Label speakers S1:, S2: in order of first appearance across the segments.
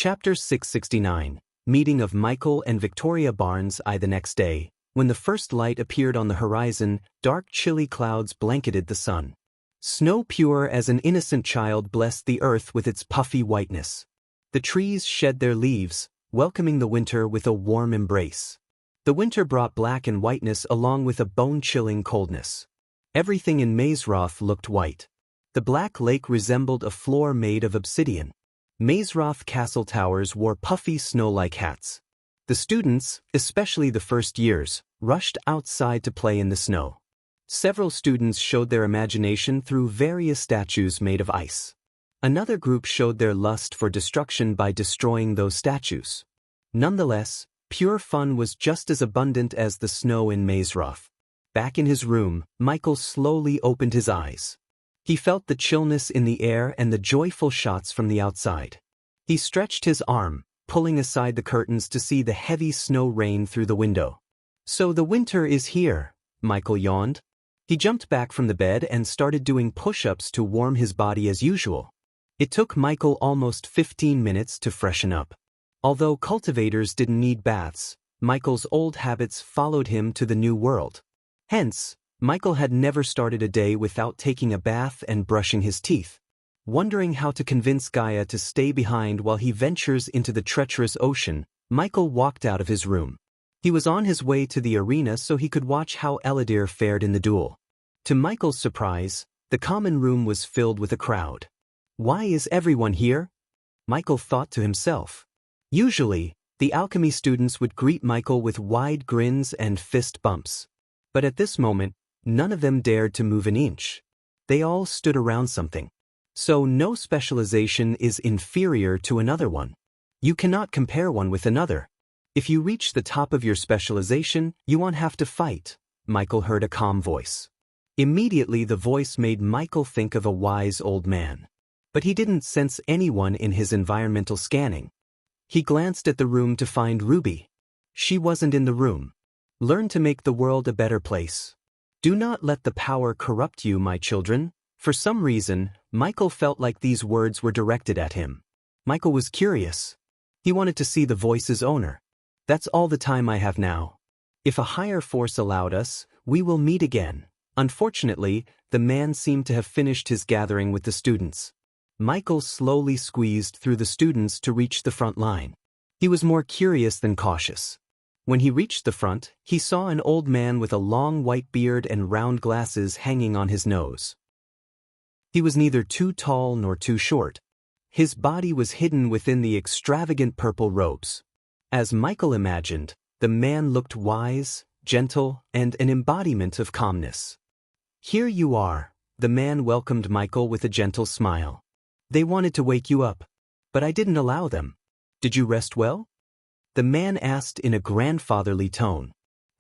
S1: Chapter 669. Meeting of Michael and Victoria Barnes. The next day, when the first light appeared on the horizon, dark chilly clouds blanketed the sun. Snow pure as an innocent child blessed the earth with its puffy whiteness. The trees shed their leaves, welcoming the winter with a warm embrace. The winter brought black and whiteness along with a bone-chilling coldness. Everything in Mazeroth looked white. The black lake resembled a floor made of obsidian. Mazeroth castle towers wore puffy snow-like hats. The students, especially the first years, rushed outside to play in the snow. Several students showed their imagination through various statues made of ice. Another group showed their lust for destruction by destroying those statues. Nonetheless, pure fun was just as abundant as the snow in Mazeroth. Back in his room, Michael slowly opened his eyes. He felt the chillness in the air and the joyful shots from the outside. He stretched his arm, pulling aside the curtains to see the heavy snow rain through the window. "So the winter is here," Michael yawned. He jumped back from the bed and started doing push-ups to warm his body as usual. It took Michael almost 15 minutes to freshen up. Although cultivators didn't need baths, Michael's old habits followed him to the new world. Hence, Michael had never started a day without taking a bath and brushing his teeth. Wondering how to convince Gaia to stay behind while he ventures into the treacherous ocean, Michael walked out of his room. He was on his way to the arena so he could watch how Eladir fared in the duel. To Michael's surprise, the common room was filled with a crowd. "Why is everyone here?" Michael thought to himself. Usually, the alchemy students would greet Michael with wide grins and fist bumps. But at this moment, none of them dared to move an inch. They all stood around something. So no specialization is inferior to another one. You cannot compare one with another. If you reach the top of your specialization, you won't have to fight, Michael heard a calm voice. Immediately the voice made Michael think of a wise old man. But he didn't sense anyone in his environmental scanning. He glanced at the room to find Ruby. She wasn't in the room. "Learn to make the world a better place. Do not let the power corrupt you, my children." For some reason, Michael felt like these words were directed at him. Michael was curious. He wanted to see the voice's owner. "That's all the time I have now. If a higher force allowed us, we will meet again." Unfortunately, the man seemed to have finished his gathering with the students. Michael slowly squeezed through the students to reach the front line. He was more curious than cautious. When he reached the front, he saw an old man with a long white beard and round glasses hanging on his nose. He was neither too tall nor too short. His body was hidden within the extravagant purple robes. As Michael imagined, the man looked wise, gentle, and an embodiment of calmness. "Here you are," the man welcomed Michael with a gentle smile. "They wanted to wake you up, but I didn't allow them. Did you rest well?" The man asked in a grandfatherly tone.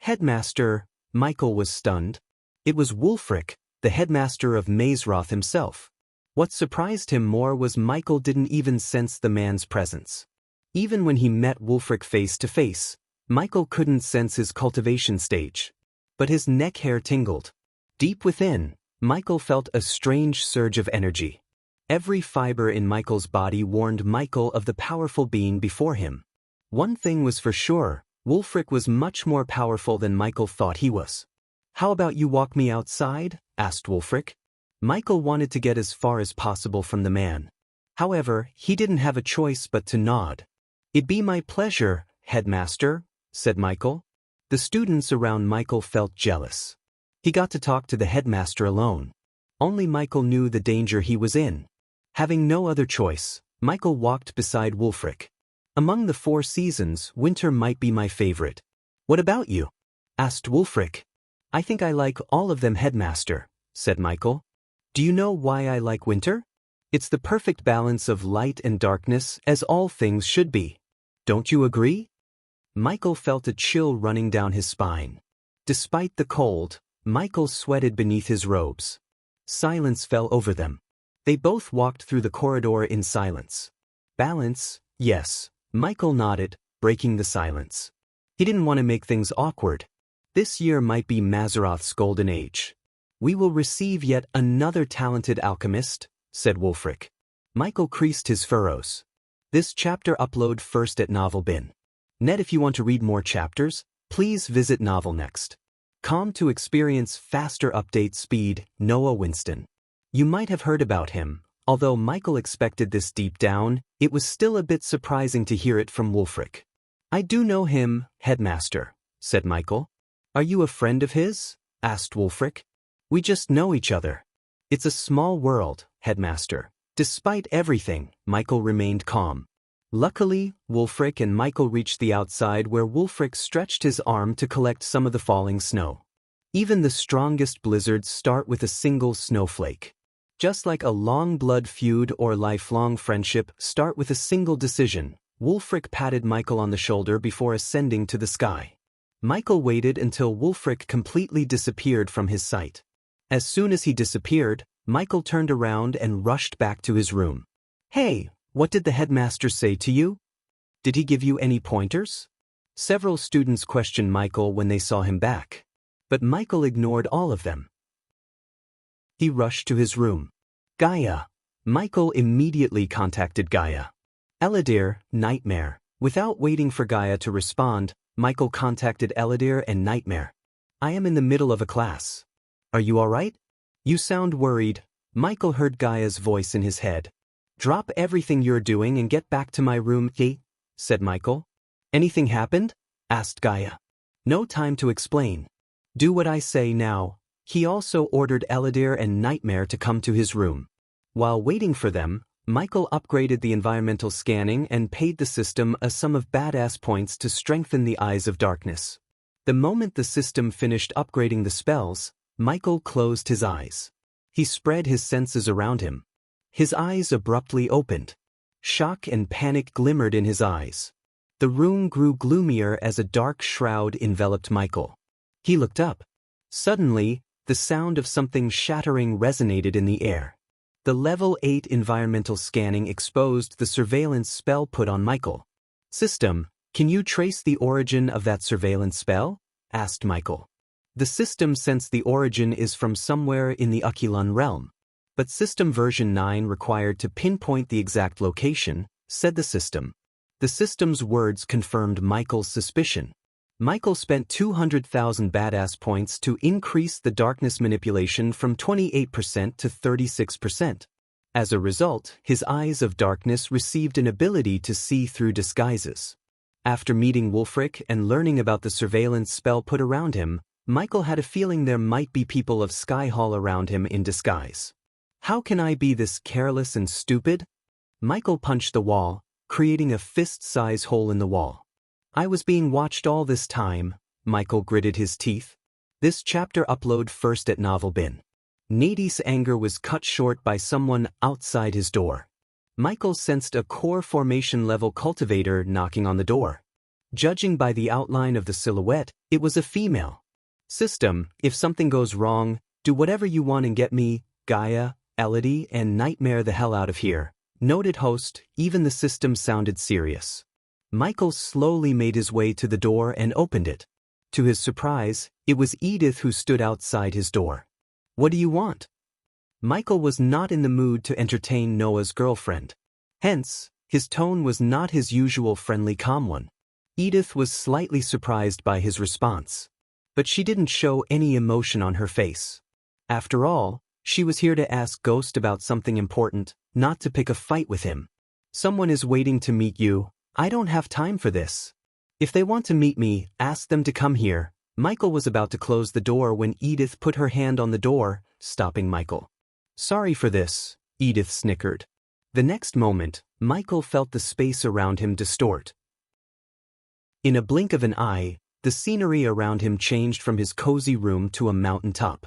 S1: "Headmaster," Michael was stunned. It was Wulfric, the headmaster of Mazeroth himself. What surprised him more was Michael didn't even sense the man's presence. Even when he met Wulfric face to face, Michael couldn't sense his cultivation stage. But his neck hair tingled. Deep within, Michael felt a strange surge of energy. Every fiber in Michael's body warned Michael of the powerful being before him. One thing was for sure, Wulfric was much more powerful than Michael thought he was. "How about you walk me outside?" asked Wulfric. Michael wanted to get as far as possible from the man. However, he didn't have a choice but to nod. "It'd be my pleasure, headmaster," said Michael. The students around Michael felt jealous. He got to talk to the headmaster alone. Only Michael knew the danger he was in. Having no other choice, Michael walked beside Wulfric. "Among the 4 seasons, winter might be my favorite." "What about you?" asked Wulfric. "I think I like all of them, headmaster," said Michael. "Do you know why I like winter? It's the perfect balance of light and darkness, as all things should be. Don't you agree?" Michael felt a chill running down his spine. Despite the cold, Michael sweated beneath his robes. Silence fell over them. They both walked through the corridor in silence. "Balance, yes," Michael nodded, breaking the silence. He didn't want to make things awkward. This year might be Mazeroth's golden age. "We will receive yet another talented alchemist," said Wulfric. Michael creased his furrows. This chapter upload first at Novel Bin. Net if you want to read more chapters, please visit Novel Next. Com to experience faster update speed, Noah Winston. You might have heard about him. Although Michael expected this deep down, it was still a bit surprising to hear it from Wulfric. I do know him, Headmaster, said Michael. Are you a friend of his? Asked Wulfric. We just know each other. It's a small world, Headmaster. Despite everything, Michael remained calm. Luckily, Wulfric and Michael reached the outside where Wulfric stretched his arm to collect some of the falling snow. Even the strongest blizzards start with a single snowflake. Just like a long blood feud or lifelong friendship start with a single decision, Wulfric patted Michael on the shoulder before ascending to the sky. Michael waited until Wulfric completely disappeared from his sight. As soon as he disappeared, Michael turned around and rushed back to his room. Hey, what did the headmaster say to you? Did he give you any pointers? Several students questioned Michael when they saw him back. But Michael ignored all of them. He rushed to his room. Gaia. Michael immediately contacted Gaia. Eladir, Nightmare. Without waiting for Gaia to respond, Michael contacted Eladir and Nightmare. I am in the middle of a class. Are you alright? You sound worried. Michael heard Gaia's voice in his head. Drop everything you're doing and get back to my room, said Michael. Anything happened? Asked Gaia. No time to explain. Do what I say now. He also ordered Eladir and Nightmare to come to his room. While waiting for them, Michael upgraded the environmental scanning and paid the system a sum of badass points to strengthen the Eyes of Darkness. The moment the system finished upgrading the spells, Michael closed his eyes. He spread his senses around him. His eyes abruptly opened. Shock and panic glimmered in his eyes. The room grew gloomier as a dark shroud enveloped Michael. He looked up. Suddenly, the sound of something shattering resonated in the air. The level 8 environmental scanning exposed the surveillance spell put on Michael. System, can you trace the origin of that surveillance spell? Asked Michael. The system sensed the origin is from somewhere in the Akulun realm. But system version 9 required to pinpoint the exact location, said the system. The system's words confirmed Michael's suspicion. Michael spent 200,000 badass points to increase the darkness manipulation from 28% to 36%. As a result, his Eyes of Darkness received an ability to see through disguises. After meeting Wulfric and learning about the surveillance spell put around him, Michael had a feeling there might be people of Sky Hall around him in disguise. How can I be this careless and stupid? Michael punched the wall, creating a fist-size hole in the wall. I was being watched all this time, Michael gritted his teeth. This chapter upload first at Novel Bin. Nadi's anger was cut short by someone outside his door. Michael sensed a core formation level cultivator knocking on the door. Judging by the outline of the silhouette, it was a female. System, if something goes wrong, do whatever you want and get me, Gaia, Elodie, and Nightmare the hell out of here. Noted host, even the system sounded serious. Michael slowly made his way to the door and opened it. To his surprise, it was Edith who stood outside his door. What do you want? Michael was not in the mood to entertain Noah's girlfriend. Hence, his tone was not his usual friendly calm one. Edith was slightly surprised by his response. But she didn't show any emotion on her face. After all, she was here to ask Ghost about something important, not to pick a fight with him. Someone is waiting to meet you. I don't have time for this. If they want to meet me, ask them to come here. Michael was about to close the door when Edith put her hand on the door, stopping Michael. Sorry for this, Edith snickered. The next moment, Michael felt the space around him distort. In a blink of an eye, the scenery around him changed from his cozy room to a mountaintop.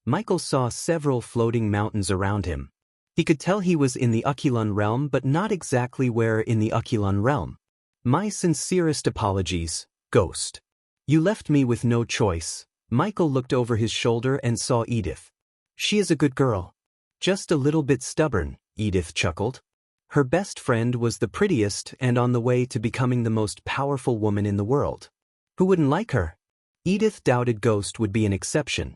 S1: Michael saw several floating mountains around him. He could tell he was in the Akulun realm, but not exactly where in the Akulun realm. My sincerest apologies, Ghost. You left me with no choice. Michael looked over his shoulder and saw Edith. She is a good girl. Just a little bit stubborn, Edith chuckled. Her best friend was the prettiest and on the way to becoming the most powerful woman in the world. Who wouldn't like her? Edith doubted Ghost would be an exception.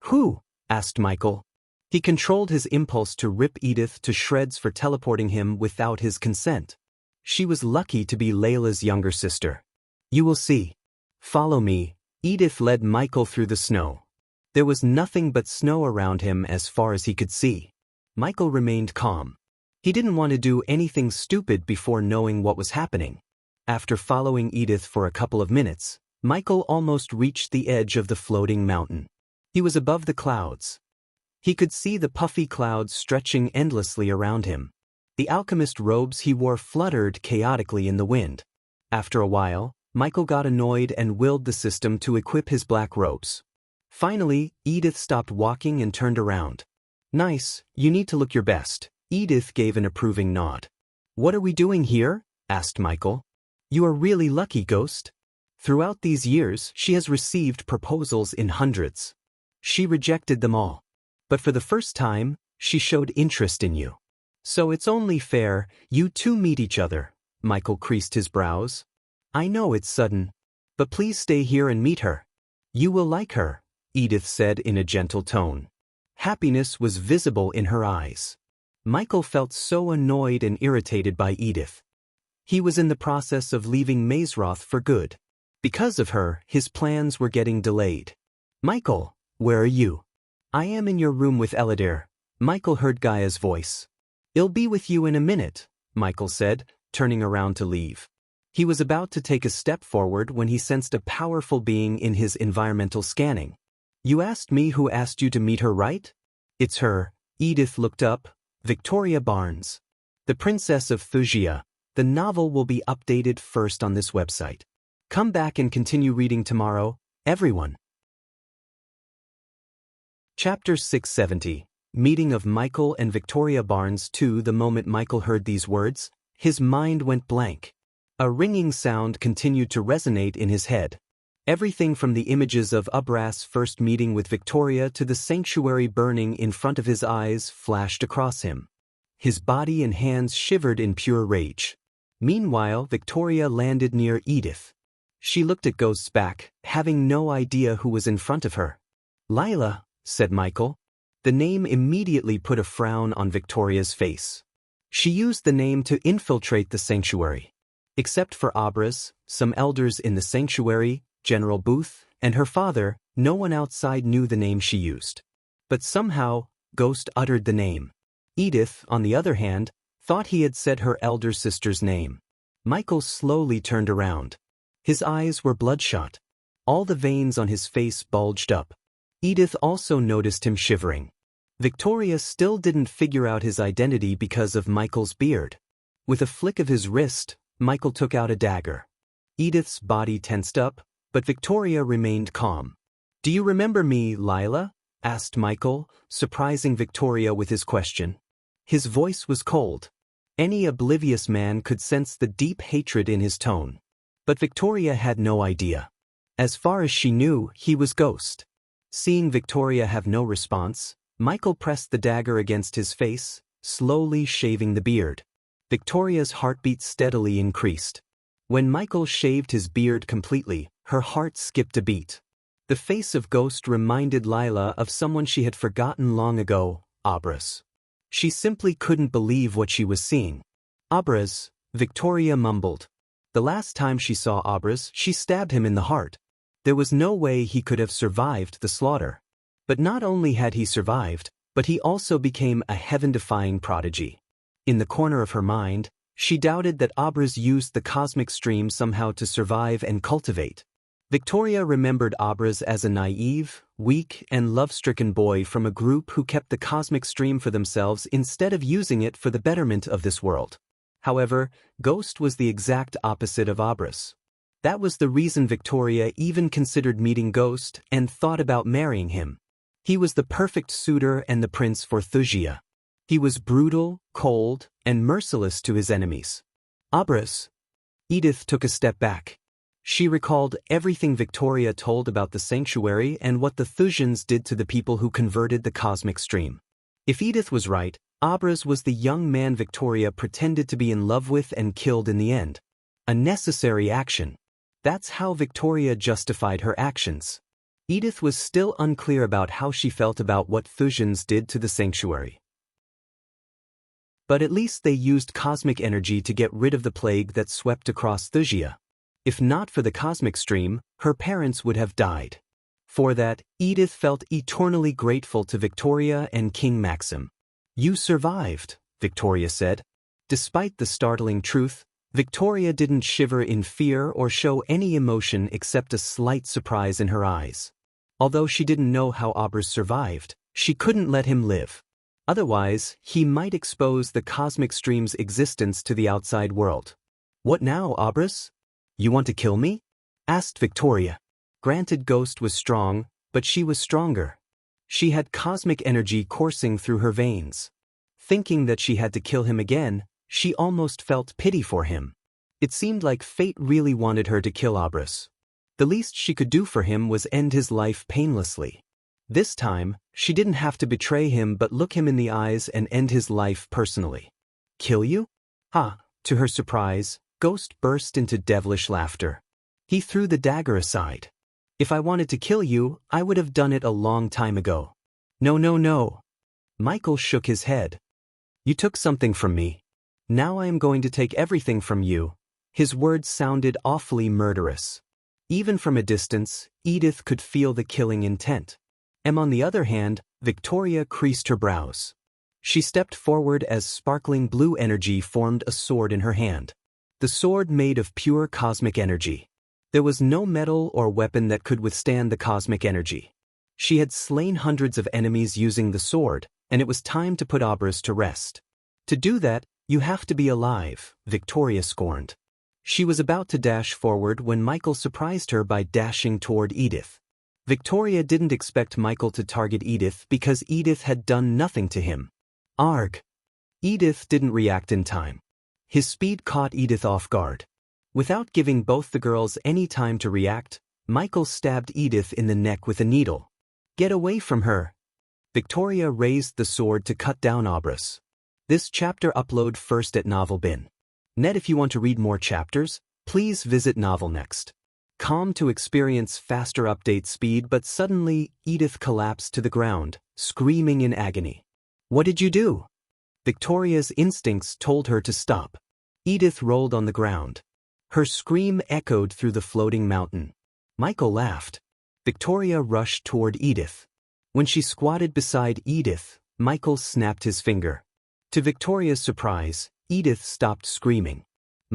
S1: Who? Asked Michael. He controlled his impulse to rip Edith to shreds for teleporting him without his consent. She was lucky to be Layla's younger sister. You will see. Follow me. Edith led Michael through the snow. There was nothing but snow around him as far as he could see. Michael remained calm. He didn't want to do anything stupid before knowing what was happening. After following Edith for a couple of minutes, Michael almost reached the edge of the floating mountain. He was above the clouds. He could see the puffy clouds stretching endlessly around him. The alchemist robes he wore fluttered chaotically in the wind. After a while, Michael got annoyed and willed the system to equip his black robes. Finally, Edith stopped walking and turned around. Nice, you need to look your best. Edith gave an approving nod. What are we doing here? Asked Michael. You are really lucky, Ghost. Throughout these years, she has received proposals in hundreds. She rejected them all. But for the first time, she showed interest in you. So it's only fair you two meet each other. Michael creased his brows. I know it's sudden, but please stay here and meet her. You will like her, Edith said in a gentle tone. Happiness was visible in her eyes. Michael felt so annoyed and irritated by Edith. He was in the process of leaving Mazeroth for good. Because of her, his plans were getting delayed. Michael, where are you? I am in your room with Eladir. Michael heard Gaia's voice. I'll be with you in a minute, Michael said, turning around to leave. He was about to take a step forward when he sensed a powerful being in his environmental scanning. You asked me who asked you to meet her, right? It's her. Edith looked up. Victoria Barnes. The Princess of Wuxia. The novel will be updated first on this website. Come back and continue reading tomorrow, everyone. Chapter 670. Meeting of Michael and Victoria Barnes. The moment Michael heard these words, his mind went blank. A ringing sound continued to resonate in his head. Everything from the images of Ubra's first meeting with Victoria to the sanctuary burning in front of his eyes flashed across him. His body and hands shivered in pure rage. Meanwhile, Victoria landed near Edith. She looked at Ghost's back, having no idea who was in front of her. Lila, said Michael. The name immediately put a frown on Victoria's face. She used the name to infiltrate the sanctuary. Except for Abras, some elders in the sanctuary, General Booth, and her father, no one outside knew the name she used. But somehow, Ghost uttered the name. Edith, on the other hand, thought he had said her elder sister's name. Michael slowly turned around. His eyes were bloodshot. All the veins on his face bulged up. Edith also noticed him shivering. Victoria still didn't figure out his identity because of Michael's beard. With a flick of his wrist, Michael took out a dagger. Edith's body tensed up, but Victoria remained calm. Do you remember me, Lila? Asked Michael, surprising Victoria with his question. His voice was cold. Any oblivious man could sense the deep hatred in his tone. But Victoria had no idea. As far as she knew, he was Ghost. Seeing Victoria have no response, Michael pressed the dagger against his face, slowly shaving the beard. Victoria's heartbeat steadily increased. When Michael shaved his beard completely, her heart skipped a beat. The face of Ghost reminded Lila of someone she had forgotten long ago, Abras. She simply couldn't believe what she was seeing. Abras, Victoria mumbled. The last time she saw Abras, she stabbed him in the heart. There was no way he could have survived the slaughter. But not only had he survived, but he also became a heaven-defying prodigy. In the corner of her mind, she doubted that Abras used the cosmic stream somehow to survive and cultivate. Victoria remembered Abras as a naive, weak, and love-stricken boy from a group who kept the cosmic stream for themselves instead of using it for the betterment of this world. However, Ghost was the exact opposite of Abras. That was the reason Victoria even considered meeting Ghost and thought about marrying him. He was the perfect suitor and the prince for Wuxia. He was brutal, cold, and merciless to his enemies. Abras. Edith took a step back. She recalled everything Victoria told about the sanctuary and what the Thusians did to the people who converted the cosmic stream. If Edith was right, Abras was the young man Victoria pretended to be in love with and killed in the end. A necessary action. That's how Victoria justified her actions. Edith was still unclear about how she felt about what Thusians did to the sanctuary. But at least they used cosmic energy to get rid of the plague that swept across Wuxia. If not for the cosmic stream, her parents would have died. For that, Edith felt eternally grateful to Victoria and King Maxim. "You survived," Victoria said. Despite the startling truth, Victoria didn't shiver in fear or show any emotion except a slight surprise in her eyes. Although she didn't know how Aubras survived, she couldn't let him live. Otherwise, he might expose the cosmic stream's existence to the outside world. "What now, Aubras? You want to kill me?" asked Victoria. Granted, Ghost was strong, but she was stronger. She had cosmic energy coursing through her veins. Thinking that she had to kill him again, she almost felt pity for him. It seemed like fate really wanted her to kill Aubras. The least she could do for him was end his life painlessly. This time, she didn't have to betray him but look him in the eyes and end his life personally. "Kill you?" "Ha!" To her surprise, Ghost burst into devilish laughter. He threw the dagger aside. "If I wanted to kill you, I would have done it a long time ago." "No, no, no." Michael shook his head. "You took something from me. Now I am going to take everything from you." His words sounded awfully murderous. Even from a distance, Edith could feel the killing intent. On the other hand, Victoria creased her brows. She stepped forward as sparkling blue energy formed a sword in her hand. The sword made of pure cosmic energy. There was no metal or weapon that could withstand the cosmic energy. She had slain hundreds of enemies using the sword, and it was time to put Aubras to rest. "To do that, you have to be alive," Victoria scorned. She was about to dash forward when Michael surprised her by dashing toward Edith. Victoria didn't expect Michael to target Edith because Edith had done nothing to him. "Arg!" Edith didn't react in time. His speed caught Edith off guard. Without giving both the girls any time to react, Michael stabbed Edith in the neck with a needle. "Get away from her!" Victoria raised the sword to cut down Aubras. This chapter upload first at Novelbin. Net. If you want to read more chapters, please visit Novel Next. Calm to experience faster update speed, but suddenly Edith collapsed to the ground, screaming in agony. "What did you do?" Victoria's instincts told her to stop. Edith rolled on the ground. Her scream echoed through the floating mountain. Michael laughed. Victoria rushed toward Edith. When she squatted beside Edith, Michael snapped his finger. To Victoria's surprise, Edith stopped screaming.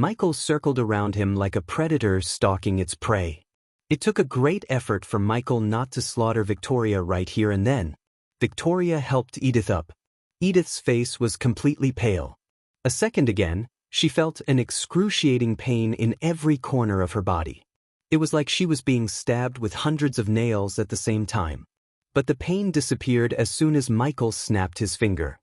S1: Michael circled around him like a predator stalking its prey. It took a great effort for Michael not to slaughter Victoria right here and then. Victoria helped Edith up. Edith's face was completely pale. A second again, she felt an excruciating pain in every corner of her body. It was like she was being stabbed with hundreds of nails at the same time. But the pain disappeared as soon as Michael snapped his finger.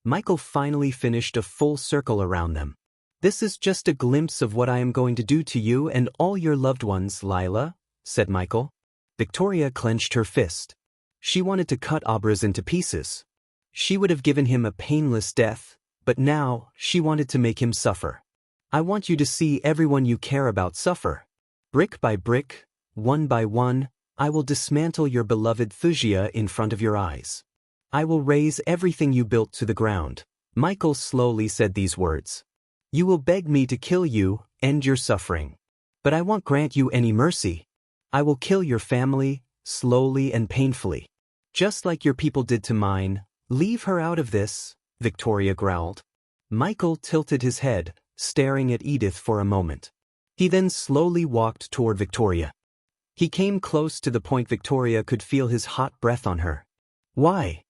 S1: Michael finally finished a full circle around them. "This is just a glimpse of what I am going to do to you and all your loved ones, Lila," said Michael. Victoria clenched her fist. She wanted to cut Aubras into pieces. She would have given him a painless death, but now she wanted to make him suffer. "I want you to see everyone you care about suffer. Brick by brick, one by one, I will dismantle your beloved Wuxia in front of your eyes. I will raze everything you built to the ground." Michael slowly said these words. "You will beg me to kill you, end your suffering. But I won't grant you any mercy. I will kill your family, slowly and painfully. Just like your people did to mine." "Leave her out of this," Victoria growled. Michael tilted his head, staring at Edith for a moment. He then slowly walked toward Victoria. He came close to the point Victoria could feel his hot breath on her. "Why?"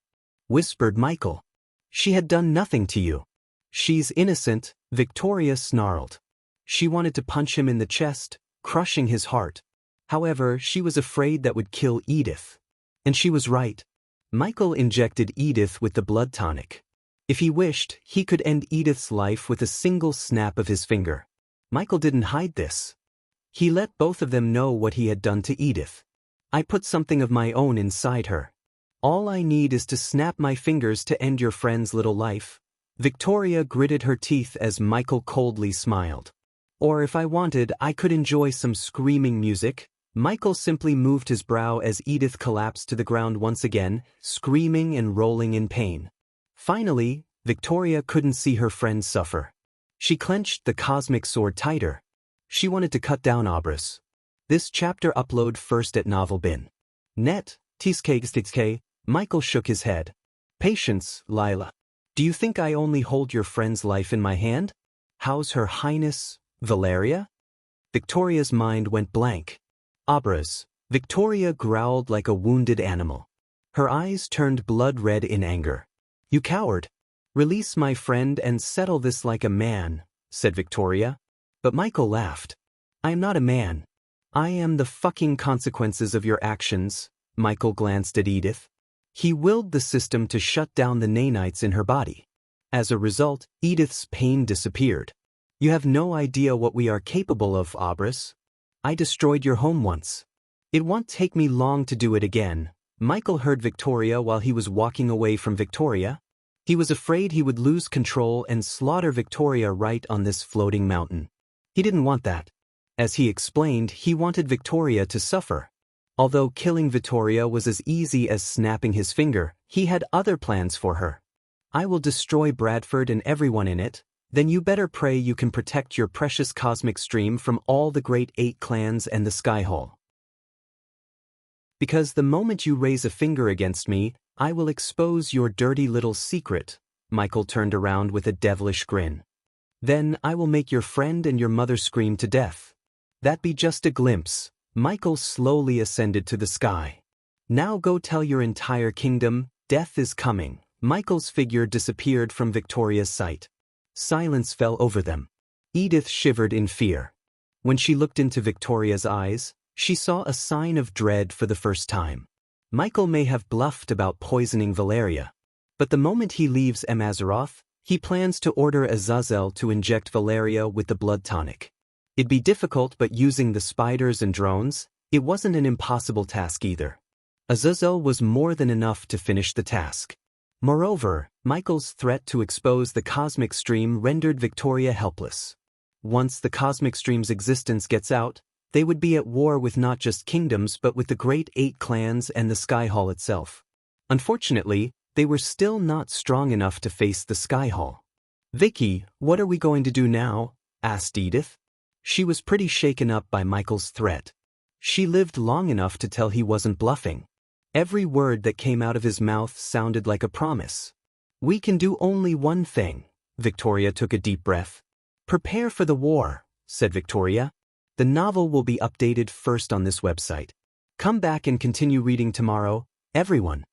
S1: whispered Michael. "She had done nothing to you." "She's innocent," Victoria snarled. She wanted to punch him in the chest, crushing his heart. However, she was afraid that would kill Edith. And she was right. Michael injected Edith with the blood tonic. If he wished, he could end Edith's life with a single snap of his finger. Michael didn't hide this. He let both of them know what he had done to Edith. "I put something of my own inside her. All I need is to snap my fingers to end your friend's little life." Victoria gritted her teeth as Michael coldly smiled. "Or if I wanted, I could enjoy some screaming music." Michael simply moved his brow as Edith collapsed to the ground once again, screaming and rolling in pain. Finally, Victoria couldn't see her friend suffer. She clenched the cosmic sword tighter. She wanted to cut down Obris. This chapter upload first at Novel Bin. Net, tsk. Michael shook his head. Patience, Lila. Do you think I only hold your friend's life in my hand? How's Her Highness, Valeria? Victoria's mind went blank. Obris. Victoria growled like a wounded animal. Her eyes turned blood red in anger. You coward. Release my friend and settle this like a man, said Victoria. But Michael laughed. I am not a man. I am the fucking consequences of your actions. Michael glanced at Edith. He willed the system to shut down the nanites in her body. As a result, Edith's pain disappeared. You have no idea what we are capable of, Obris. I destroyed your home once. It won't take me long to do it again. Michael heard Victoria while he was walking away from Victoria. He was afraid he would lose control and slaughter Victoria right on this floating mountain. He didn't want that. As he explained, he wanted Victoria to suffer. Although killing Victoria was as easy as snapping his finger, he had other plans for her. I will destroy Bradford and everyone in it. Then you better pray you can protect your precious cosmic stream from all the great 8 clans and the Skyhole. Because the moment you raise a finger against me, I will expose your dirty little secret. Michael turned around with a devilish grin. Then I will make your friend and your mother scream to death. That be just a glimpse. Michael slowly ascended to the sky. Now go tell your entire kingdom, death is coming. Michael's figure disappeared from Victoria's sight. Silence fell over them. Edith shivered in fear. When she looked into Victoria's eyes, she saw a sign of dread for the first time. Michael may have bluffed about poisoning Valeria, but the moment he leaves Amazaroth, he plans to order Azazel to inject Valeria with the blood tonic. It'd be difficult, but using the spiders and drones, it wasn't an impossible task either. Azazel was more than enough to finish the task. Moreover, Michael's threat to expose the cosmic stream rendered Victoria helpless. Once the cosmic stream's existence gets out, they would be at war with not just kingdoms but with the great 8 clans and the Skyhall itself. Unfortunately, they were still not strong enough to face the Skyhall. Vicky, what are we going to do now? Asked Edith. She was pretty shaken up by Michael's threat. She lived long enough to tell he wasn't bluffing. Every word that came out of his mouth sounded like a promise. We can do only one thing. Victoria took a deep breath. Prepare for the war, said Victoria. The novel will be updated first on this website. Come back and continue reading tomorrow, everyone.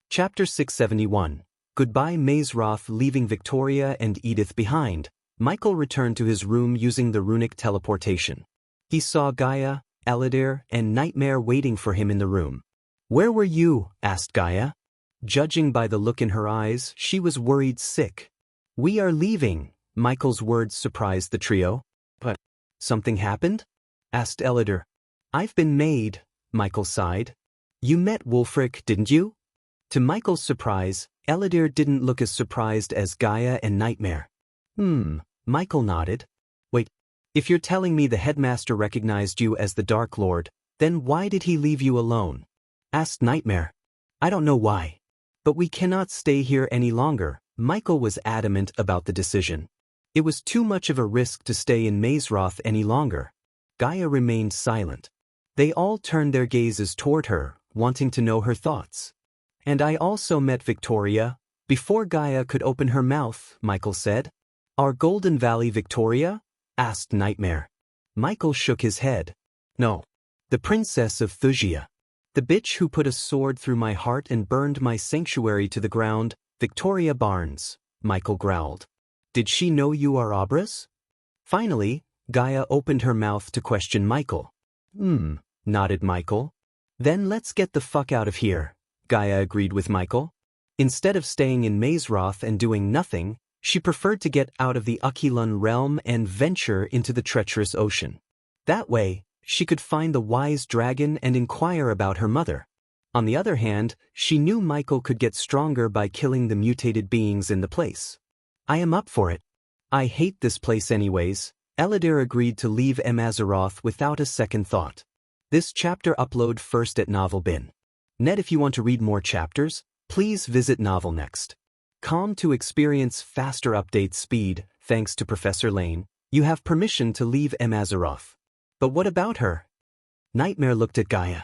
S1: Chapter 671. Goodbye Mazeroth. Leaving Victoria and Edith behind, Michael returned to his room using the runic teleportation. He saw Gaia, Eladir, and Nightmare waiting for him in the room. Where were you? Asked Gaia. Judging by the look in her eyes, she was worried sick. We are leaving. Michael's words surprised the trio. But something happened? Asked Eladir. I've been made, Michael sighed. You met Wulfric, didn't you? To Michael's surprise, Eladir didn't look as surprised as Gaia and Nightmare. Michael nodded. Wait, if you're telling me the headmaster recognized you as the Dark Lord, then why did he leave you alone? Asked Nightmare. I don't know why. But we cannot stay here any longer. Michael was adamant about the decision. It was too much of a risk to stay in Mazeroth any longer. Gaia remained silent. They all turned their gazes toward her, wanting to know her thoughts. And I also met Victoria. Before Gaia could open her mouth, Michael said. Our Golden Valley Victoria? Asked Nightmare. Michael shook his head. No. The Princess of Thusia. The bitch who put a sword through my heart and burned my sanctuary to the ground, Victoria Barnes, Michael growled. Did she know you are Obris? Finally, Gaia opened her mouth to question Michael. Nodded Michael. Then let's get the fuck out of here, Gaia agreed with Michael. Instead of staying in Mazeroth and doing nothing, she preferred to get out of the Aquilon realm and venture into the treacherous ocean. That way, she could find the wise dragon and inquire about her mother. On the other hand, she knew Michael could get stronger by killing the mutated beings in the place. I am up for it. I hate this place anyways. Eladir agreed to leave Amazaroth without a second thought. This chapter upload first at Novel Bin. Net if you want to read more chapters, Please visit novel next. Com to experience faster update speed, thanks to Professor Lane, you have permission to leave Azeroth. But what about her? Nightmare looked at Gaia.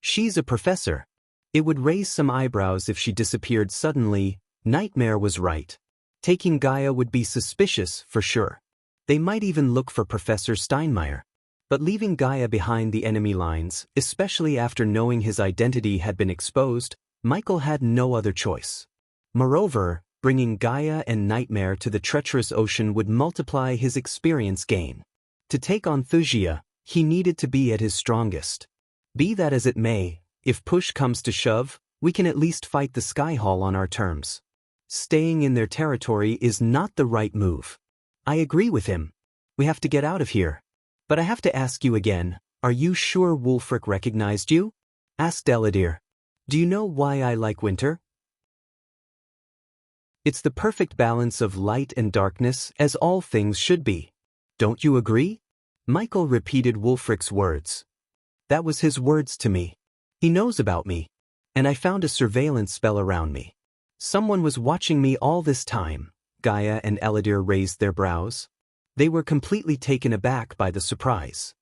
S1: She's a professor. It would raise some eyebrows if she disappeared suddenly. Nightmare was right. Taking Gaia would be suspicious, for sure. They might even look for Professor Steinmeier. But leaving Gaia behind the enemy lines, especially after knowing his identity had been exposed, Michael had no other choice. Moreover, bringing Gaia and Nightmare to the treacherous ocean would multiply his experience gain. To take on Wuxia, he needed to be at his strongest. Be that as it may, if push comes to shove, we can at least fight the Skyhall on our terms. Staying in their territory is not the right move. I agree with him. We have to get out of here. But I have to ask you again, are you sure Wulfric recognized you? Asked Eladir. Do you know why I like winter? It's the perfect balance of light and darkness, as all things should be. Don't you agree? Michael repeated Wulfric's words. That was his words to me. He knows about me. And I found a surveillance spell around me. Someone was watching me all this time. Gaia and Eladir raised their brows. They were completely taken aback by the surprise.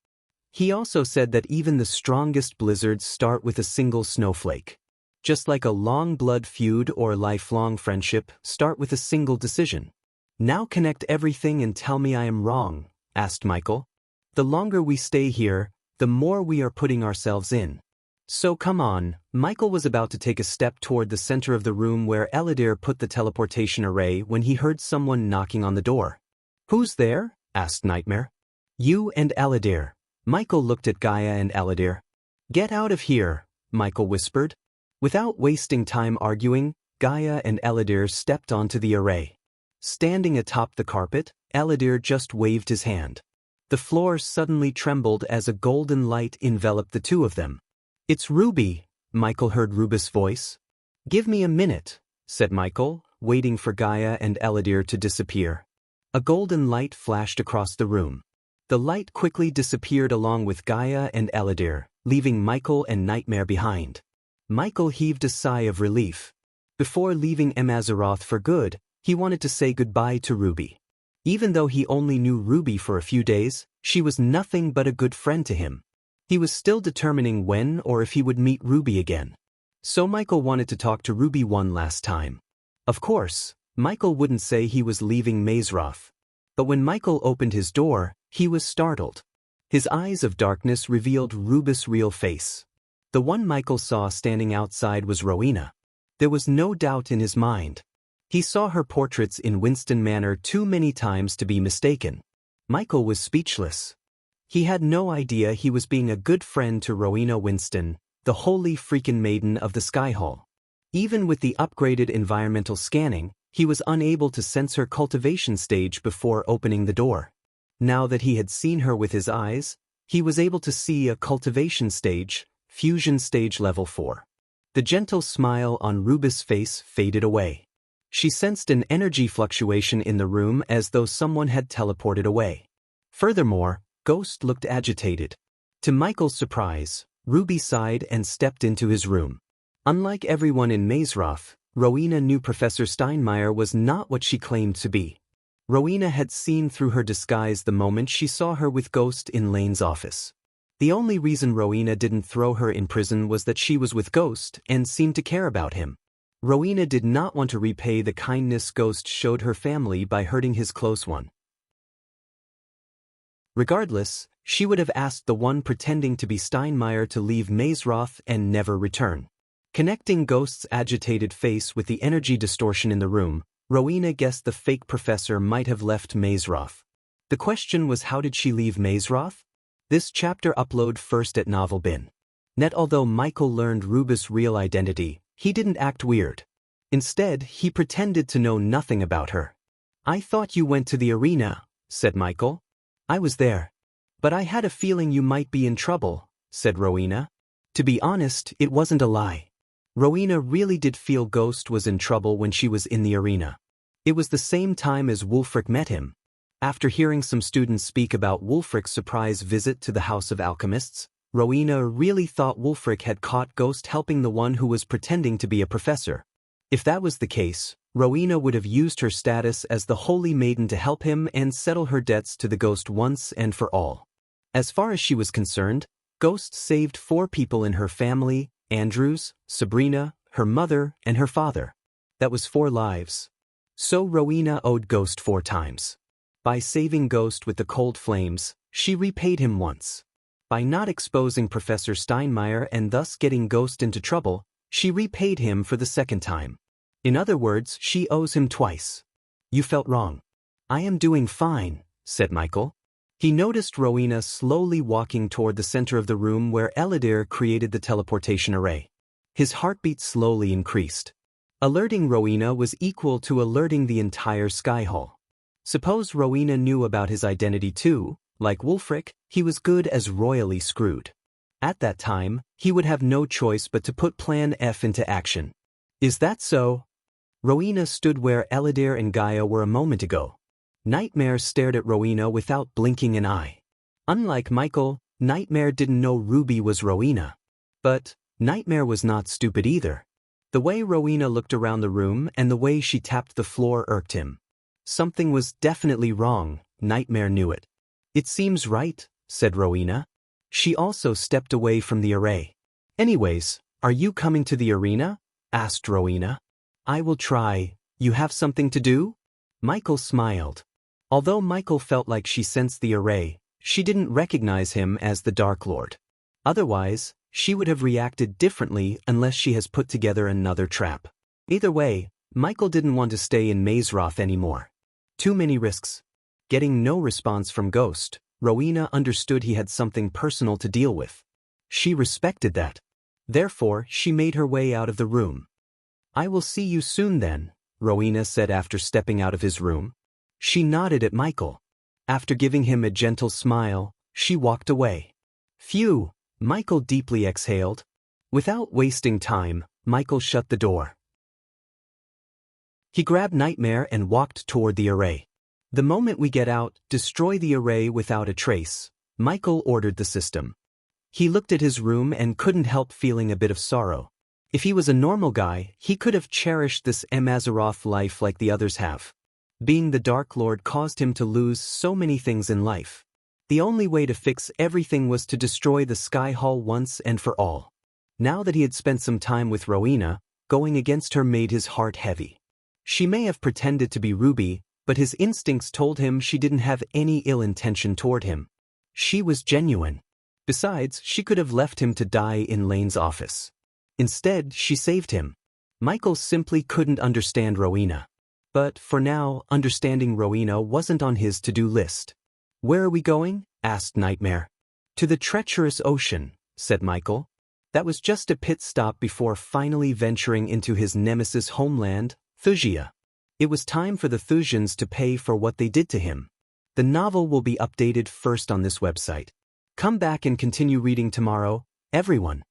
S1: He also said that even the strongest blizzards start with a single snowflake. Just like a long blood feud or lifelong friendship start with a single decision. Now connect everything and tell me I am wrong, asked Michael. The longer we stay here, the more we are putting ourselves in. So come on. Michael was about to take a step toward the center of the room where Eladir put the teleportation array when he heard someone knocking on the door. Who's there? Asked Nightmare. You and Eladir. Michael looked at Gaia and Eladir. Get out of here, Michael whispered. Without wasting time arguing, Gaia and Eladir stepped onto the array. Standing atop the carpet, Eladir just waved his hand. The floor suddenly trembled as a golden light enveloped the two of them. It's Ruby, Michael heard Ruby's voice. Give me a minute, said Michael, waiting for Gaia and Eladir to disappear. A golden light flashed across the room. The light quickly disappeared along with Gaia and Eladir, leaving Michael and Nightmare behind. Michael heaved a sigh of relief. Before leaving Azeroth for good, he wanted to say goodbye to Ruby. Even though he only knew Ruby for a few days, she was nothing but a good friend to him. He was still determining when or if he would meet Ruby again. So Michael wanted to talk to Ruby one last time. Of course, Michael wouldn't say he was leaving Azeroth. But when Michael opened his door, he was startled. His eyes of darkness revealed Ruby's real face. The one Michael saw standing outside was Rowena. There was no doubt in his mind. He saw her portraits in Winston Manor too many times to be mistaken. Michael was speechless. He had no idea he was being a good friend to Rowena Winston, the holy freaking maiden of the Skyhall. Even with the upgraded environmental scanning, he was unable to sense her cultivation stage before opening the door. Now that he had seen her with his eyes, he was able to see a cultivation stage, fusion stage level 4. The gentle smile on Ruby's face faded away. She sensed an energy fluctuation in the room as though someone had teleported away. Furthermore, Ghost looked agitated. To Michael's surprise, Ruby sighed and stepped into his room. Unlike everyone in Azeroth, Rowena knew Professor Steinmeier was not what she claimed to be. Rowena had seen through her disguise the moment she saw her with Ghost in Lane's office. The only reason Rowena didn't throw her in prison was that she was with Ghost and seemed to care about him. Rowena did not want to repay the kindness Ghost showed her family by hurting his close one. Regardless, she would have asked the one pretending to be Steinmeier to leave Azeroth and never return. Connecting Ghost's agitated face with the energy distortion in the room, Rowena guessed the fake professor might have left Azeroth. The question was, how did she leave Azeroth? This chapter upload first at Novel Bin. Net. Although Michael learned Ruby's real identity, he didn't act weird. Instead, he pretended to know nothing about her. I thought you went to the arena, said Michael. I was there. But I had a feeling you might be in trouble, said Rowena. To be honest, it wasn't a lie. Rowena really did feel Ghost was in trouble when she was in the arena. It was the same time as Wulfric met him. After hearing some students speak about Wulfric's surprise visit to the House of Alchemists, Rowena really thought Wulfric had caught Ghost helping the one who was pretending to be a professor. If that was the case, Rowena would have used her status as the Holy Maiden to help him and settle her debts to the ghost once and for all. As far as she was concerned, Ghost saved 4 people in her family: Andrews, Sabrina, her mother, and her father. That was 4 lives. So Rowena owed Ghost 4 times. By saving Ghost with the cold flames, she repaid him once. By not exposing Professor Steinmeier and thus getting Ghost into trouble, she repaid him for the 2nd time. In other words, she owes him twice. You felt wrong. I am doing fine, said Michael. He noticed Rowena slowly walking toward the center of the room where Eladir created the teleportation array. His heartbeat slowly increased. Alerting Rowena was equal to alerting the entire Sky Hall. Suppose Rowena knew about his identity too. Like Wulfric, he was good as royally screwed. At that time, he would have no choice but to put Plan F into action. Is that so? Rowena stood where Eladir and Gaia were a moment ago. Nightmare stared at Rowena without blinking an eye. Unlike Michael, Nightmare didn't know Ruby was Rowena. But Nightmare was not stupid either. The way Rowena looked around the room and the way she tapped the floor irked him. Something was definitely wrong. Nightmare knew it. It seems right, said Rowena. She also stepped away from the array. Anyways, are you coming to the arena? Asked Rowena. I will try. You have something to do? Michael smiled. Although Michael felt like she sensed the array, she didn't recognize him as the Dark Lord. Otherwise, she would have reacted differently unless she has put together another trap. Either way, Michael didn't want to stay in Mazeroth anymore. Too many risks. Getting no response from Ghost, Rowena understood he had something personal to deal with. She respected that. Therefore, she made her way out of the room. I will see you soon then, Rowena said after stepping out of his room. She nodded at Michael. After giving him a gentle smile, she walked away. Phew, Michael deeply exhaled. Without wasting time, Michael shut the door. He grabbed Nightmare and walked toward the array. The moment we get out, destroy the array without a trace, Michael ordered the system. He looked at his room and couldn't help feeling a bit of sorrow. If he was a normal guy, he could have cherished this Mazeroth life like the others have. Being the Dark Lord caused him to lose so many things in life. The only way to fix everything was to destroy the Sky Hall once and for all. Now that he had spent some time with Rowena, going against her made his heart heavy. She may have pretended to be Ruby, but his instincts told him she didn't have any ill intention toward him. She was genuine. Besides, she could have left him to die in Lane's office. Instead, she saved him. Michael simply couldn't understand Rowena. But for now, understanding Rowena wasn't on his to-do list. Where are we going? Asked Nightmare. To the treacherous ocean, said Michael. That was just a pit stop before finally venturing into his nemesis homeland, Wuxia. It was time for the Thusians to pay for what they did to him. The novel will be updated first on this website. Come back and continue reading tomorrow, everyone.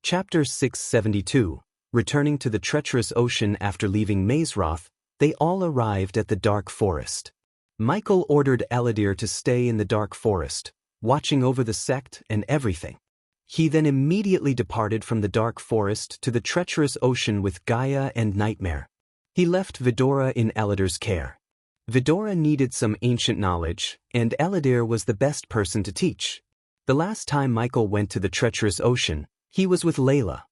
S1: Chapter 672. Returning to the treacherous ocean after leaving Mazeroth, they all arrived at the Dark Forest. Michael ordered Eladir to stay in the Dark Forest, watching over the sect and everything. He then immediately departed from the Dark Forest to the treacherous ocean with Gaia and Nightmare. He left Vidora in Eladir's care. Vidora needed some ancient knowledge, and Eladir was the best person to teach. The last time Michael went to the treacherous ocean, he was with Layla.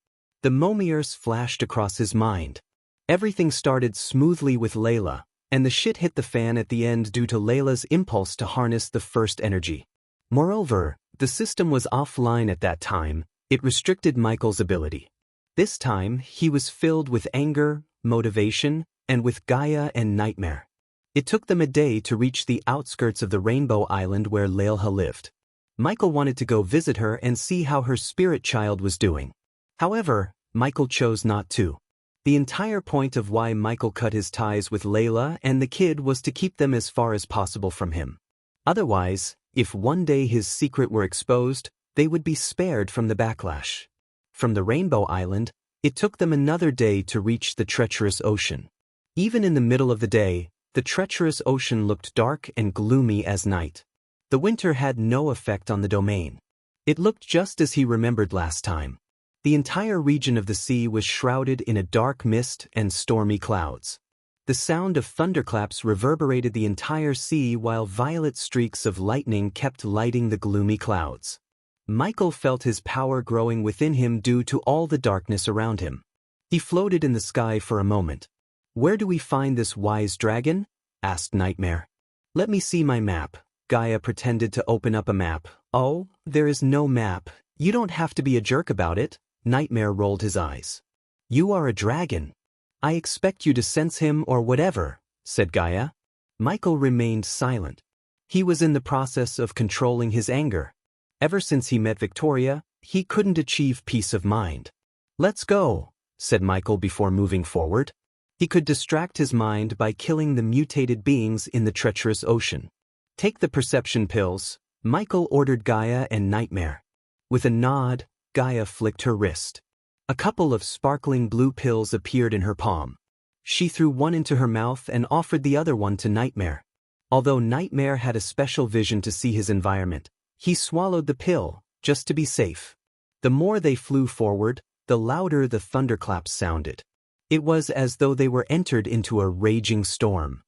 S1: The Momiers flashed across his mind. Everything started smoothly with Layla, and the shit hit the fan at the end due to Layla's impulse to harness the first energy. Moreover, the system was offline at that time. It restricted Michael's ability. This time, he was filled with anger, motivation, and with Gaia and Nightmare. It took them a day to reach the outskirts of the Rainbow Island where Layla lived. Michael wanted to go visit her and see how her spirit child was doing. However, Michael chose not to. The entire point of why Michael cut his ties with Layla and the kid was to keep them as far as possible from him. Otherwise, if one day his secret were exposed, they would be spared from the backlash. From the Rainbow Island, it took them another day to reach the treacherous ocean. Even in the middle of the day, the treacherous ocean looked dark and gloomy as night. The winter had no effect on the domain. It looked just as he remembered last time. The entire region of the sea was shrouded in a dark mist and stormy clouds. The sound of thunderclaps reverberated the entire sea while violet streaks of lightning kept lighting the gloomy clouds. Michael felt his power growing within him due to all the darkness around him. He floated in the sky for a moment. "Where do we find this wise dragon?" asked Nightmare. "Let me see my map." Gaia pretended to open up a map. "Oh, there is no map. You don't have to be a jerk about it." Nightmare rolled his eyes. "You are a dragon. I expect you to sense him or whatever," said Gaia. Michael remained silent. He was in the process of controlling his anger. Ever since he met Victoria, he couldn't achieve peace of mind. "Let's go," said Michael before moving forward. He could distract his mind by killing the mutated beings in the treacherous ocean. "Take the perception pills," Michael ordered Gaia and Nightmare. With a nod, Gaia flicked her wrist. A couple of sparkling blue pills appeared in her palm. She threw one into her mouth and offered the other one to Nightmare. Although Nightmare had a special vision to see his environment, he swallowed the pill, just to be safe. The more they flew forward, the louder the thunderclaps sounded. It was as though they were entered into a raging storm.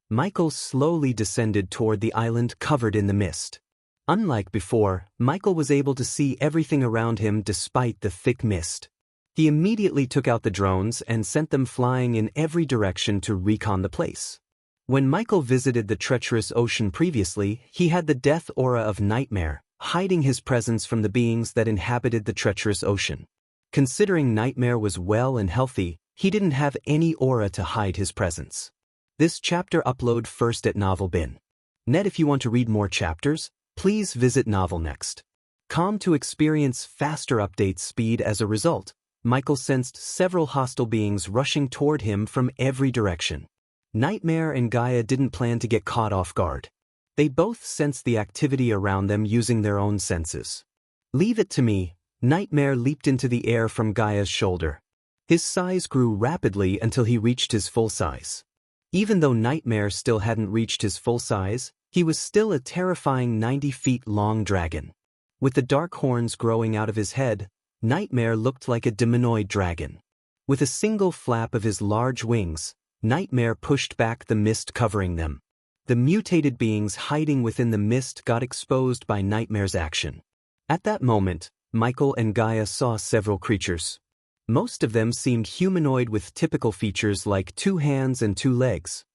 S1: Michael slowly descended toward the island covered in the mist. Unlike before, Michael was able to see everything around him despite the thick mist. He immediately took out the drones and sent them flying in every direction to recon the place. When Michael visited the treacherous ocean previously, he had the death aura of Nightmare, hiding his presence from the beings that inhabited the treacherous ocean. Considering Nightmare was well and healthy, he didn't have any aura to hide his presence. This chapter upload first at Novelbin. Net if you want to read more chapters, please visit Novelnext.com to experience faster update speed. As a result, Michael sensed several hostile beings rushing toward him from every direction. Nightmare and Gaia didn't plan to get caught off guard. They both sensed the activity around them using their own senses. "Leave it to me." Nightmare leaped into the air from Gaia's shoulder. His size grew rapidly until he reached his full size. Even though Nightmare still hadn't reached his full size, he was still a terrifying 90 feet long dragon. With the dark horns growing out of his head, Nightmare looked like a demonoid dragon. With a single flap of his large wings, Nightmare pushed back the mist covering them. The mutated beings hiding within the mist got exposed by Nightmare's action. At that moment, Michael and Gaia saw several creatures. Most of them seemed humanoid with typical features like 2 hands and 2 legs.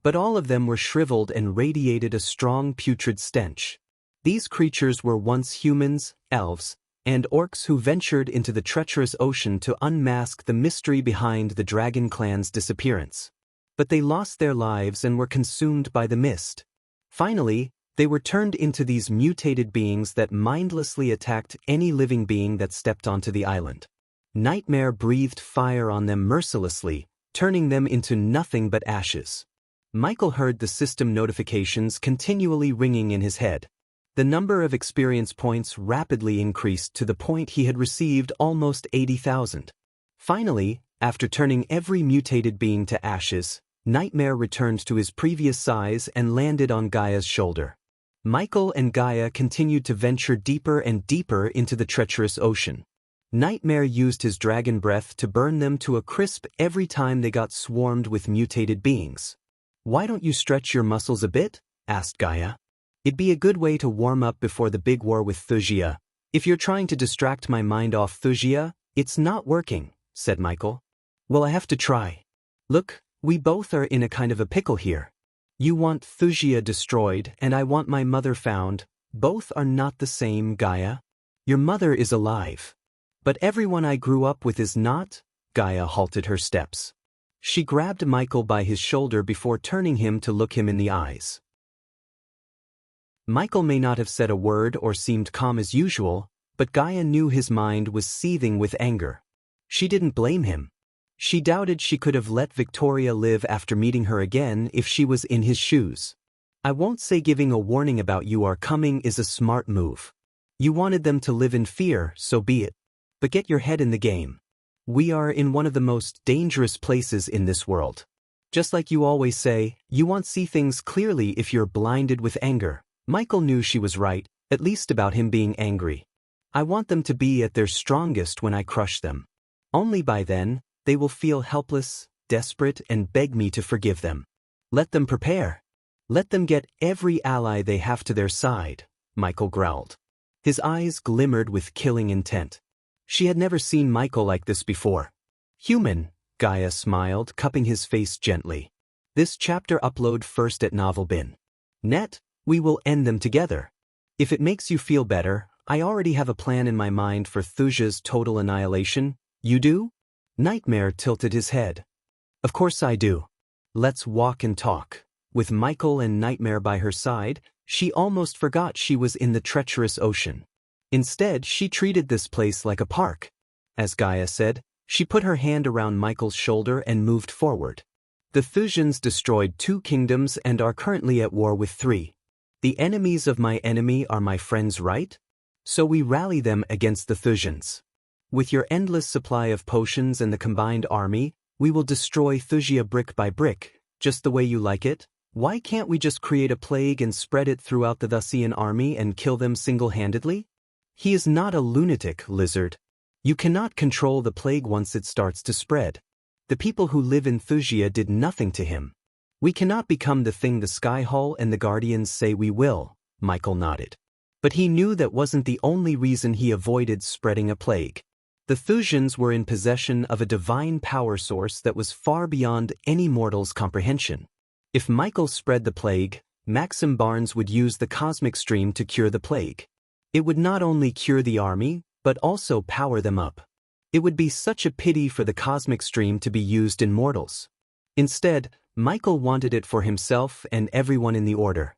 S1: But all of them were shriveled and radiated a strong putrid stench. These creatures were once humans, elves, and orcs who ventured into the treacherous ocean to unmask the mystery behind the dragon clan's disappearance. But they lost their lives and were consumed by the mist. Finally, they were turned into these mutated beings that mindlessly attacked any living being that stepped onto the island. Nightmare breathed fire on them mercilessly, turning them into nothing but ashes. Michael heard the system notifications continually ringing in his head. The number of experience points rapidly increased to the point he had received almost 80,000. Finally, after turning every mutated being to ashes, Nightmare returned to his previous size and landed on Gaia's shoulder. Michael and Gaia continued to venture deeper and deeper into the treacherous ocean. Nightmare used his dragon breath to burn them to a crisp every time they got swarmed with mutated beings. "Why don't you stretch your muscles a bit?" asked Gaia. "It'd be a good way to warm up before the big war with Wuxia. If you're trying to distract my mind off Wuxia, it's not working," said Michael. "Well, I have to try. Look, we both are in a kind of a pickle here. You want Wuxia destroyed and I want my mother found. Both are not the same, Gaia. Your mother is alive. But everyone I grew up with is not." Gaia halted her steps. She grabbed Michael by his shoulder before turning him to look him in the eyes. Michael may not have said a word or seemed calm as usual, but Gaia knew his mind was seething with anger. She didn't blame him. She doubted she could have let Victoria live after meeting her again if she was in his shoes. "I won't say giving a warning about you are coming is a smart move. You wanted them to live in fear, so be it. But get your head in the game. We are in one of the most dangerous places in this world. Just like you always say, you won't see things clearly if you're blinded with anger." Michael knew she was right, at least about him being angry. I want them to be at their strongest when I crush them. Only by then, they will feel helpless, desperate, and beg me to forgive them. Let them prepare. Let them get every ally they have to their side, Michael growled. His eyes glimmered with killing intent. She had never seen Michael like this before. Human, Gaia smiled, cupping his face gently. This chapter upload first at novelbin.net. We will end them together. If it makes you feel better, I already have a plan in my mind for Thuxia's total annihilation. You do? Nightmare tilted his head. Of course I do. Let's walk and talk. With Michael and Nightmare by her side, she almost forgot she was in the treacherous ocean. Instead, she treated this place like a park. As Gaia said, she put her hand around Michael's shoulder and moved forward. The Thuxians destroyed 2 kingdoms and are currently at war with 3. The enemies of my enemy are my friends, right? So we rally them against the Thuxians. With your endless supply of potions and the combined army, we will destroy Thuxia brick by brick, just the way you like it. Why can't we just create a plague and spread it throughout the Thuxian army and kill them single-handedly? He is not a lunatic, Lizard. You cannot control the plague once it starts to spread. The people who live in Thuxia did nothing to him. We cannot become the thing the Skyhull and the Guardians say we will, Michael nodded. But he knew that wasn't the only reason he avoided spreading a plague. The Thuxians were in possession of a divine power source that was far beyond any mortal's comprehension. If Michael spread the plague, Maxim Barnes would use the cosmic stream to cure the plague. It would not only cure the army, but also power them up. It would be such a pity for the cosmic stream to be used in mortals. Instead, Michael wanted it for himself and everyone in the Order.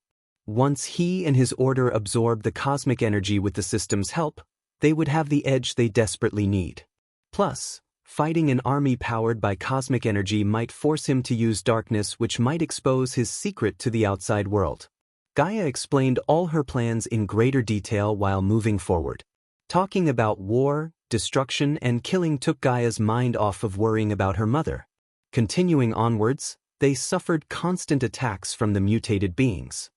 S1: Once he and his Order absorbed the cosmic energy with the system's help, they would have the edge they desperately need. Plus, fighting an army powered by cosmic energy might force him to use darkness, which might expose his secret to the outside world. Gaia explained all her plans in greater detail while moving forward. Talking about war, destruction, and killing took Gaia's mind off of worrying about her mother. Continuing onwards, they suffered constant attacks from the mutated beings.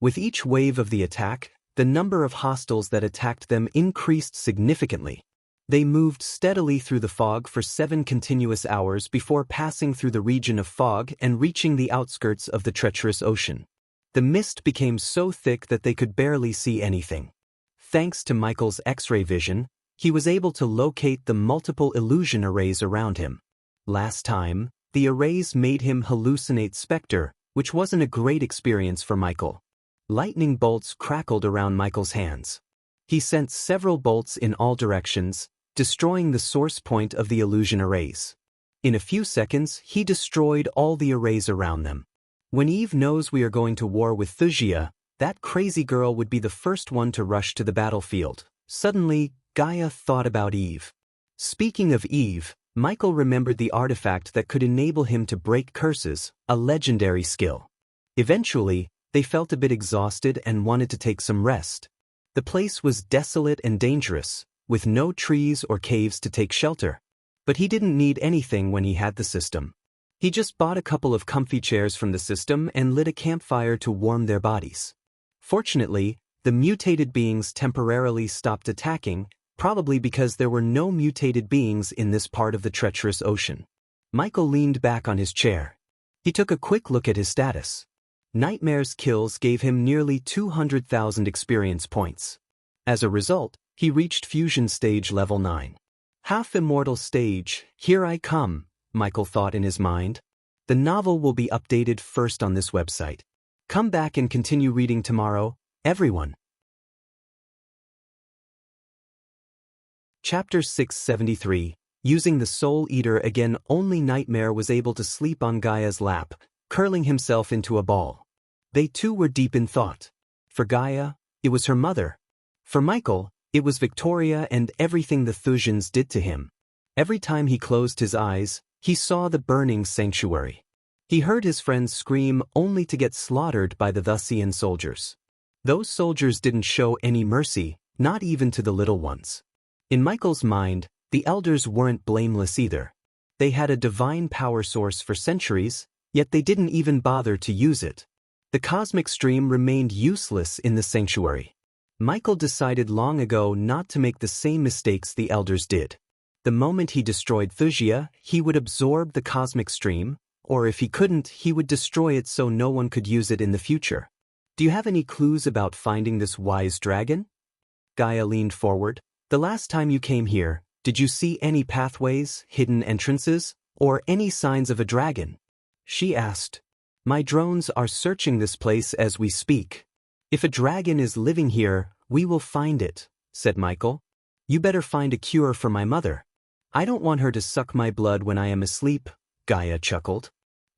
S1: With each wave of the attack, the number of hostiles that attacked them increased significantly. They moved steadily through the fog for 7 continuous hours before passing through the region of fog and reaching the outskirts of the treacherous ocean. The mist became so thick that they could barely see anything. Thanks to Michael's X-ray vision, he was able to locate the multiple illusion arrays around him. Last time, the arrays made him hallucinate Spectre, which wasn't a great experience for Michael. Lightning bolts crackled around Michael's hands. He sent several bolts in all directions, destroying the source point of the illusion arrays. In a few seconds, he destroyed all the arrays around them. When Eve knows we are going to war with Thuxia, that crazy girl would be the first one to rush to the battlefield. Suddenly, Gaia thought about Eve. Speaking of Eve, Michael remembered the artifact that could enable him to break curses, a legendary skill. Eventually, they felt a bit exhausted and wanted to take some rest. The place was desolate and dangerous, with no trees or caves to take shelter. But he didn't need anything when he had the system. He just bought a couple of comfy chairs from the system and lit a campfire to warm their bodies. Fortunately, the mutated beings temporarily stopped attacking, probably because there were no mutated beings in this part of the treacherous ocean. Michael leaned back on his chair. He took a quick look at his status. Nightmare's kills gave him nearly 200,000 experience points. As a result, he reached fusion stage level 9. Half immortal stage, here I come, Michael thought in his mind. The novel will be updated first on this website. Come back and continue reading tomorrow, everyone. Chapter 673. Using the Soul Eater again. Only Nightmare was able to sleep on Gaia's lap, curling himself into a ball. They too were deep in thought. For Gaia, it was her mother. For Michael, it was Victoria and everything the Thuxians did to him. Every time he closed his eyes, he saw the burning sanctuary. He heard his friends scream only to get slaughtered by the Thuxian soldiers. Those soldiers didn't show any mercy, not even to the little ones. In Michael's mind, the elders weren't blameless either. They had a divine power source for centuries, yet they didn't even bother to use it. The cosmic stream remained useless in the sanctuary. Michael decided long ago not to make the same mistakes the elders did. The moment he destroyed Wuxia, he would absorb the cosmic stream, or if he couldn't, he would destroy it so no one could use it in the future. Do you have any clues about finding this wise dragon? Gaia leaned forward. The last time you came here, did you see any pathways, hidden entrances, or any signs of a dragon? She asked. My drones are searching this place as we speak. If a dragon is living here, we will find it, said Michael. You better find a cure for my mother. I don't want her to suck my blood when I am asleep, Gaia chuckled.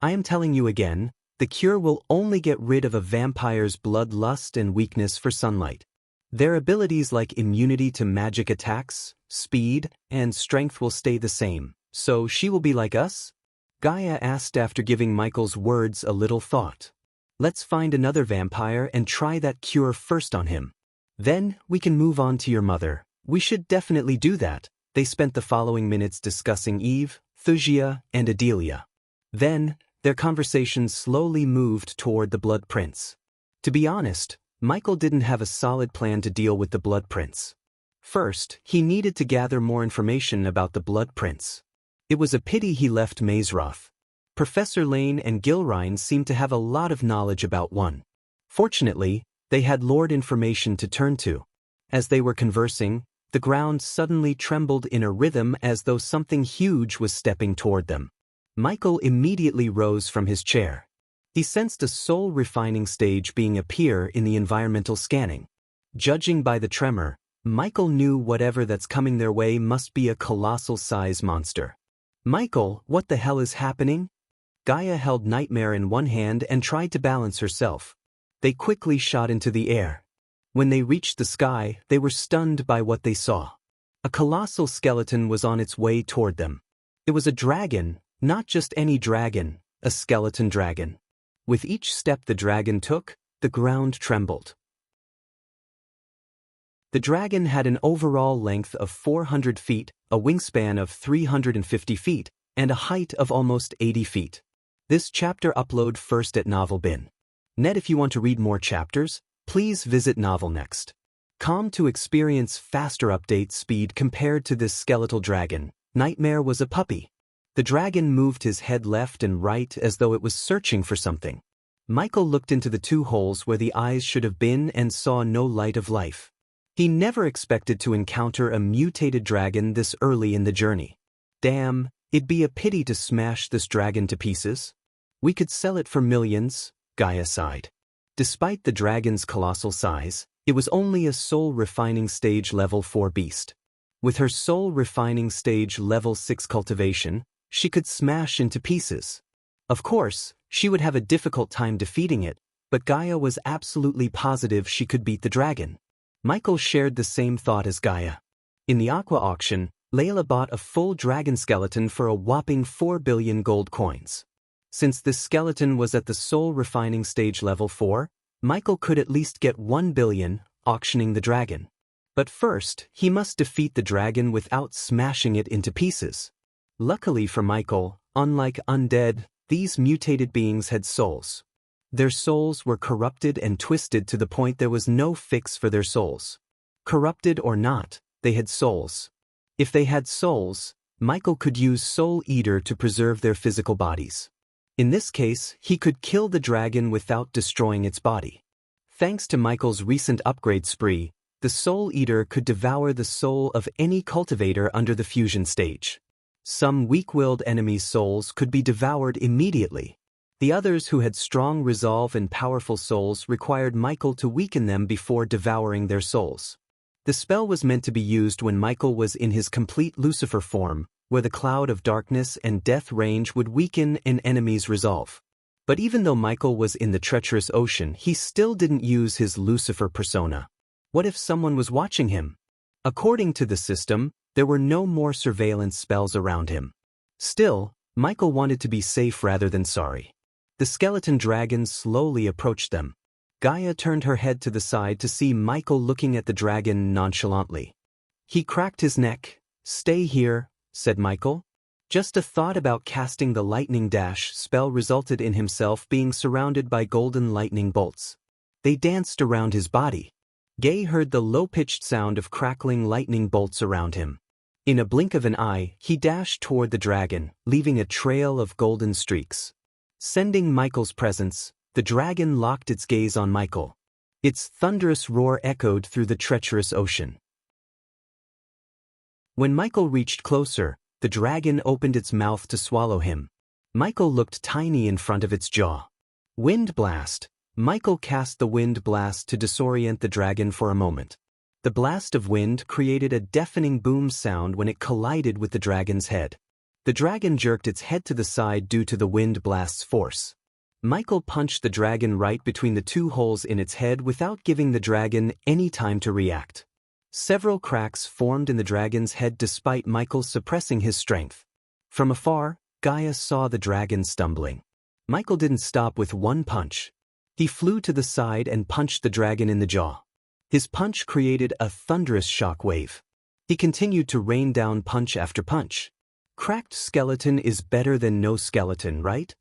S1: I am telling you again, the cure will only get rid of a vampire's bloodlust and weakness for sunlight. Their abilities like immunity to magic attacks, speed, and strength will stay the same, so she will be like us? Gaia asked after giving Michael's words a little thought. Let's find another vampire and try that cure first on him. Then, we can move on to your mother. We should definitely do that. They spent the following minutes discussing Eve, Wuxia, and Adelia. Then, their conversation slowly moved toward the Blood Prince. To be honest, Michael didn't have a solid plan to deal with the Blood Prince. First, he needed to gather more information about the Blood Prince. It was a pity he left Mazeroth. Professor Lane and Gilrine seemed to have a lot of knowledge about one. Fortunately, they had Lord information to turn to. As they were conversing, the ground suddenly trembled in a rhythm as though something huge was stepping toward them. Michael immediately rose from his chair. He sensed a soul-refining stage being appear in the environmental scanning. Judging by the tremor, Michael knew whatever that's coming their way must be a colossal-size monster. Michael, what the hell is happening? Gaia held Nightmare in one hand and tried to balance herself. They quickly shot into the air. When they reached the sky, they were stunned by what they saw. A colossal skeleton was on its way toward them. It was a dragon, not just any dragon, a skeleton dragon. With each step the dragon took, the ground trembled. The dragon had an overall length of 400 feet, a wingspan of 350 feet, and a height of almost 80 feet. This chapter upload first at NovelBin. Net if you want to read more chapters, please visit NovelNext.com to experience faster update speed compared to this skeletal dragon. Nightmare was a puppy. The dragon moved his head left and right as though it was searching for something. Michael looked into the two holes where the eyes should have been and saw no light of life. He never expected to encounter a mutated dragon this early in the journey. Damn, it'd be a pity to smash this dragon to pieces. We could sell it for millions, Gaia sighed. Despite the dragon's colossal size, it was only a soul-refining stage level 4 beast. With her soul-refining stage level 6 cultivation, she could smash into pieces. Of course, she would have a difficult time defeating it, but Gaia was absolutely positive she could beat the dragon. Michael shared the same thought as Gaia. In the Aqua auction, Layla bought a full dragon skeleton for a whopping 4 billion gold coins. Since this skeleton was at the soul-refining stage level 4, Michael could at least get 1 billion, auctioning the dragon. But first, he must defeat the dragon without smashing it into pieces. Luckily for Michael, unlike undead, these mutated beings had souls. Their souls were corrupted and twisted to the point there was no fix for their souls. Corrupted or not, they had souls. If they had souls, Michael could use Soul Eater to preserve their physical bodies. In this case, he could kill the dragon without destroying its body. Thanks to Michael's recent upgrade spree, the Soul Eater could devour the soul of any cultivator under the fusion stage. Some weak-willed enemies' souls could be devoured immediately. The others who had strong resolve and powerful souls required Michael to weaken them before devouring their souls. The spell was meant to be used when Michael was in his complete Lucifer form, where the cloud of darkness and death range would weaken an enemy's resolve. But even though Michael was in the treacherous ocean, he still didn't use his Lucifer persona. What if someone was watching him? According to the system, there were no more surveillance spells around him. Still, Michael wanted to be safe rather than sorry. The skeleton dragon slowly approached them. Gaia turned her head to the side to see Michael looking at the dragon nonchalantly. He cracked his neck. "Stay here," said Michael. Just a thought about casting the lightning dash spell resulted in himself being surrounded by golden lightning bolts. They danced around his body. Gay heard the low-pitched sound of crackling lightning bolts around him. In a blink of an eye, he dashed toward the dragon, leaving a trail of golden streaks. Sending Michael's presence, the dragon locked its gaze on Michael. Its thunderous roar echoed through the treacherous ocean. When Michael reached closer, the dragon opened its mouth to swallow him. Michael looked tiny in front of its jaw. Wind blast. Michael cast the wind blast to disorient the dragon for a moment. The blast of wind created a deafening boom sound when it collided with the dragon's head. The dragon jerked its head to the side due to the wind blast's force. Michael punched the dragon right between the two holes in its head without giving the dragon any time to react. Several cracks formed in the dragon's head despite Michael suppressing his strength. From afar, Gaia saw the dragon stumbling. Michael didn't stop with one punch. He flew to the side and punched the dragon in the jaw. His punch created a thunderous shock wave. He continued to rain down punch after punch. Cracked skeleton is better than no skeleton, right?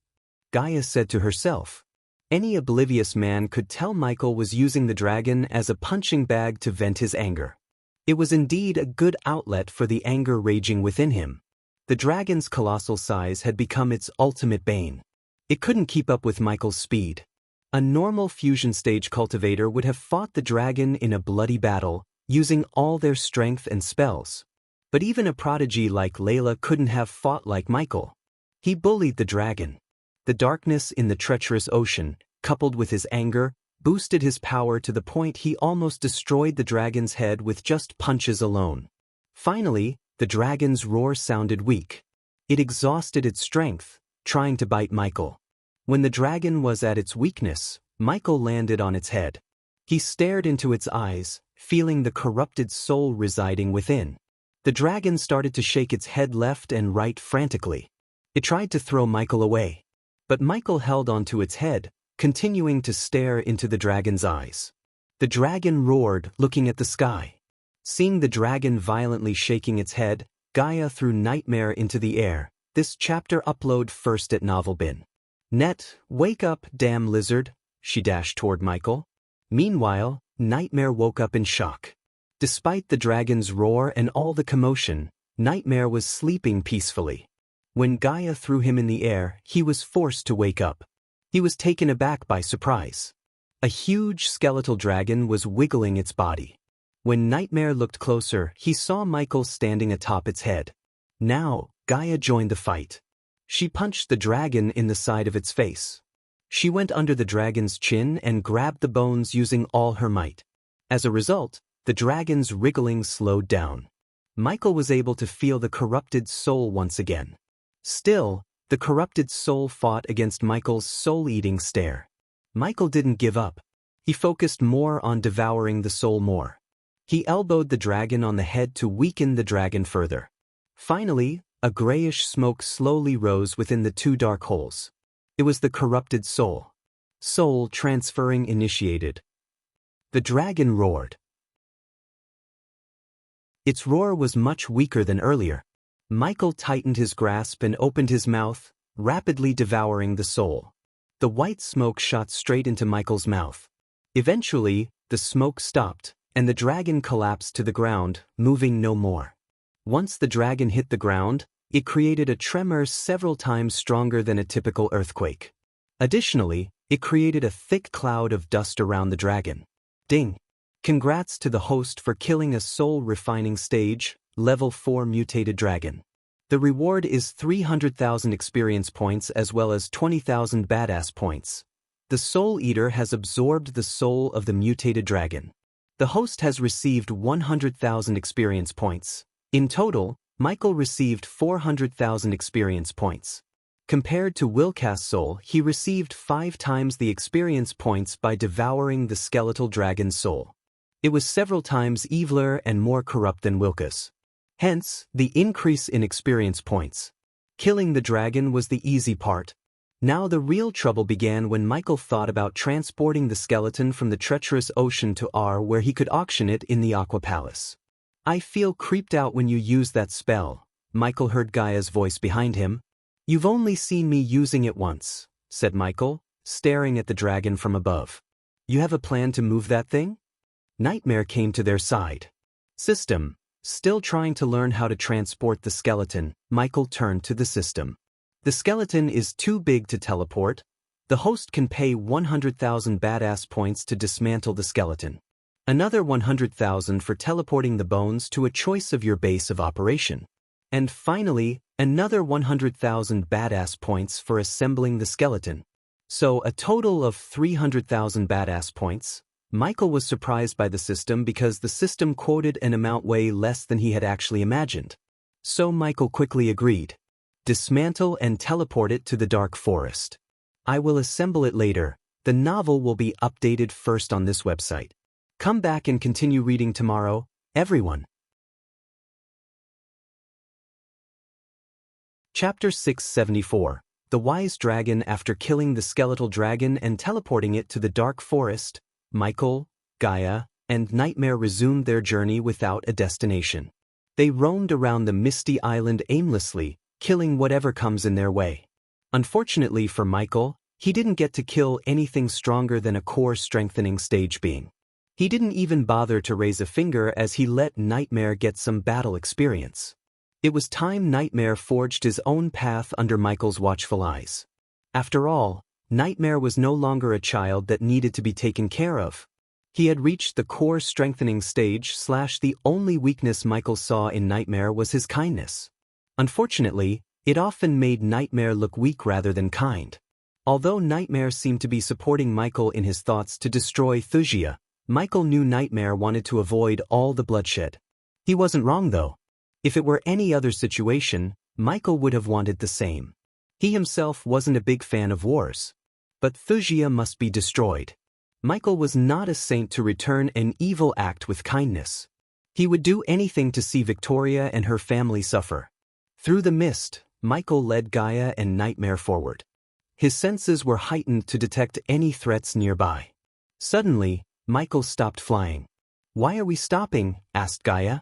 S1: Gaia said to herself. Any oblivious man could tell Michael was using the dragon as a punching bag to vent his anger. It was indeed a good outlet for the anger raging within him. The dragon's colossal size had become its ultimate bane. It couldn't keep up with Michael's speed. A normal fusion stage cultivator would have fought the dragon in a bloody battle, using all their strength and spells. But even a prodigy like Layla couldn't have fought like Michael. He bullied the dragon. The darkness in the treacherous ocean, coupled with his anger, boosted his power to the point he almost destroyed the dragon's head with just punches alone. Finally, the dragon's roar sounded weak. It exhausted its strength, trying to bite Michael. When the dragon was at its weakness, Michael landed on its head. He stared into its eyes, feeling the corrupted soul residing within. The dragon started to shake its head left and right frantically. It tried to throw Michael away. But Michael held onto its head, continuing to stare into the dragon's eyes. The dragon roared, looking at the sky. Seeing the dragon violently shaking its head, Gaia threw Nightmare into the air. This chapter upload first at Novelbin. Net, wake up, damn lizard, she dashed toward Michael. Meanwhile, Nightmare woke up in shock. Despite the dragon's roar and all the commotion, Nightmare was sleeping peacefully. When Gaia threw him in the air, he was forced to wake up. He was taken aback by surprise. A huge skeletal dragon was wiggling its body. When Nightmare looked closer, he saw Michael standing atop its head. Now, Gaia joined the fight. She punched the dragon in the side of its face. She went under the dragon's chin and grabbed the bones using all her might. As a result, the dragon's wriggling slowed down. Michael was able to feel the corrupted soul once again. Still, the corrupted soul fought against Michael's soul-eating stare. Michael didn't give up. He focused more on devouring the soul more. He elbowed the dragon on the head to weaken the dragon further. Finally, a grayish smoke slowly rose within the two dark holes. It was the corrupted soul. Soul transferring initiated. The dragon roared. Its roar was much weaker than earlier. Michael tightened his grasp and opened his mouth, rapidly devouring the soul. The white smoke shot straight into Michael's mouth. Eventually, the smoke stopped, and the dragon collapsed to the ground, moving no more. Once the dragon hit the ground, it created a tremor several times stronger than a typical earthquake. Additionally, it created a thick cloud of dust around the dragon. Ding! Congrats to the host for killing a soul-refining stage, level 4 mutated dragon. The reward is 300,000 experience points as well as 20,000 badass points. The Soul Eater has absorbed the soul of the mutated dragon. The host has received 100,000 experience points. In total, Michael received 400,000 experience points. Compared to Wilcast's soul, he received 5 times the experience points by devouring the skeletal dragon's soul. It was several times eviler and more corrupt than Wilcas. Hence, the increase in experience points. Killing the dragon was the easy part. Now the real trouble began when Michael thought about transporting the skeleton from the treacherous ocean to R where he could auction it in the Aqua Palace. I feel creeped out when you use that spell, Michael heard Gaia's voice behind him. You've only seen me using it once, said Michael, staring at the dragon from above. You have a plan to move that thing? Nightmare came to their side. System. Still trying to learn how to transport the skeleton, Michael turned to the system. The skeleton is too big to teleport. The host can pay 100,000 badass points to dismantle the skeleton. Another 100,000 for teleporting the bones to a choice of your base of operation. And finally, another 100,000 badass points for assembling the skeleton. So a total of 300,000 badass points. Michael was surprised by the system because the system quoted an amount way less than he had actually imagined. So Michael quickly agreed. Dismantle and teleport it to the Dark Forest. I will assemble it later. The novel will be updated first on this website. Come back and continue reading tomorrow, everyone. Chapter 674. The Wise Dragon. After killing the skeletal dragon and teleporting it to the Dark Forest, Michael, Gaia, and Nightmare resumed their journey without a destination. They roamed around the misty island aimlessly, killing whatever comes in their way. Unfortunately for Michael, he didn't get to kill anything stronger than a core-strengthening stage being. He didn't even bother to raise a finger as he let Nightmare get some battle experience. It was time Nightmare forged his own path under Michael's watchful eyes. After all, Nightmare was no longer a child that needed to be taken care of. He had reached the core-strengthening stage. The only weakness Michael saw in Nightmare was his kindness. Unfortunately, it often made Nightmare look weak rather than kind. Although Nightmare seemed to be supporting Michael in his thoughts to destroy Wuxia, Michael knew Nightmare wanted to avoid all the bloodshed. He wasn't wrong though. If it were any other situation, Michael would have wanted the same. He himself wasn't a big fan of wars. But Wuxia must be destroyed. Michael was not a saint to return an evil act with kindness. He would do anything to see Victoria and her family suffer. Through the mist, Michael led Gaia and Nightmare forward. His senses were heightened to detect any threats nearby. Suddenly, Michael stopped flying. "Why are we stopping?" asked Gaia.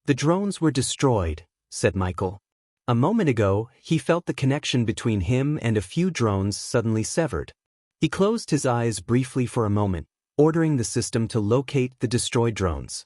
S1: "The drones were destroyed," said Michael. A moment ago, he felt the connection between him and a few drones suddenly severed. He closed his eyes briefly for a moment, ordering the system to locate the destroyed drones.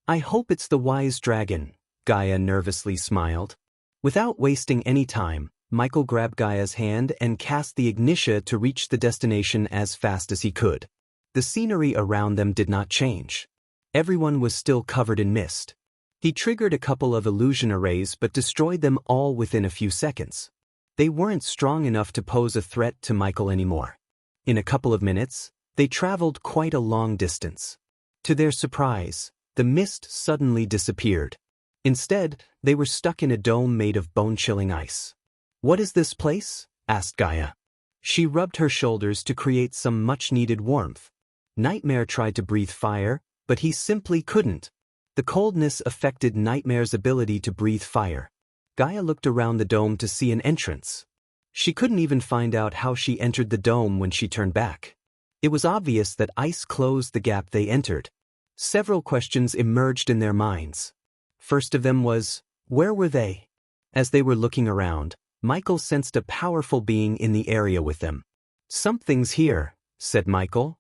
S1: "I hope it's the Wise Dragon," Gaia nervously smiled. Without wasting any time, Michael grabbed Gaia's hand and cast the Ignitia to reach the destination as fast as he could. The scenery around them did not change. Everyone was still covered in mist. He triggered a couple of illusion arrays but destroyed them all within a few seconds. They weren't strong enough to pose a threat to Michael anymore. In a couple of minutes, they traveled quite a long distance. To their surprise, the mist suddenly disappeared. Instead, they were stuck in a dome made of bone-chilling ice. "What is this place?" asked Gaia. She rubbed her shoulders to create some much-needed warmth. Nightmare tried to breathe fire, but he simply couldn't. The coldness affected Nightmare's ability to breathe fire. Gaia looked around the dome to see an entrance. She couldn't even find out how she entered the dome when she turned back. It was obvious that ice closed the gap they entered. Several questions emerged in their minds. First of them was, where were they? As they were looking around, Michael sensed a powerful being in the area with them. "Something's here," said Michael.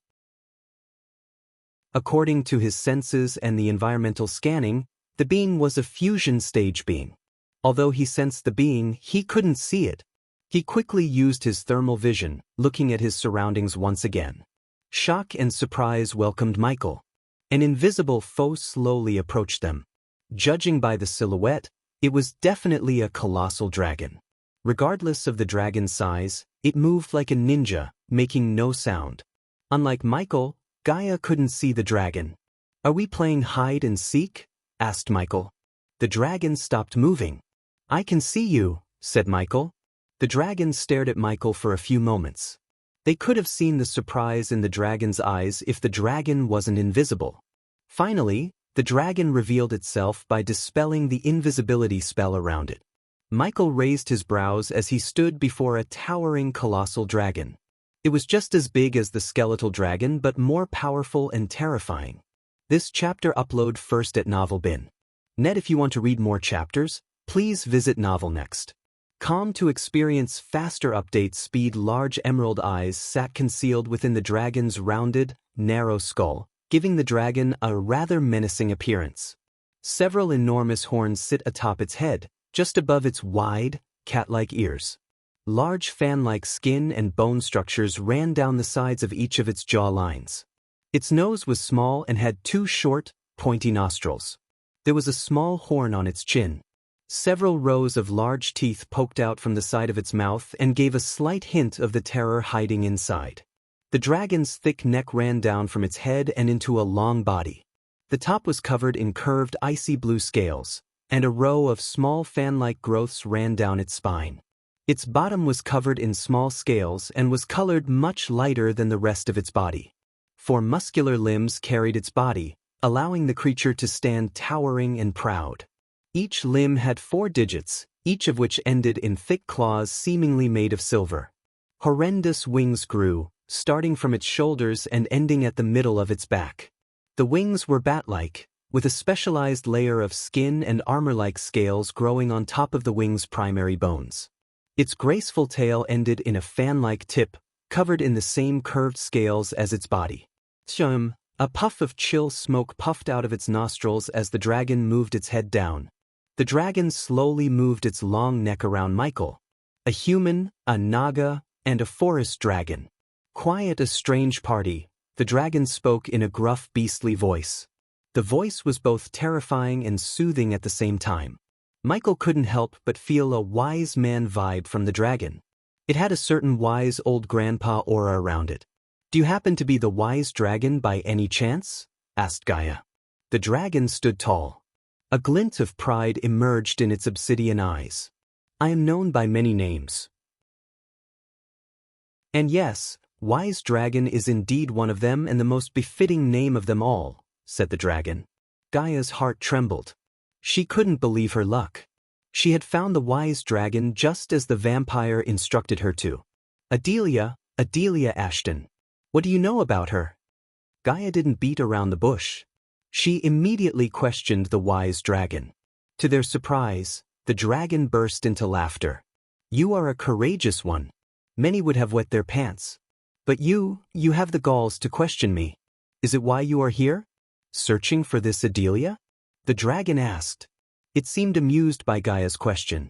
S1: According to his senses and the environmental scanning, the being was a fusion stage being. Although he sensed the being, he couldn't see it. He quickly used his thermal vision, looking at his surroundings once again. Shock and surprise welcomed Michael. An invisible foe slowly approached them. Judging by the silhouette, it was definitely a colossal dragon. Regardless of the dragon's size, it moved like a ninja, making no sound. Unlike Michael, Gaia couldn't see the dragon. "Are we playing hide and seek?" asked Michael. The dragon stopped moving. "I can see you," said Michael. The dragon stared at Michael for a few moments. They could have seen the surprise in the dragon's eyes if the dragon wasn't invisible. Finally, the dragon revealed itself by dispelling the invisibility spell around it. Michael raised his brows as he stood before a towering colossal dragon. It was just as big as the skeletal dragon but more powerful and terrifying. This chapter upload first at Novel.net. If you want to read more chapters, please visit Novel.next. Calm to experience faster update speed. Large emerald eyes sat concealed within the dragon's rounded, narrow skull, giving the dragon a rather menacing appearance. Several enormous horns sit atop its head, just above its wide, cat-like ears. Large fan-like skin and bone structures ran down the sides of each of its jaw lines. Its nose was small and had two short, pointy nostrils. There was a small horn on its chin. Several rows of large teeth poked out from the side of its mouth and gave a slight hint of the terror hiding inside. The dragon's thick neck ran down from its head and into a long body. The top was covered in curved icy blue scales, and a row of small fan-like growths ran down its spine. Its bottom was covered in small scales and was colored much lighter than the rest of its body. Four muscular limbs carried its body, allowing the creature to stand towering and proud. Each limb had 4 digits, each of which ended in thick claws seemingly made of silver. Horrendous wings grew, starting from its shoulders and ending at the middle of its back. The wings were bat-like, with a specialized layer of skin and armor-like scales growing on top of the wing's primary bones. Its graceful tail ended in a fan-like tip, covered in the same curved scales as its body. A puff of chill smoke puffed out of its nostrils as the dragon moved its head down. The dragon slowly moved its long neck around Michael. A human, a naga, and a forest dragon. Quiet a strange party, the dragon spoke in a gruff beastly voice. The voice was both terrifying and soothing at the same time. Michael couldn't help but feel a wise man vibe from the dragon. It had a certain wise old grandpa aura around it. "Do you happen to be the wise dragon by any chance?" asked Gaia. The dragon stood tall. A glint of pride emerged in its obsidian eyes. "I am known by many names. And yes, Wise Dragon is indeed one of them and the most befitting name of them all," said the dragon. Gaia's heart trembled. She couldn't believe her luck. She had found the wise dragon just as the vampire instructed her to. Adelia Ashton. "What do you know about her?" Gaia didn't beat around the bush. She immediately questioned the wise dragon. To their surprise, the dragon burst into laughter. "You are a courageous one. Many would have wet their pants. But you have the galls to question me. Is it why you are here? Searching for this Adelia?" The dragon asked. It seemed amused by Gaia's question.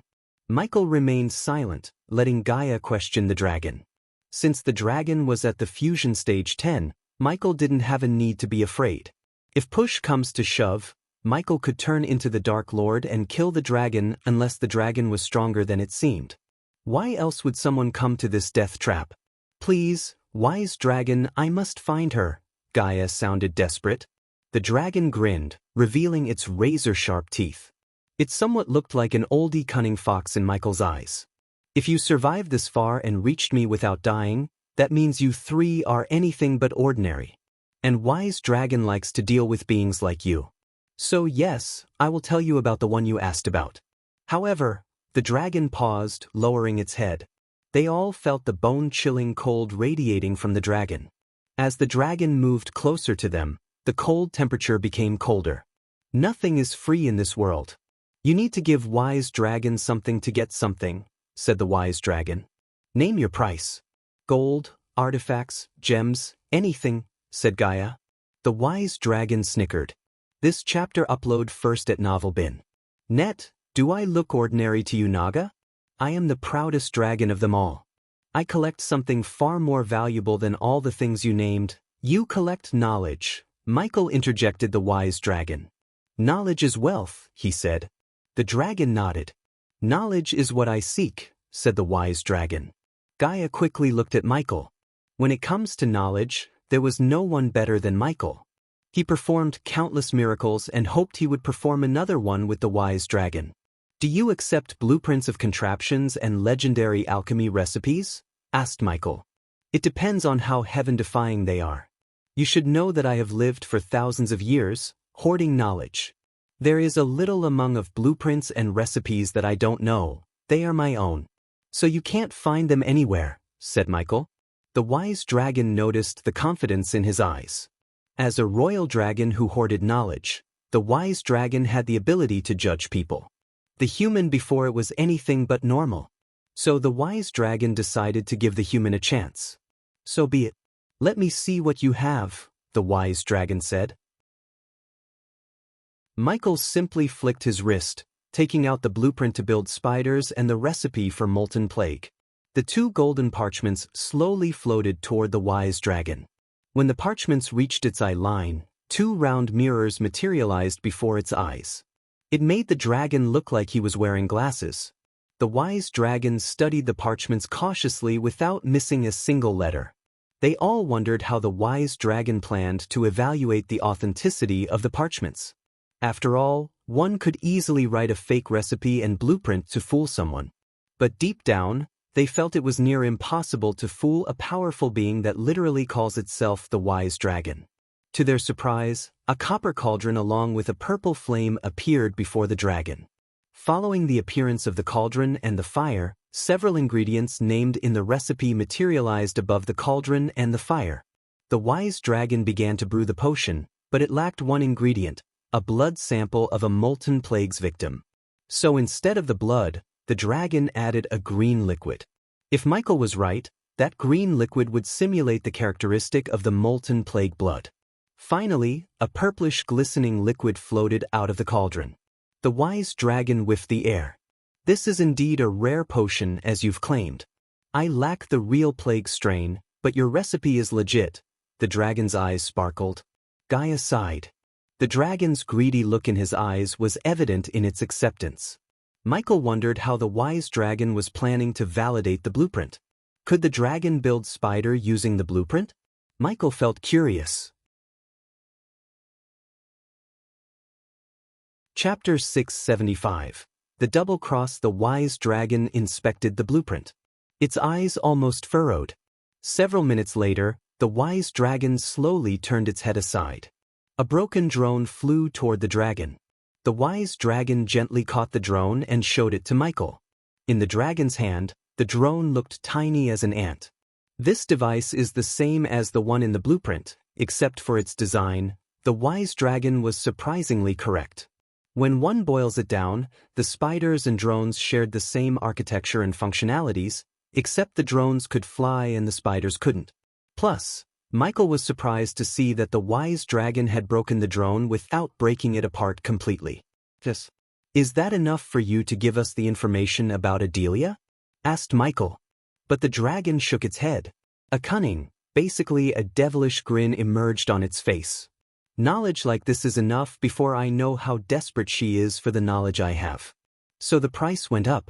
S1: Michael remained silent, letting Gaia question the dragon. Since the dragon was at the fusion stage 10, Michael didn't have a need to be afraid. If push comes to shove, Michael could turn into the Dark Lord and kill the dragon unless the dragon was stronger than it seemed. Why else would someone come to this death trap? "Please, wise dragon, I must find her." Gaia sounded desperate. The dragon grinned, revealing its razor-sharp teeth. It somewhat looked like an oldie cunning fox in Michael's eyes. "If you survived this far and reached me without dying, that means you 3 are anything but ordinary. And Wise Dragon likes to deal with beings like you. So yes, I will tell you about the one you asked about." However, the dragon paused, lowering its head. They all felt the bone-chilling cold radiating from the dragon. As the dragon moved closer to them, the cold temperature became colder. "Nothing is free in this world. You need to give Wise Dragon something to get something," said the wise dragon. "Name your price." "Gold, artifacts, gems, anything," said Gaia. The wise dragon snickered. "This chapter upload first at Novelbin. Net, do I look ordinary to you, Naga? I am the proudest dragon of them all. I collect something far more valuable than all the things you named." "You collect knowledge," Michael interjected the wise dragon. "Knowledge is wealth," he said. The dragon nodded. "Knowledge is what I seek," said the wise dragon. Gaia quickly looked at Michael. When it comes to knowledge, there was no one better than Michael. He performed countless miracles and hoped he would perform another one with the wise dragon. "Do you accept blueprints of contraptions and legendary alchemy recipes?" asked Michael. "It depends on how heaven-defying they are. You should know that I have lived for thousands of years, hoarding knowledge. There is a little among of blueprints and recipes that I don't know. They are my own. So you can't find them anywhere," said Michael. The wise dragon noticed the confidence in his eyes. As a royal dragon who hoarded knowledge, the wise dragon had the ability to judge people. The human before it was anything but normal. So the wise dragon decided to give the human a chance. "So be it. Let me see what you have," the wise dragon said. Michael simply flicked his wrist, taking out the blueprint to build spiders and the recipe for molten plague. The two golden parchments slowly floated toward the wise dragon. When the parchments reached its eye line, two round mirrors materialized before its eyes. It made the dragon look like he was wearing glasses. The wise dragon studied the parchments cautiously without missing a single letter. They all wondered how the wise dragon planned to evaluate the authenticity of the parchments. After all, one could easily write a fake recipe and blueprint to fool someone. But deep down, they felt it was near impossible to fool a powerful being that literally calls itself the wise dragon. To their surprise, a copper cauldron along with a purple flame appeared before the dragon. Following the appearance of the cauldron and the fire, several ingredients named in the recipe materialized above the cauldron and the fire. The wise dragon began to brew the potion, but it lacked one ingredient, a blood sample of a molten plague's victim. So instead of the blood, the dragon added a green liquid. If Michael was right, that green liquid would simulate the characteristic of the molten plague blood. Finally, a purplish glistening liquid floated out of the cauldron. The wise dragon whiffed the air. This is indeed a rare potion as you've claimed. I lack the real plague strain, but your recipe is legit. The dragon's eyes sparkled. Gaia sighed. The dragon's greedy look in his eyes was evident in its acceptance. Michael wondered how the wise dragon was planning to validate the blueprint. Could the dragon build spider using the blueprint? Michael felt curious. Chapter 675. The double-cross. The wise dragon inspected the blueprint. Its eyes almost furrowed. Several minutes later, the wise dragon slowly turned its head aside. A broken drone flew toward the dragon. The wise dragon gently caught the drone and showed it to Michael. In the dragon's hand, the drone looked tiny as an ant. This device is the same as the one in the blueprint, except for its design. The wise dragon was surprisingly correct. When one boils it down, the spiders and drones shared the same architecture and functionalities, except the drones could fly and the spiders couldn't. Plus, Michael was surprised to see that the wise dragon had broken the drone without breaking it apart completely. Is that enough for you to give us the information about Adelia? Asked Michael. But the dragon shook its head. A cunning, basically a devilish grin emerged on its face. Knowledge like this is enough before I know how desperate she is for the knowledge I have. So the price went up.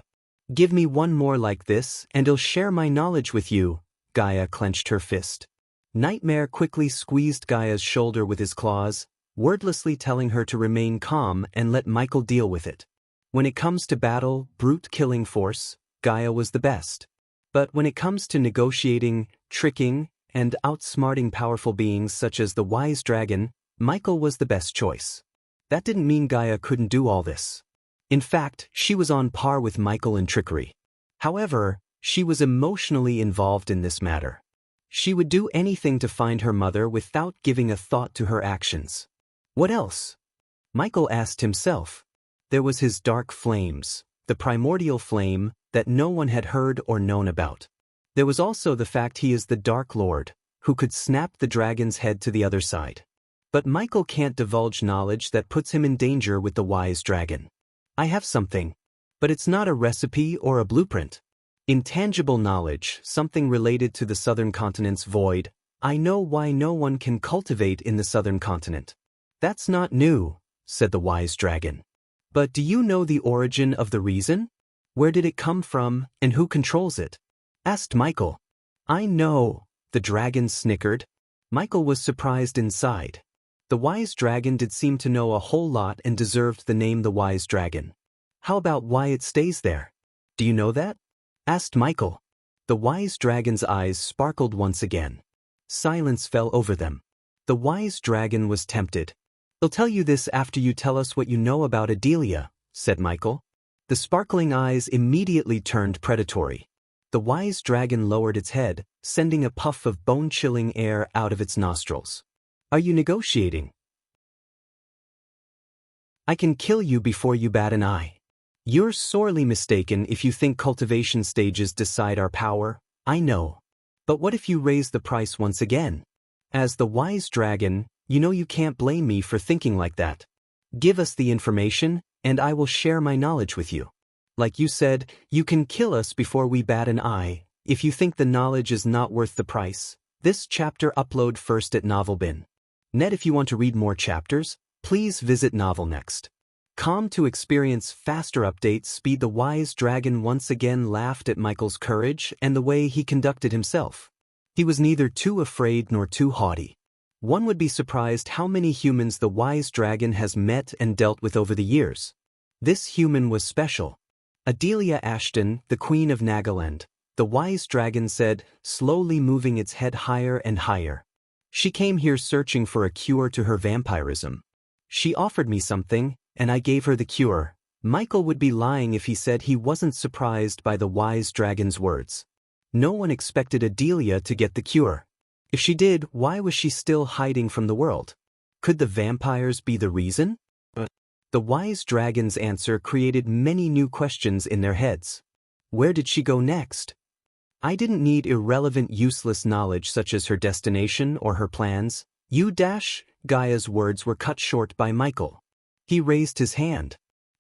S1: Give me one more like this and I'll share my knowledge with you. Gaia clenched her fist. Nightmare quickly squeezed Gaia's shoulder with his claws, wordlessly telling her to remain calm and let Michael deal with it. When it comes to battle, brute killing force, Gaia was the best. But when it comes to negotiating, tricking, and outsmarting powerful beings such as the wise dragon, Michael was the best choice. That didn't mean Gaia couldn't do all this. In fact, she was on par with Michael in trickery. However, she was emotionally involved in this matter. She would do anything to find her mother without giving a thought to her actions. What else? Michael asked himself. There was his dark flames, the primordial flame that no one had heard or known about. There was also the fact he is the Dark Lord, who could snap the dragon's head to the other side. But Michael can't divulge knowledge that puts him in danger with the wise dragon. I have something, but it's not a recipe or a blueprint. Intangible knowledge, something related to the southern continent's void. I know why no one can cultivate in the southern continent. That's not new, said the wise dragon. But do you know the origin of the reason? Where did it come from, and who controls it? Asked Michael. I know, the dragon snickered. Michael was surprised inside. The wise dragon did seem to know a whole lot and deserved the name the wise dragon. How about why it stays there? Do you know that? Asked Michael. The wise dragon's eyes sparkled once again. Silence fell over them. The wise dragon was tempted. I'll tell you this after you tell us what you know about Adelia, said Michael. The sparkling eyes immediately turned predatory. The wise dragon lowered its head, sending a puff of bone-chilling air out of its nostrils. Are you negotiating? I can kill you before you bat an eye. You're sorely mistaken if you think cultivation stages decide our power. I know. But what if you raise the price once again? As the wise dragon, you know you can't blame me for thinking like that. Give us the information, and I will share my knowledge with you. Like you said, you can kill us before we bat an eye, if you think the knowledge is not worth the price. This chapter upload first at Novelbin. Net if you want to read more chapters, please visit Novel Next. To experience faster updates speed. The wise dragon once again laughed at Michael's courage and the way he conducted himself. He was neither too afraid nor too haughty. One would be surprised how many humans the wise dragon has met and dealt with over the years. This human was special. Adelia Ashton, the Queen of Nagaland, the wise dragon said, slowly moving its head higher and higher. She came here searching for a cure to her vampirism. She offered me something, and I gave her the cure. Michael would be lying if he said he wasn't surprised by the wise dragon's words. No one expected Adelia to get the cure. If she did, why was she still hiding from the world? Could the vampires be the reason? The wise dragon's answer created many new questions in their heads. Where did she go next? I didn't need irrelevant, useless knowledge such as her destination or her plans. Gaia's words were cut short by Michael. He raised his hand.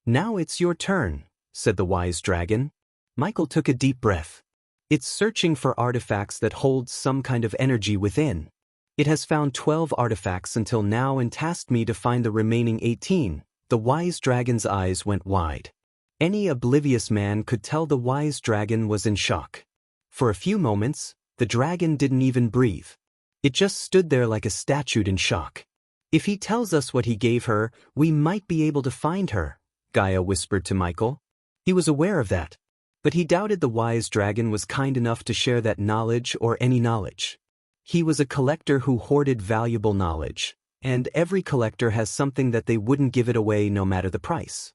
S1: Now it's your turn, said the wise dragon. Michael took a deep breath. It's searching for artifacts that hold some kind of energy within. It has found 12 artifacts until now and tasked me to find the remaining 18. The wise dragon's eyes went wide. Any oblivious man could tell the wise dragon was in shock. For a few moments, the dragon didn't even breathe. It just stood there like a statue in shock. If he tells us what he gave her, we might be able to find her, Gaia whispered to Michael. He was aware of that. But he doubted the wise dragon was kind enough to share that knowledge or any knowledge. He was a collector who hoarded valuable knowledge, and every collector has something that they wouldn't give it away no matter the price.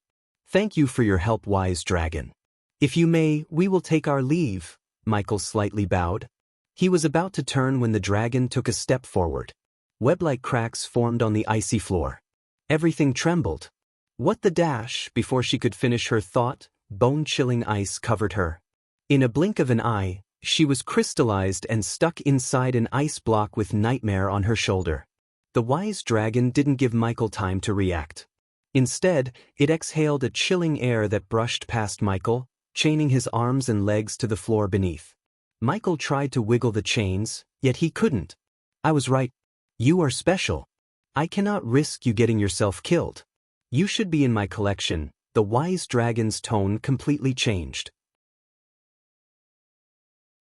S1: Thank you for your help, wise dragon. If you may, we will take our leave, Michael slightly bowed. He was about to turn when the dragon took a step forward. Web-like cracks formed on the icy floor. Everything trembled. What the dash? Before she could finish her thought, bone-chilling ice covered her. In a blink of an eye, she was crystallized and stuck inside an ice block with Nightmare on her shoulder. The wise dragon didn't give Michael time to react. Instead, it exhaled a chilling air that brushed past Michael, chaining his arms and legs to the floor beneath. Michael tried to wiggle the chains, yet he couldn't. I was right. You are special. I cannot risk you getting yourself killed. You should be in my collection. The wise dragon's tone completely changed.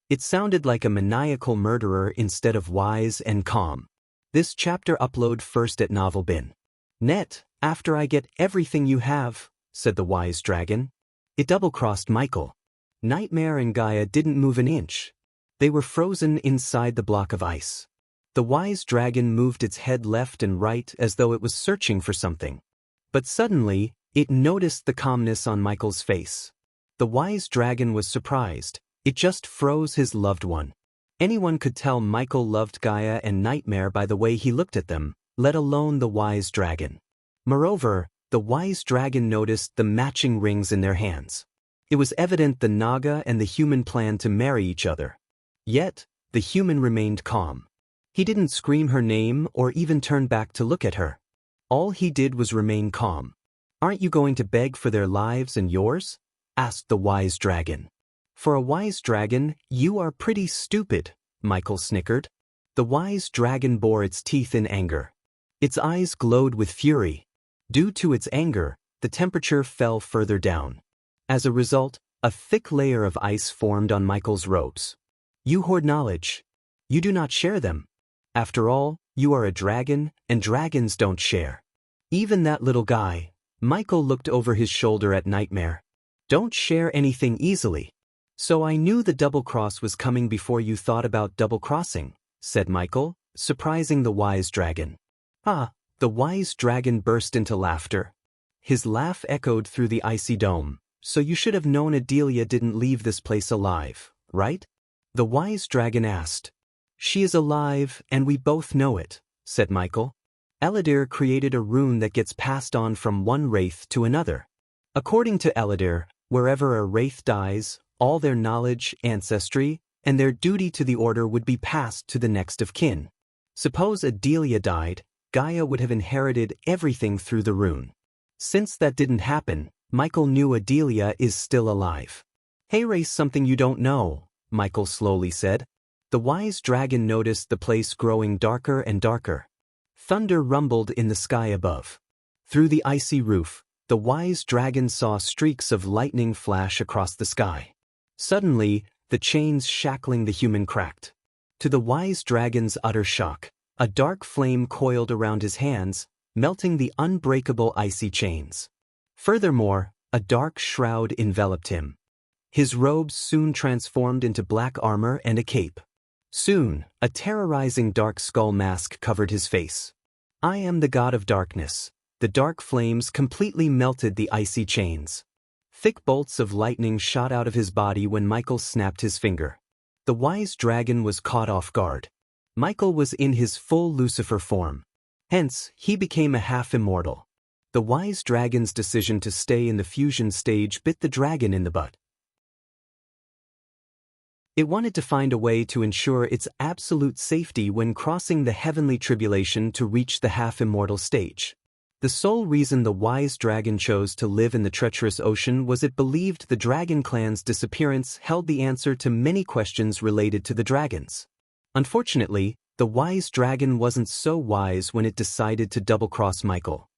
S1: It sounded like a maniacal murderer instead of wise and calm. This chapter upload first at Novelbin. Net, after I get everything you have, said the wise dragon. It double-crossed Michael. Nightmare and Gaia didn't move an inch. They were frozen inside the block of ice. The wise dragon moved its head left and right as though it was searching for something. But suddenly, it noticed the calmness on Michael's face. The wise dragon was surprised. It just froze his loved one. Anyone could tell Michael loved Gaia and Nightmare by the way he looked at them, let alone the wise dragon. Moreover, the wise dragon noticed the matching rings in their hands. It was evident the Naga and the human planned to marry each other. Yet, the human remained calm. He didn't scream her name or even turn back to look at her. All he did was remain calm. Aren't you going to beg for their lives and yours? Asked the wise dragon. For a wise dragon, you are pretty stupid, Michael snickered. The wise dragon bore its teeth in anger. Its eyes glowed with fury. Due to its anger, the temperature fell further down. As a result, a thick layer of ice formed on Michael's robes. You hoard knowledge. You do not share them. After all, you are a dragon, and dragons don't share. Even that little guy. Michael looked over his shoulder at Nightmare. Don't share anything easily. So I knew the double-cross was coming before you thought about double-crossing, said Michael, surprising the wise dragon. Ah, the wise dragon burst into laughter. His laugh echoed through the icy dome. So you should have known Adelia didn't leave this place alive, right? The wise dragon asked. She is alive, and we both know it, said Michael. Eladir created a rune that gets passed on from one wraith to another. According to Eladir, wherever a wraith dies, all their knowledge, ancestry, and their duty to the order would be passed to the next of kin. Suppose Adelia died, Gaia would have inherited everything through the rune. Since that didn't happen, Michael knew Adelia is still alive. Hey Ray, something you don't know, Michael slowly said. The wise dragon noticed the place growing darker and darker. Thunder rumbled in the sky above. Through the icy roof, the wise dragon saw streaks of lightning flash across the sky. Suddenly, the chains shackling the human cracked. To the wise dragon's utter shock, a dark flame coiled around his hands, melting the unbreakable icy chains. Furthermore, a dark shroud enveloped him. His robes soon transformed into black armor and a cape. Soon, a terrorizing dark skull mask covered his face. I am the god of darkness. The dark flames completely melted the icy chains. Thick bolts of lightning shot out of his body when Michael snapped his finger. The wise dragon was caught off guard. Michael was in his full Lucifer form. Hence, he became a half-immortal. The wise dragon's decision to stay in the fusion stage bit the dragon in the butt. It wanted to find a way to ensure its absolute safety when crossing the heavenly tribulation to reach the half-immortal stage. The sole reason the wise dragon chose to live in the treacherous ocean was it believed the dragon clan's disappearance held the answer to many questions related to the dragons. Unfortunately, the wise dragon wasn't so wise when it decided to double-cross Michael.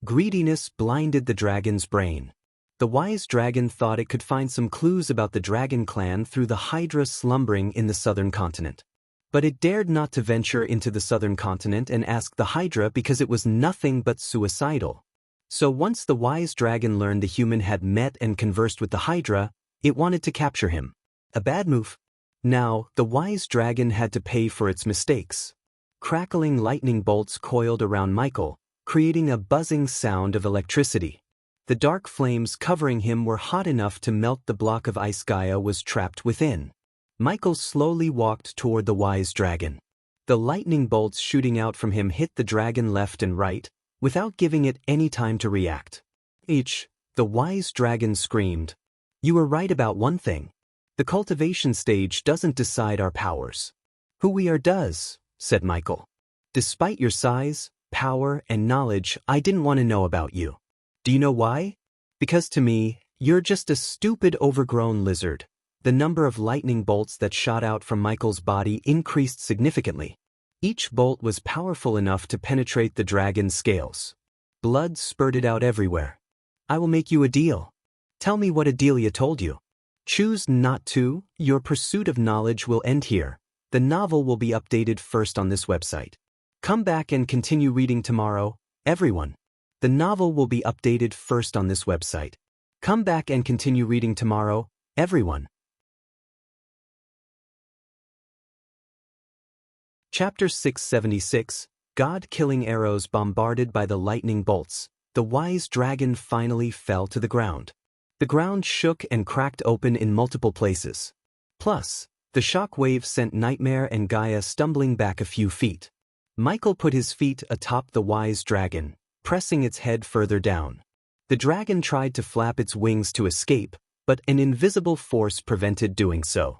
S1: Greediness blinded the dragon's brain. The wise dragon thought it could find some clues about the dragon clan through the Hydra slumbering in the southern continent. But it dared not to venture into the southern continent and ask the Hydra because it was nothing but suicidal. So once the wise dragon learned the human had met and conversed with the Hydra, it wanted to capture him. A bad move. Now, the wise dragon had to pay for its mistakes. Crackling lightning bolts coiled around Michael, creating a buzzing sound of electricity. The dark flames covering him were hot enough to melt the block of ice Gaia was trapped within. Michael slowly walked toward the wise dragon. The lightning bolts shooting out from him hit the dragon left and right, without giving it any time to react. The wise dragon screamed. You were right about one thing. The cultivation stage doesn't decide our powers. Who we are does, said Michael. Despite your size, power, and knowledge, I didn't want to know about you. Do you know why? Because to me, you're just a stupid overgrown lizard. The number of lightning bolts that shot out from Michael's body increased significantly. Each bolt was powerful enough to penetrate the dragon's scales. Blood spurted out everywhere. I will make you a deal. Tell me what Adelia told you. Choose not to, your pursuit of knowledge will end here. The novel will be updated first on this website. Come back and continue reading tomorrow, everyone. The novel will be updated first on this website. Come back and continue reading tomorrow, everyone. Chapter 676, God-killing arrows bombarded by the lightning bolts. The wise dragon finally fell to the ground. The ground shook and cracked open in multiple places. Plus, the shock wave sent Nightmare and Gaia stumbling back a few feet. Michael put his feet atop the wise dragon, pressing its head further down. The dragon tried to flap its wings to escape, but an invisible force prevented doing so.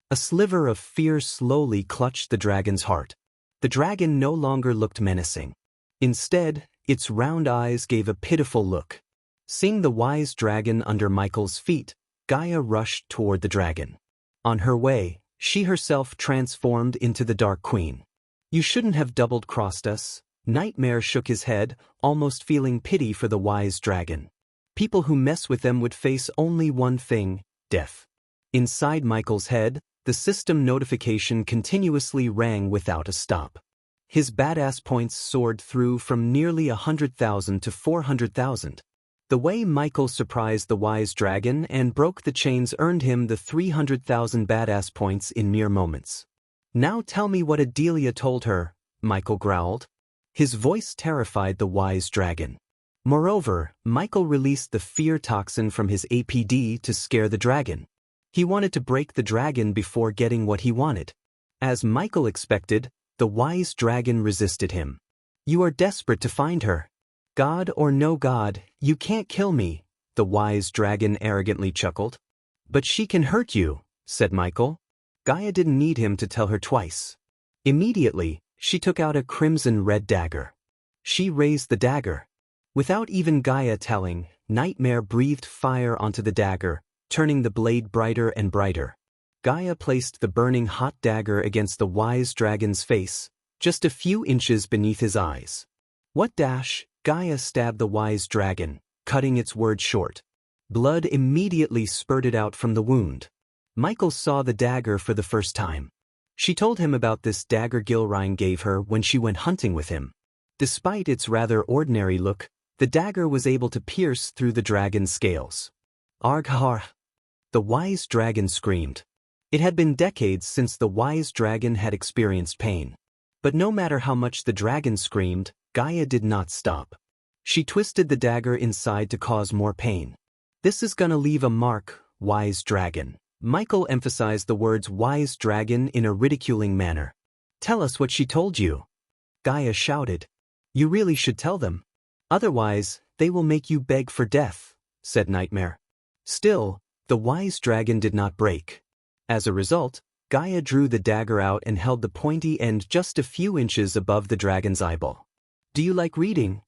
S1: A sliver of fear slowly clutched the dragon's heart. The dragon no longer looked menacing. Instead, its round eyes gave a pitiful look. Seeing the wise dragon under Michael's feet, Gaia rushed toward the dragon. On her way, she herself transformed into the Dark Queen. You shouldn't have double-crossed us. Nightmare shook his head, almost feeling pity for the wise dragon. People who mess with them would face only one thing, death. Inside Michael's head, the system notification continuously rang without a stop. His badass points soared through from nearly 100,000 to 400,000. The way Michael surprised the wise dragon and broke the chains earned him the 300,000 badass points in mere moments. Now tell me what Adelia told her, Michael growled. His voice terrified the wise dragon. Moreover, Michael released the fear toxin from his APD to scare the dragon. He wanted to break the dragon before getting what he wanted. As Michael expected, the wise dragon resisted him. You are desperate to find her. God or no God, you can't kill me, the wise dragon arrogantly chuckled. But she can hurt you, said Michael. Gaia didn't need him to tell her twice. Immediately, She took out a crimson-red dagger. She raised the dagger. Without even Gaia telling, Nightmare breathed fire onto the dagger, turning the blade brighter and brighter. Gaia placed the burning hot dagger against the wise dragon's face, just a few inches beneath his eyes. What dash? Gaia stabbed the wise dragon, cutting its words short. Blood immediately spurted out from the wound. Michael saw the dagger for the first time. She told him about this dagger Gilrine gave her when she went hunting with him. Despite its rather ordinary look, the dagger was able to pierce through the dragon's scales. Arghar! The wise dragon screamed. It had been decades since the wise dragon had experienced pain. But no matter how much the dragon screamed, Gaia did not stop. She twisted the dagger inside to cause more pain. This is gonna leave a mark, wise dragon. Michael emphasized the words wise dragon in a ridiculing manner. Tell us what she told you. Gaia shouted. You really should tell them. Otherwise, they will make you beg for death, said Nightmare. Still, the wise dragon did not break. As a result, Gaia drew the dagger out and held the pointy end just a few inches above the dragon's eyeball. Do you like reading?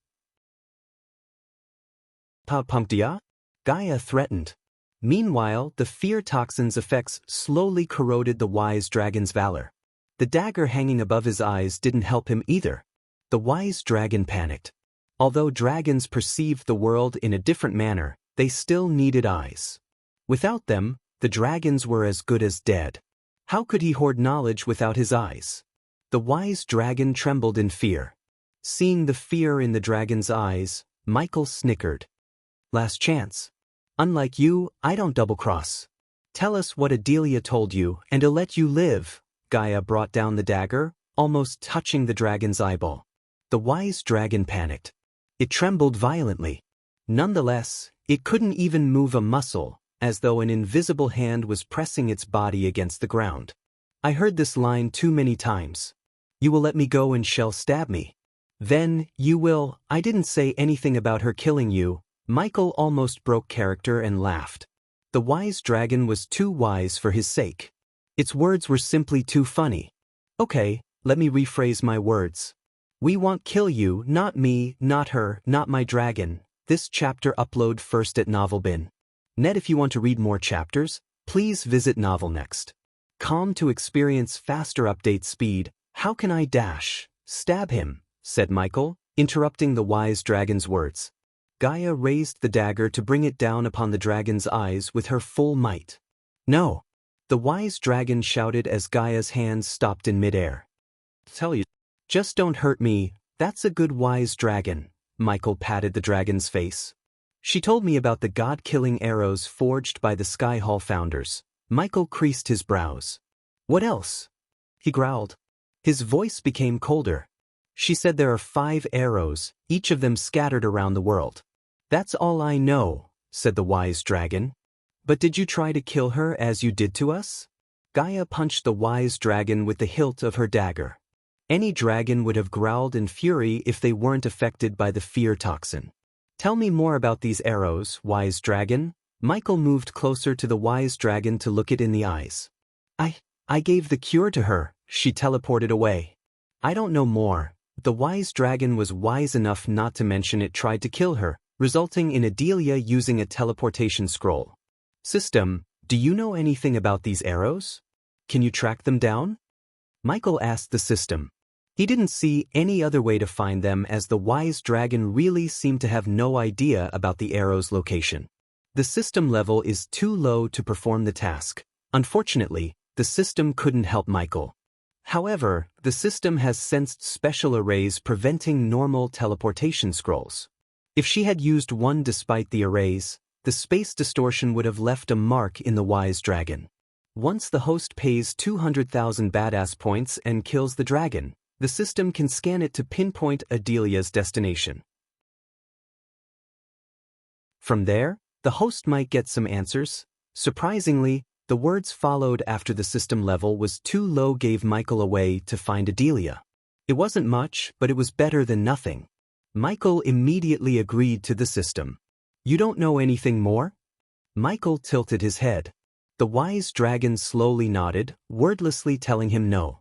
S1: Pa-pumptia? Gaia threatened. Meanwhile, the fear toxin's effects slowly corroded the wise dragon's valor. The dagger hanging above his eyes didn't help him either. The wise dragon panicked. Although dragons perceived the world in a different manner, they still needed eyes. Without them, the dragons were as good as dead. How could he hoard knowledge without his eyes? The wise dragon trembled in fear. Seeing the fear in the dragon's eyes, Michael snickered. Last chance. Unlike you, I don't double-cross. Tell us what Adelia told you, and I'll let you live. Gaia brought down the dagger, almost touching the dragon's eyeball. The wise dragon panicked. It trembled violently. Nonetheless, it couldn't even move a muscle, as though an invisible hand was pressing its body against the ground. I heard this line too many times. You will let me go and shall stab me. Then, you will. I didn't say anything about her killing you. Michael almost broke character and laughed. The wise dragon was too wise for his sake. Its words were simply too funny. Okay, let me rephrase my words. We won't kill you, not me, not her, not my dragon. This chapter upload first at Novelbin. Net, if you want to read more chapters, please visit Novel Next. Com to experience faster update speed. How can I dash? Stab him, said Michael, interrupting the wise dragon's words. Gaia raised the dagger to bring it down upon the dragon's eyes with her full might. No! The wise dragon shouted as Gaia's hands stopped in midair. Tell you, just don't hurt me, that's a good wise dragon. Michael patted the dragon's face. She told me about the god-killing arrows forged by the Sky Hall founders. Michael creased his brows. What else? He growled. His voice became colder. She said there are 5 arrows, each of them scattered around the world. That's all I know, said the wise dragon. But did you try to kill her as you did to us? Gaia punched the wise dragon with the hilt of her dagger. Any dragon would have growled in fury if they weren't affected by the fear toxin. Tell me more about these arrows, wise dragon. Michael moved closer to the wise dragon to look it in the eyes. I gave the cure to her, she teleported away. I don't know more. The wise dragon was wise enough not to mention it tried to kill her, resulting in Adelia using a teleportation scroll. System, do you know anything about these arrows? Can you track them down? Michael asked the system. He didn't see any other way to find them as the wise dragon really seemed to have no idea about the arrow's location. The system level is too low to perform the task. Unfortunately, the system couldn't help Michael. However, the system has sensed special arrays preventing normal teleportation scrolls. If she had used one despite the arrays, the space distortion would have left a mark in the wise dragon. Once the host pays 200,000 badass points and kills the dragon, the system can scan it to pinpoint Adelia's destination. From there, the host might get some answers. Surprisingly, the words followed after the system level was too low gave Michael a way to find Adelia. It wasn't much, but it was better than nothing. Michael immediately agreed to the system. You don't know anything more? Michael tilted his head. The wise dragon slowly nodded, wordlessly telling him no.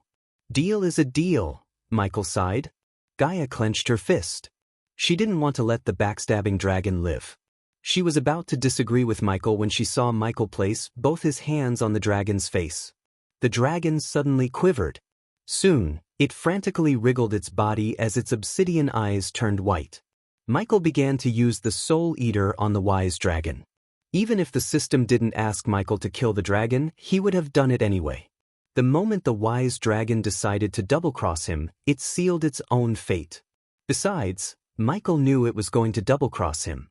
S1: Deal is a deal. Michael sighed. Gaia clenched her fist. She didn't want to let the backstabbing dragon live. She was about to disagree with Michael when she saw Michael place both his hands on the dragon's face. The dragon suddenly quivered. Soon, it frantically wriggled its body as its obsidian eyes turned white. Michael began to use the Soul Eater on the wise dragon. Even if the system didn't ask Michael to kill the dragon, he would have done it anyway. The moment the wise dragon decided to double-cross him, it sealed its own fate. Besides, Michael knew it was going to double-cross him.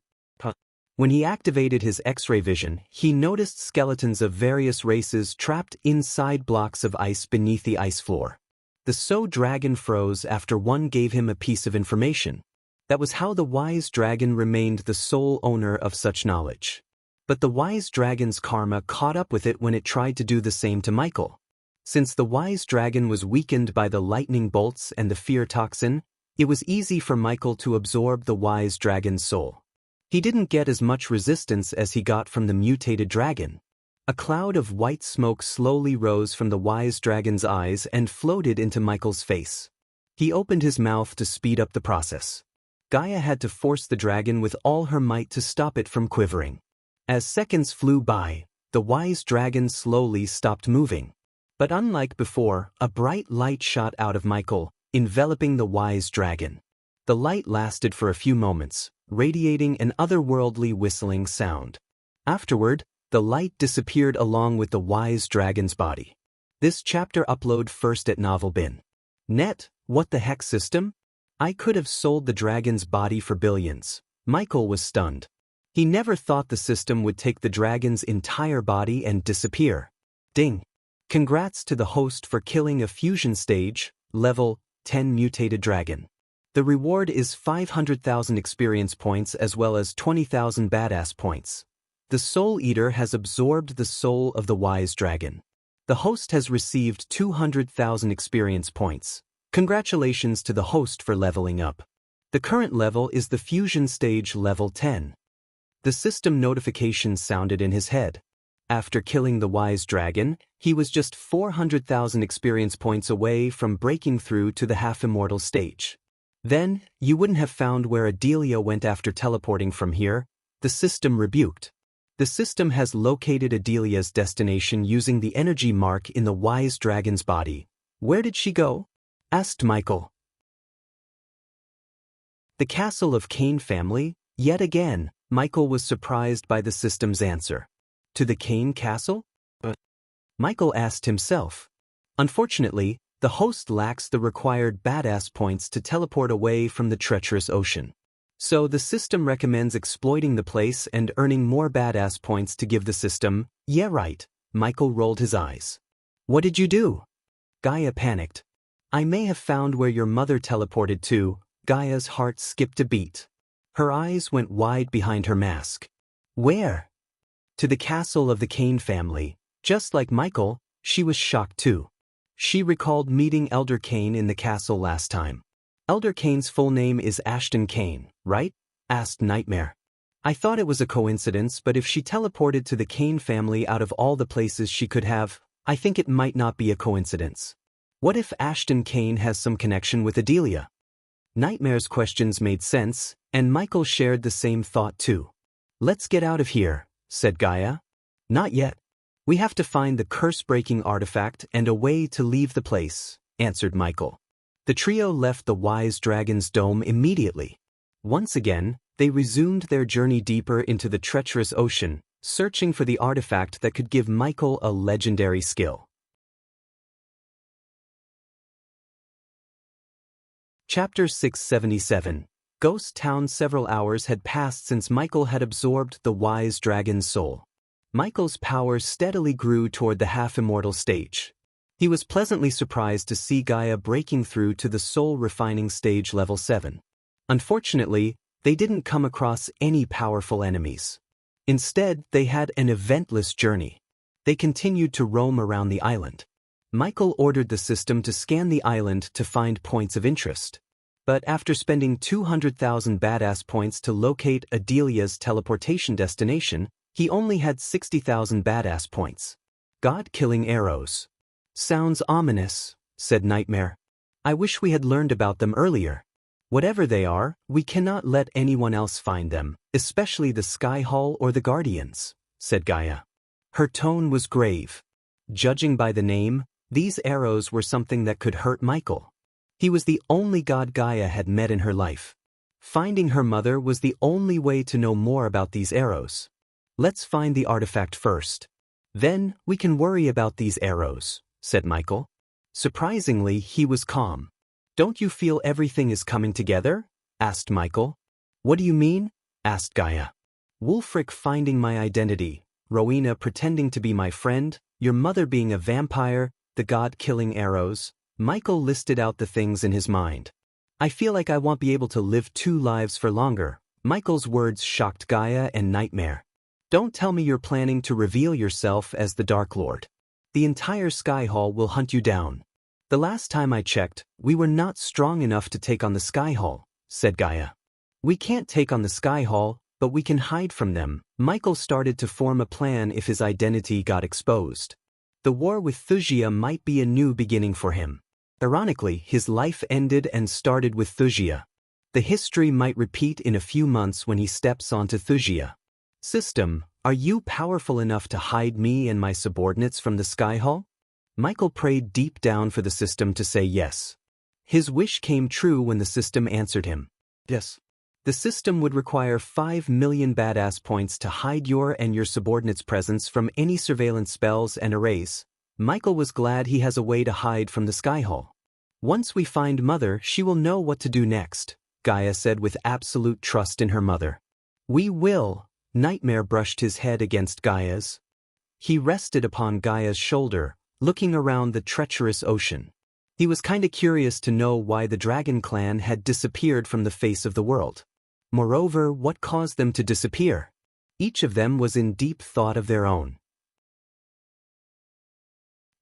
S1: When he activated his X-ray vision, he noticed skeletons of various races trapped inside blocks of ice beneath the ice floor. The Soul Dragon froze after one gave him a piece of information. That was how the wise dragon remained the sole owner of such knowledge. But the wise dragon's karma caught up with it when it tried to do the same to Michael. Since the wise dragon was weakened by the lightning bolts and the fear toxin, it was easy for Michael to absorb the wise dragon's soul. He didn't get as much resistance as he got from the mutated dragon. A cloud of white smoke slowly rose from the wise dragon's eyes and floated into Michael's face. He opened his mouth to speed up the process. Gaia had to force the dragon with all her might to stop it from quivering. As seconds flew by, the wise dragon slowly stopped moving. But unlike before, a bright light shot out of Michael, enveloping the wise dragon. The light lasted for a few moments, radiating an otherworldly whistling sound. Afterward, the light disappeared along with the wise dragon's body. This chapter upload first at novelbin.net. What the heck system? I could have sold the dragon's body for billions. Michael was stunned. He never thought the system would take the dragon's entire body and disappear. Ding! Congrats to the host for killing a fusion stage, level 10 mutated dragon. The reward is 500,000 experience points as well as 20,000 badass points. The Soul Eater has absorbed the soul of the wise dragon. The host has received 200,000 experience points. Congratulations to the host for leveling up. The current level is the fusion stage level 10. The system notification sounded in his head. After killing the wise dragon, he was just 400,000 experience points away from breaking through to the half-immortal stage. Then, you wouldn't have found where Adelia went after teleporting from here, the system rebuked. The system has located Adelia's destination using the energy mark in the wise dragon's body. Where did she go? Asked Michael. The castle of Kane family? Yet again, Michael was surprised by the system's answer. To the Kane castle? Michael asked himself. Unfortunately, the host lacks the required badass points to teleport away from the treacherous ocean. So the system recommends exploiting the place and earning more badass points to give the system. Yeah, right. Michael rolled his eyes. What did you do? Gaia panicked. I may have found where your mother teleported to. Gaia's heart skipped a beat. Her eyes went wide behind her mask. Where? To the castle of the Kane family. Just like Michael, she was shocked too. She recalled meeting Elder Kane in the castle last time. Elder Kane's full name is Ashton Kane, right? Asked Nightmare. I thought it was a coincidence, but if she teleported to the Kane family out of all the places she could have, I think it might not be a coincidence. What if Ashton Kane has some connection with Adelia? Nightmare's questions made sense, and Michael shared the same thought too. Let's get out of here, said Gaia. Not yet. We have to find the curse-breaking artifact and a way to leave the place, answered Michael. The trio left the wise dragon's dome immediately. Once again, they resumed their journey deeper into the treacherous ocean, searching for the artifact that could give Michael a legendary skill. Chapter 677. Ghost Town. Several hours had passed since Michael had absorbed the wise dragon's soul. Michael's power steadily grew toward the half-immortal stage. He was pleasantly surprised to see Gaia breaking through to the soul-refining stage level 7. Unfortunately, they didn't come across any powerful enemies. Instead, they had an eventless journey. They continued to roam around the island. Michael ordered the system to scan the island to find points of interest. But after spending 200,000 badass points to locate Adelia's teleportation destination, he only had 60,000 badass points. God-killing arrows. Sounds ominous, said Nightmare. I wish we had learned about them earlier. Whatever they are, we cannot let anyone else find them, especially the Sky Hall or the Guardians, said Gaia. Her tone was grave. Judging by the name, these arrows were something that could hurt Michael. He was the only god Gaia had met in her life. Finding her mother was the only way to know more about these arrows. Let's find the artifact first. Then, we can worry about these arrows, said Michael. Surprisingly, he was calm. Don't you feel everything is coming together? Asked Michael. What do you mean? Asked Gaia. Wulfric finding my identity, Rowena pretending to be my friend, your mother being a vampire, the god killing arrows. Michael listed out the things in his mind. I feel like I won't be able to live 2 lives for longer. Michael's words shocked Gaia and Nightmare. Don't tell me you're planning to reveal yourself as the Dark Lord. The entire Sky Hall will hunt you down. The last time I checked, we were not strong enough to take on the Sky Hall, said Gaia. We can't take on the Sky Hall, but we can hide from them. Michael started to form a plan if his identity got exposed. The war with Wuxia might be a new beginning for him. Ironically, his life ended and started with Wuxia. The history might repeat in a few months when he steps onto Wuxia. System, are you powerful enough to hide me and my subordinates from the Sky Hall? Michael prayed deep down for the system to say yes. His wish came true when the system answered him. Yes. The system would require 5 million badass points to hide your and your subordinates' presence from any surveillance spells and arrays. Michael was glad he has a way to hide from the Sky Hall. Once we find Mother, she will know what to do next, Gaia said with absolute trust in her mother. We will. Nightmare brushed his head against Gaia's. He rested upon Gaia's shoulder, looking around the treacherous ocean. He was kinda curious to know why the Dragon Clan had disappeared from the face of the world. Moreover, what caused them to disappear? Each of them was in deep thought of their own.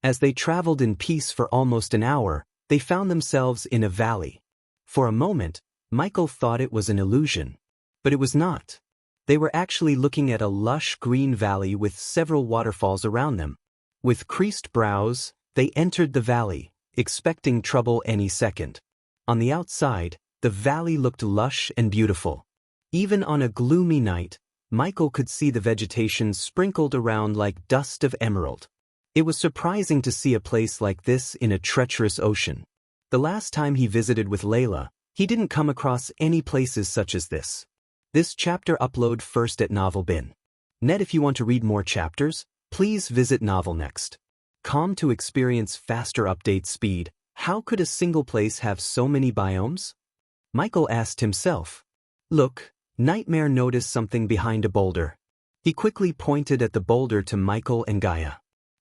S1: As they traveled in peace for almost an hour, they found themselves in a valley. For a moment, Michael thought it was an illusion. But it was not. They were actually looking at a lush green valley with several waterfalls around them. With creased brows, they entered the valley, expecting trouble any second. On the outside, the valley looked lush and beautiful. Even on a gloomy night, Michael could see the vegetation sprinkled around like dust of emerald. It was surprising to see a place like this in a treacherous ocean. The last time he visited with Layla, he didn't come across any places such as this. This chapter upload first at NovelBin. Net if you want to read more chapters, please visit Novel Next. Com to experience faster update speed. How could a single place have so many biomes? Michael asked himself. Look, Nightmare noticed something behind a boulder. He quickly pointed at the boulder to Michael and Gaia.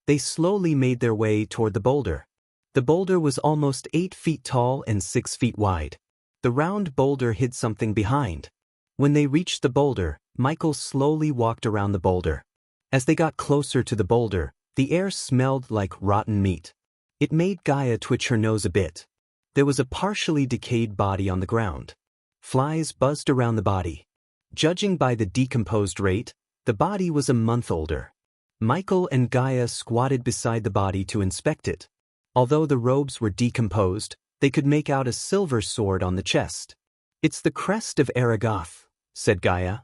S1: They slowly made their way toward the boulder. The boulder was almost 8 feet tall and 6 feet wide. The round boulder hid something behind. When they reached the boulder, Michael slowly walked around the boulder. As they got closer to the boulder, the air smelled like rotten meat. It made Gaia twitch her nose a bit. There was a partially decayed body on the ground. Flies buzzed around the body. Judging by the decomposed rate, the body was a month older. Michael and Gaia squatted beside the body to inspect it. Although the robes were decomposed, they could make out a silver sword on the chest. It's the crest of Aragoth, said Gaia.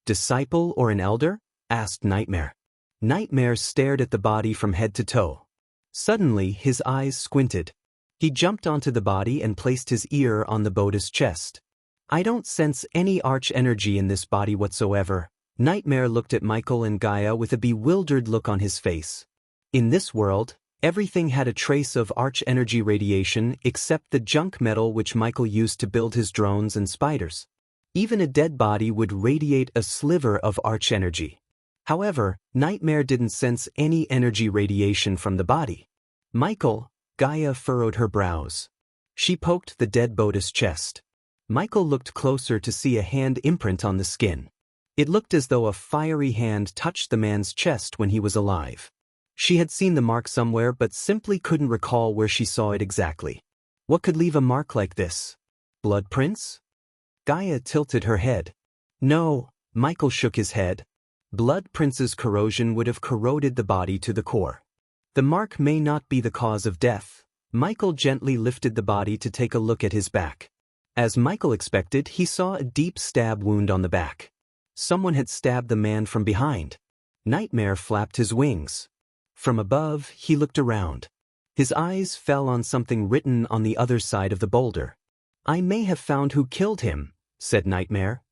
S1: Disciple or an elder? Asked Nightmare. Nightmare stared at the body from head to toe. Suddenly, his eyes squinted. He jumped onto the body and placed his ear on the Buddha's chest. I don't sense any arch energy in this body whatsoever. Nightmare looked at Michael and Gaia with a bewildered look on his face. In this world, everything had a trace of arch energy radiation except the junk metal which Michael used to build his drones and spiders. Even a dead body would radiate a sliver of arch energy. However, Nightmare didn't sense any energy radiation from the body. Michael, Gaia furrowed her brows. She poked the dead Buddha's chest. Michael looked closer to see a hand imprint on the skin. It looked as though a fiery hand touched the man's chest when he was alive. She had seen the mark somewhere but simply couldn't recall where she saw it exactly. What could leave a mark like this? Blood prints? Gaia tilted her head. No, Michael shook his head. Blood prints' corrosion would have corroded the body to the core. The mark may not be the cause of death, Michael gently lifted the body to take a look at his back. As Michael expected, he saw a deep stab wound on the back. Someone had stabbed the man from behind. Nightmare flapped his wings. From above, he looked around. His eyes fell on something written on the other side of the boulder. "I may have found who killed him," said Nightmare.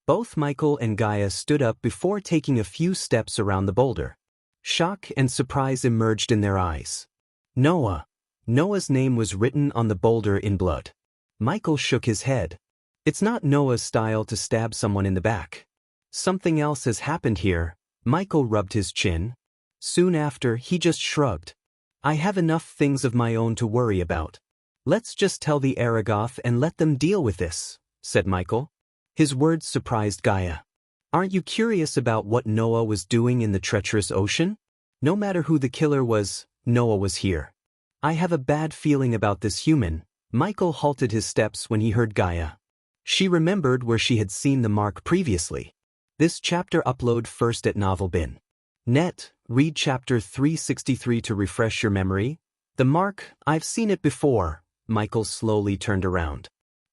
S1: Both Michael and Gaia stood up before taking a few steps around the boulder. Shock and surprise emerged in their eyes. Noah. Noah's name was written on the boulder in blood. Michael shook his head. It's not Noah's style to stab someone in the back. Something else has happened here. Michael rubbed his chin. Soon after, he just shrugged. I have enough things of my own to worry about. Let's just tell the Aragoth and let them deal with this, said Michael. His words surprised Gaia. Aren't you curious about what Noah was doing in the treacherous ocean? No matter who the killer was, Noah was here. I have a bad feeling about this human. Michael halted his steps when he heard Gaia. She remembered where she had seen the mark previously. This chapter upload first at novelbin.net. Read chapter 363 to refresh your memory. The mark, I've seen it before. Michael slowly turned around.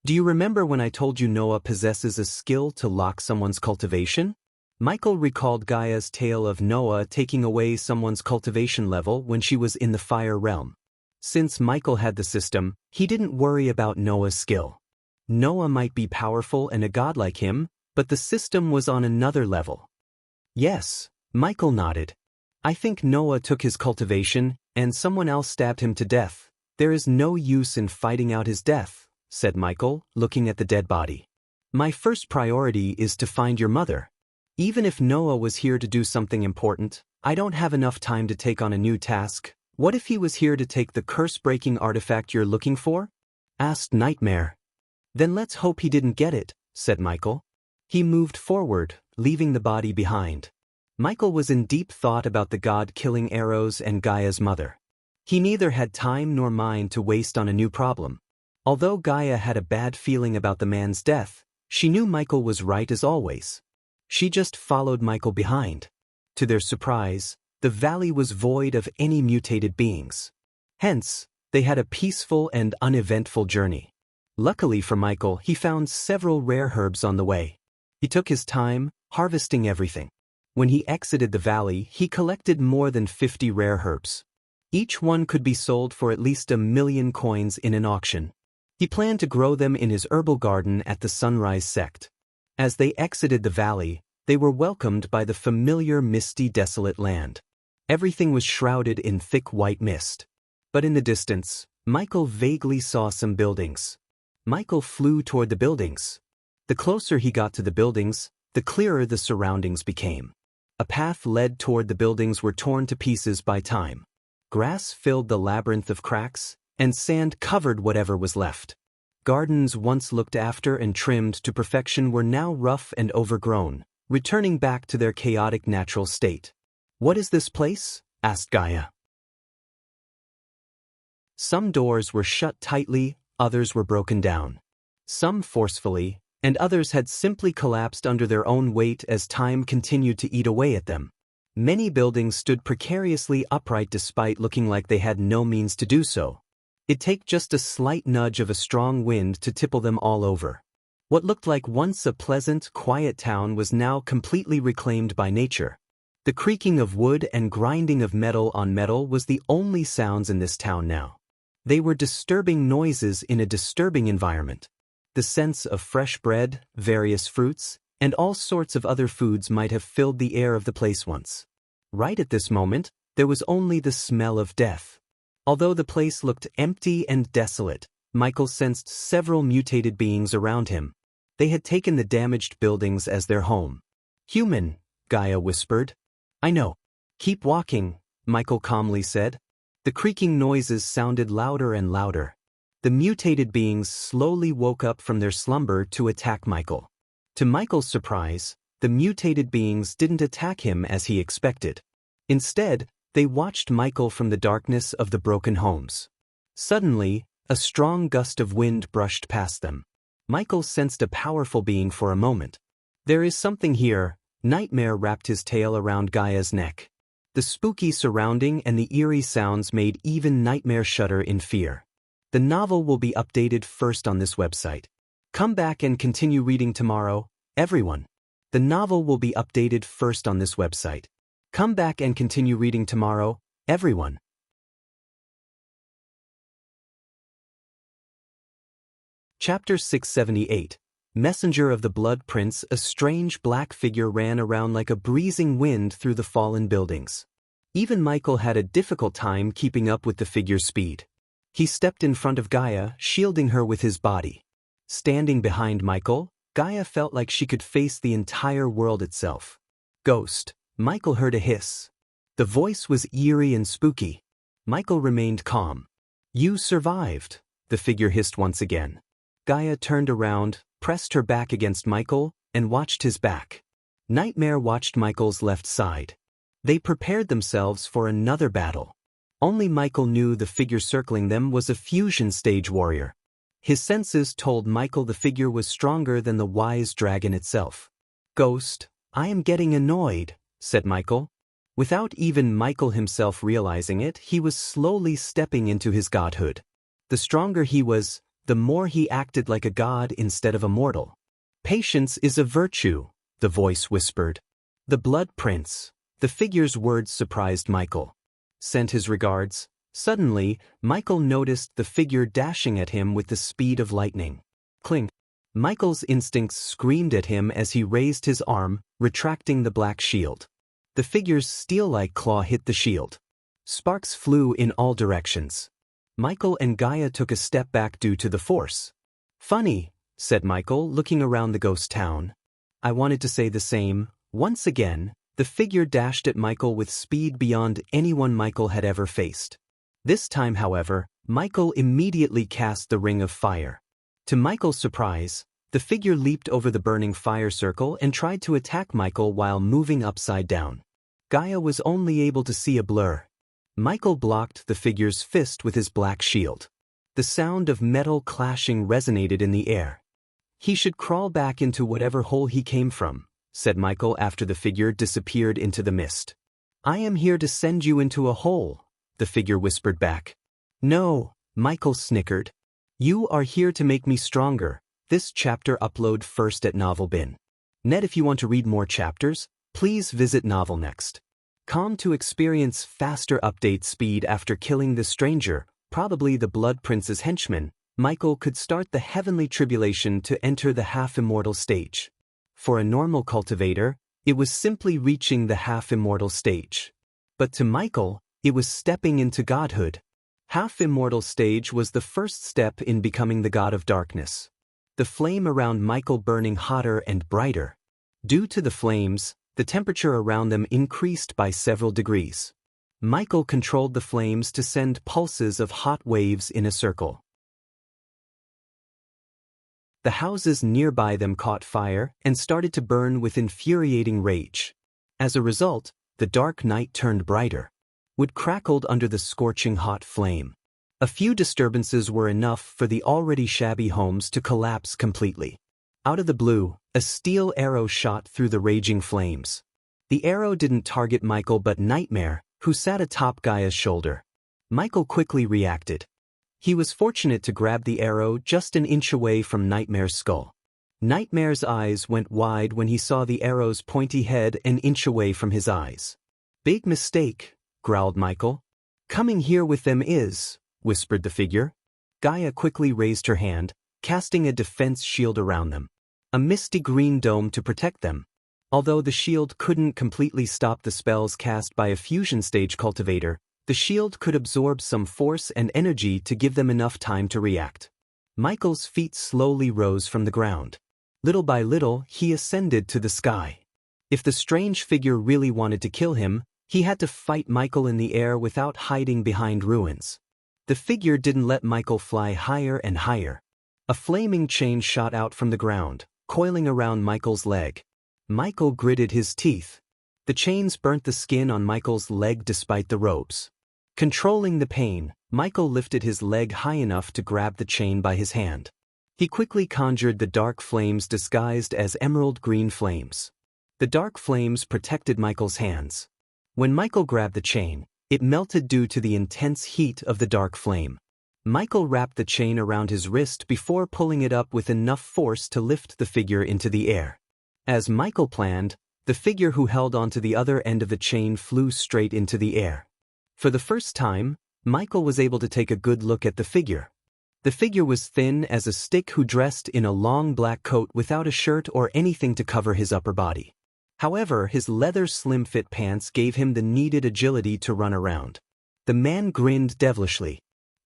S1: Do you remember when I told you Noah possesses a skill to lock someone's cultivation? Michael recalled Gaia's tale of Noah taking away someone's cultivation level when she was in the fire realm. Since Michael had the system, he didn't worry about Noah's skill. Noah might be powerful and a god like him, but the system was on another level. Yes, Michael nodded. I think Noah took his cultivation, and someone else stabbed him to death. There is no use in fighting out his death, said Michael, looking at the dead body. My first priority is to find your mother. Even if Noah was here to do something important, I don't have enough time to take on a new task. What if he was here to take the curse-breaking artifact you're looking for? Asked Nightmare. Then let's hope he didn't get it, said Michael. He moved forward, leaving the body behind. Michael was in deep thought about the god-killing arrows and Gaia's mother. He neither had time nor mind to waste on a new problem. Although Gaia had a bad feeling about the man's death, she knew Michael was right as always. She just followed Michael behind. To their surprise, the valley was void of any mutated beings. Hence, they had a peaceful and uneventful journey. Luckily for Michael, he found several rare herbs on the way. He took his time, harvesting everything. When he exited the valley, he collected more than 50 rare herbs. Each one could be sold for at least 1,000,000 coins in an auction. He planned to grow them in his herbal garden at the Sunrise sect. As they exited the valley, they were welcomed by the familiar misty desolate land. Everything was shrouded in thick white mist. But in the distance, Michael vaguely saw some buildings. Michael flew toward the buildings. The closer he got to the buildings, the clearer the surroundings became. A path led toward the buildings were torn to pieces by time. Grass filled the labyrinth of cracks, and sand covered whatever was left. Gardens once looked after and trimmed to perfection were now rough and overgrown, returning back to their chaotic natural state. What is this place? Asked Gaia. Some doors were shut tightly, others were broken down. Some forcefully, and others had simply collapsed under their own weight as time continued to eat away at them. Many buildings stood precariously upright despite looking like they had no means to do so. It'd take just a slight nudge of a strong wind to tipple them all over. What looked like once a pleasant, quiet town was now completely reclaimed by nature. The creaking of wood and grinding of metal on metal was the only sounds in this town now. They were disturbing noises in a disturbing environment. The sense of fresh bread, various fruits, and all sorts of other foods might have filled the air of the place once. Right at this moment, there was only the smell of death. Although the place looked empty and desolate, Michael sensed several mutated beings around him. They had taken the damaged buildings as their home. Human, Gaia whispered. I know. Keep walking, Michael calmly said. The creaking noises sounded louder and louder. The mutated beings slowly woke up from their slumber to attack Michael. To Michael's surprise, the mutated beings didn't attack him as he expected. Instead, they watched Michael from the darkness of the broken homes. Suddenly, a strong gust of wind brushed past them. Michael sensed a powerful being for a moment. There is something here. Nightmare wrapped his tail around Gaia's neck. The spooky surrounding and the eerie sounds made even Nightmare shudder in fear. The novel will be updated first on this website. Come back and continue reading tomorrow, everyone. The novel will be updated first on this website. Come back and continue reading tomorrow, everyone. Chapter 678. Messenger of the Blood Prince. A strange black figure ran around like a breezing wind through the fallen buildings. Even Michael had a difficult time keeping up with the figure's speed. He stepped in front of Gaia, shielding her with his body. Standing behind Michael, Gaia felt like she could face the entire world itself. Ghost, Michael heard a hiss. The voice was eerie and spooky. Michael remained calm. You survived, the figure hissed once again. Gaia turned around, pressed her back against Michael, and watched his back. Nightmare watched Michael's left side. They prepared themselves for another battle. Only Michael knew the figure circling them was a fusion stage warrior. His senses told Michael the figure was stronger than the wise dragon itself. Ghost, I am getting annoyed, said Michael. Without even Michael himself realizing it, he was slowly stepping into his godhood. The stronger he was, the more he acted like a god instead of a mortal. Patience is a virtue, the voice whispered. The Blood Prince. The figure's words surprised Michael. Sent his regards. Suddenly, Michael noticed the figure dashing at him with the speed of lightning. Clink. Michael's instincts screamed at him as he raised his arm, retracting the black shield. The figure's steel-like claw hit the shield. Sparks flew in all directions. Michael and Gaia took a step back due to the force. Funny, said Michael, looking around the ghost town. I wanted to say the same. Once again, the figure dashed at Michael with speed beyond anyone Michael had ever faced. This time, however, Michael immediately cast the Ring of Fire. To Michael's surprise, the figure leaped over the burning fire circle and tried to attack Michael while moving upside down. Gaia was only able to see a blur. Michael blocked the figure's fist with his black shield. The sound of metal clashing resonated in the air. He should crawl back into whatever hole he came from, said Michael after the figure disappeared into the mist. I am here to send you into a hole, the figure whispered back. No, Michael snickered. You are here to make me stronger. This chapter upload first at NovelBin. Net. If you want to read more chapters, please visit NovelNext.com to experience faster update speed. After killing the stranger, probably the Blood Prince's henchman, Michael could start the heavenly tribulation to enter the half-immortal stage. For a normal cultivator, it was simply reaching the half-immortal stage. But to Michael, it was stepping into godhood. Half-immortal stage was the first step in becoming the god of darkness. The flame around Michael burning hotter and brighter. Due to the flames, the temperature around them increased by several degrees. Michael controlled the flames to send pulses of hot waves in a circle. The houses nearby them caught fire and started to burn with infuriating rage. As a result, the dark night turned brighter. Wood crackled under the scorching hot flame. A few disturbances were enough for the already shabby homes to collapse completely. Out of the blue, a steel arrow shot through the raging flames. The arrow didn't target Michael but Nightmare, who sat atop Gaia's shoulder. Michael quickly reacted. He was fortunate to grab the arrow just an inch away from Nightmare's skull. Nightmare's eyes went wide when he saw the arrow's pointy head an inch away from his eyes. Big mistake, growled Michael. Coming here with them is, whispered the figure. Gaia quickly raised her hand, casting a defense shield around them. A misty green dome to protect them. Although the shield couldn't completely stop the spells cast by a fusion stage cultivator, the shield could absorb some force and energy to give them enough time to react. Michael's feet slowly rose from the ground. Little by little, he ascended to the sky. If the strange figure really wanted to kill him, he had to fight Michael in the air without hiding behind ruins. The figure didn't let Michael fly higher and higher. A flaming chain shot out from the ground, coiling around Michael's leg. Michael gritted his teeth. The chains burnt the skin on Michael's leg despite the ropes. Controlling the pain, Michael lifted his leg high enough to grab the chain by his hand. He quickly conjured the dark flames disguised as emerald green flames. The dark flames protected Michael's hands. When Michael grabbed the chain, it melted due to the intense heat of the dark flame. Michael wrapped the chain around his wrist before pulling it up with enough force to lift the figure into the air. As Michael planned, the figure who held onto the other end of the chain flew straight into the air. For the first time, Michael was able to take a good look at the figure. The figure was thin as a stick who dressed in a long black coat without a shirt or anything to cover his upper body. However, his leather slim-fit pants gave him the needed agility to run around. The man grinned devilishly.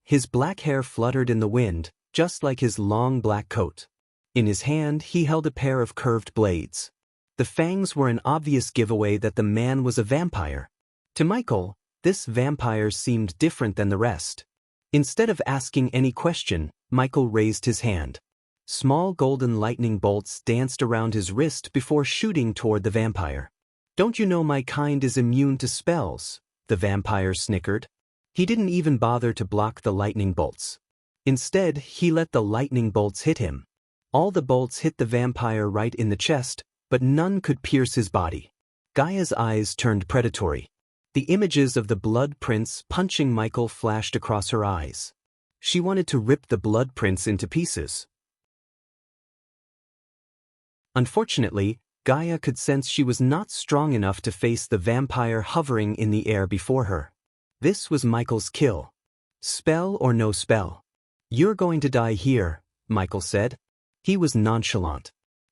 S1: His black hair fluttered in the wind, just like his long black coat. In his hand, he held a pair of curved blades. The fangs were an obvious giveaway that the man was a vampire. To Michael, this vampire seemed different than the rest. Instead of asking any question, Michael raised his hand. Small golden lightning bolts danced around his wrist before shooting toward the vampire. "Don't you know my kind is immune to spells?" the vampire snickered. He didn't even bother to block the lightning bolts. Instead, he let the lightning bolts hit him. All the bolts hit the vampire right in the chest, but none could pierce his body. Gaia's eyes turned predatory. The images of the blood prince punching Michael flashed across her eyes. She wanted to rip the blood prince into pieces. Unfortunately, Gaia could sense she was not strong enough to face the vampire hovering in the air before her. This was Michael's kill. Spell or no spell. "You're going to die here," Michael said. He was nonchalant.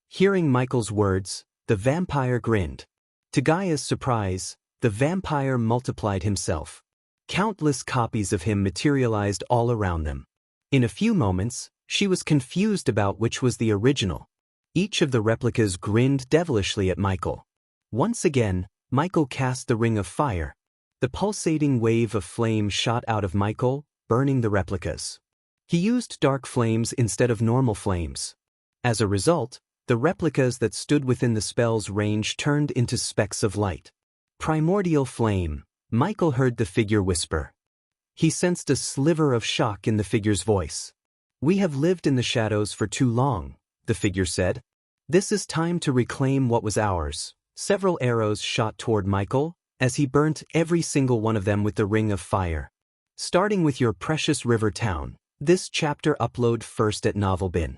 S1: Hearing Michael's words, the vampire grinned. To Gaia's surprise, the vampire multiplied himself. Countless copies of him materialized all around them. In a few moments, she was confused about which was the original. Each of the replicas grinned devilishly at Michael. Once again, Michael cast the ring of fire. The pulsating wave of flame shot out of Michael, burning the replicas. He used dark flames instead of normal flames. As a result, the replicas that stood within the spell's range turned into specks of light. "Primordial flame," Michael heard the figure whisper. He sensed a sliver of shock in the figure's voice. "We have lived in the shadows for too long," the figure said. "This is time to reclaim what was ours." Several arrows shot toward Michael, as he burnt every single one of them with the ring of fire. Starting with your precious river town, this chapter upload first at Novelbin.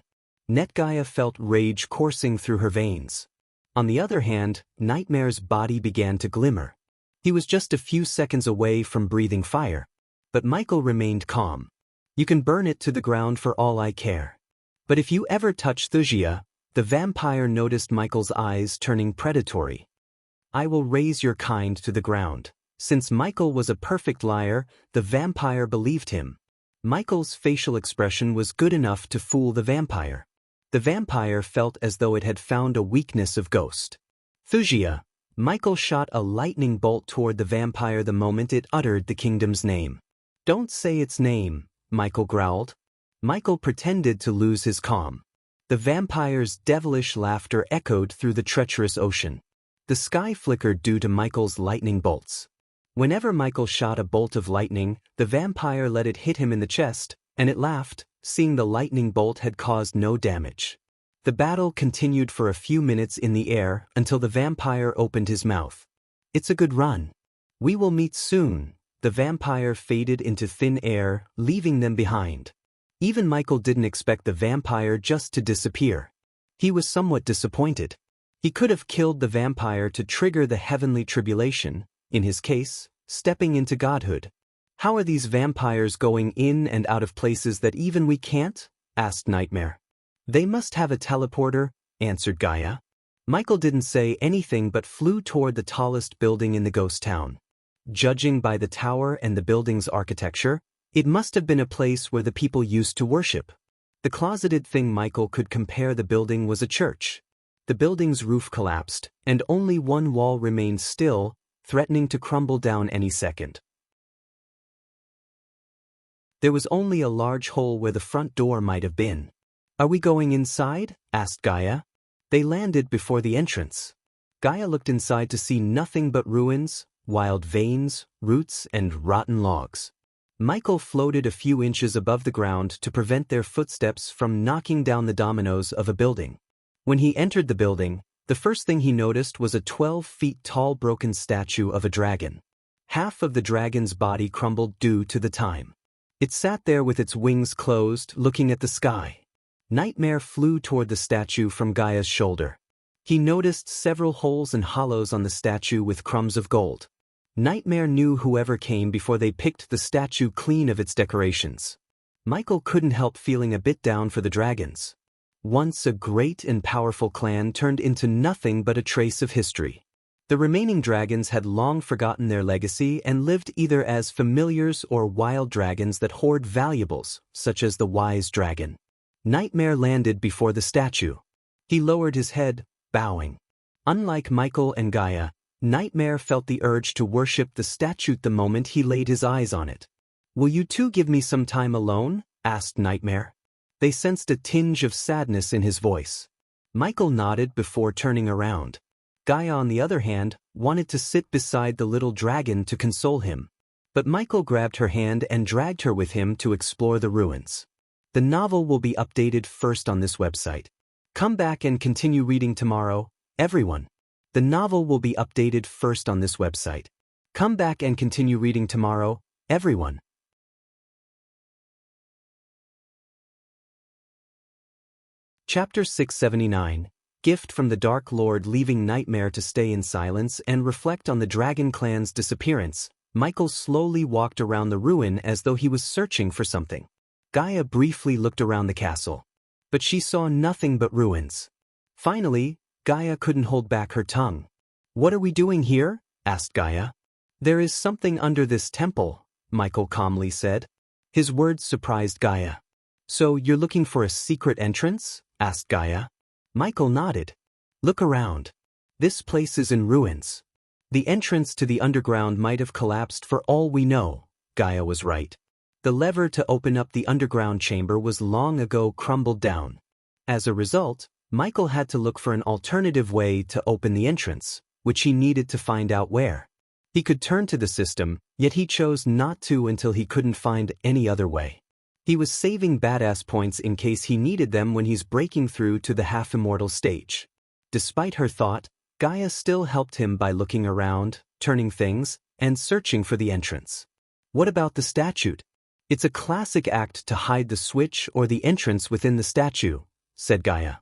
S1: Gaia felt rage coursing through her veins. On the other hand, Nightmare's body began to glimmer. He was just a few seconds away from breathing fire. But Michael remained calm. "You can burn it to the ground for all I care. But if you ever touch Wuxia," the vampire noticed Michael's eyes turning predatory. "I will raise your kind to the ground." Since Michael was a perfect liar, the vampire believed him. Michael's facial expression was good enough to fool the vampire. The vampire felt as though it had found a weakness of ghost. "Wuxia." Michael shot a lightning bolt toward the vampire the moment it uttered the kingdom's name. "Don't say its name," Michael growled. Michael pretended to lose his calm. The vampire's devilish laughter echoed through the treacherous ocean. The sky flickered due to Michael's lightning bolts. Whenever Michael shot a bolt of lightning, the vampire let it hit him in the chest, and it laughed, seeing the lightning bolt had caused no damage. The battle continued for a few minutes in the air until the vampire opened his mouth. "It's a good run. We will meet soon." The vampire faded into thin air, leaving them behind. Even Michael didn't expect the vampire just to disappear. He was somewhat disappointed. He could have killed the vampire to trigger the heavenly tribulation, in his case, stepping into godhood. "How are these vampires going in and out of places that even we can't?" asked Nightmare. "They must have a teleporter," answered Gaia. Michael didn't say anything but flew toward the tallest building in the ghost town. Judging by the tower and the building's architecture, it must have been a place where the people used to worship. The closeted thing Michael could compare the building was a church. The building's roof collapsed, and only one wall remained still, threatening to crumble down any second. There was only a large hole where the front door might have been. "Are we going inside?" asked Gaia. They landed before the entrance. Gaia looked inside to see nothing but ruins, wild veins, roots, and rotten logs. Michael floated a few inches above the ground to prevent their footsteps from knocking down the dominoes of a building. When he entered the building, The first thing he noticed was a 12 feet tall broken statue of a dragon. Half of the dragon's body crumbled due to the time. It sat there with its wings closed, looking at the sky. Nightmare flew toward the statue from Gaia's shoulder. He noticed several holes and hollows on the statue with crumbs of gold. Nightmare knew whoever came before they picked the statue clean of its decorations. Michael couldn't help feeling a bit down for the dragons. Once a great and powerful clan turned into nothing but a trace of history. The remaining dragons had long forgotten their legacy and lived either as familiars or wild dragons that hoard valuables, such as the wise dragon. Nightmare landed before the statue. He lowered his head, bowing. Unlike Michael and Gaia, Nightmare felt the urge to worship the statue the moment he laid his eyes on it. "Will you two give me some time alone?" asked Nightmare. They sensed a tinge of sadness in his voice. Michael nodded before turning around. Gaia, on the other hand, wanted to sit beside the little dragon to console him. But Michael grabbed her hand and dragged her with him to explore the ruins. The novel will be updated first on this website. Come back and continue reading tomorrow, everyone. The novel will be updated first on this website. Come back and continue reading tomorrow, everyone. Chapter 679, Gift from the Dark Lord. Leaving Nightmare to stay in silence and reflect on the Dragon Clan's disappearance, Michael slowly walked around the ruin as though he was searching for something. Gaia briefly looked around the castle, but she saw nothing but ruins. Finally, Gaia couldn't hold back her tongue. "What are we doing here?" asked Gaia. "There is something under this temple," Michael calmly said. His words surprised Gaia. "So you're looking for a secret entrance?" asked Gaia. Michael nodded. "Look around. This place is in ruins. The entrance to the underground might have collapsed for all we know." Gaia was right. The lever to open up the underground chamber was long ago crumbled down. As a result, Michael had to look for an alternative way to open the entrance, which he needed to find out where. He could turn to the system, yet he chose not to until he couldn't find any other way. He was saving badass points in case he needed them when he's breaking through to the half-immortal stage. Despite her thought, Gaia still helped him by looking around, turning things, and searching for the entrance. "What about the statue? It's a classic act to hide the switch or the entrance within the statue," said Gaia.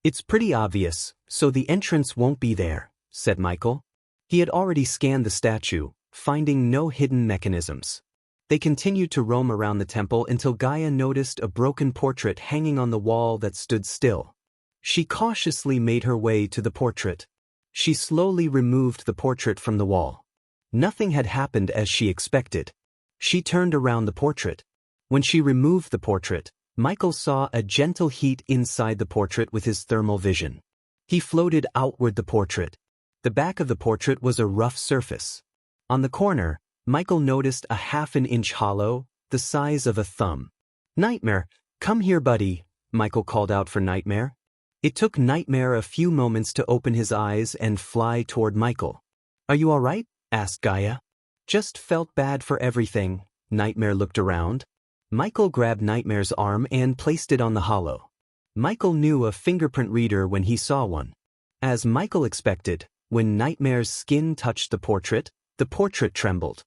S1: "It's pretty obvious, so the entrance won't be there," said Michael. He had already scanned the statue, finding no hidden mechanisms. They continued to roam around the temple until Gaia noticed a broken portrait hanging on the wall that stood still. She cautiously made her way to the portrait. She slowly removed the portrait from the wall. Nothing had happened as she expected. She turned around the portrait. When she removed the portrait, Michael saw a gentle heat inside the portrait with his thermal vision. He floated outward the portrait. The back of the portrait was a rough surface. On the corner, Michael noticed a half-an-inch hollow, the size of a thumb. "Nightmare, come here, buddy," Michael called out for Nightmare. It took Nightmare a few moments to open his eyes and fly toward Michael. "Are you all right?" asked Gaia. "Just felt bad for everything." Nightmare looked around. Michael grabbed Nightmare's arm and placed it on the hollow. Michael knew a fingerprint reader when he saw one. As Michael expected, when Nightmare's skin touched the portrait trembled.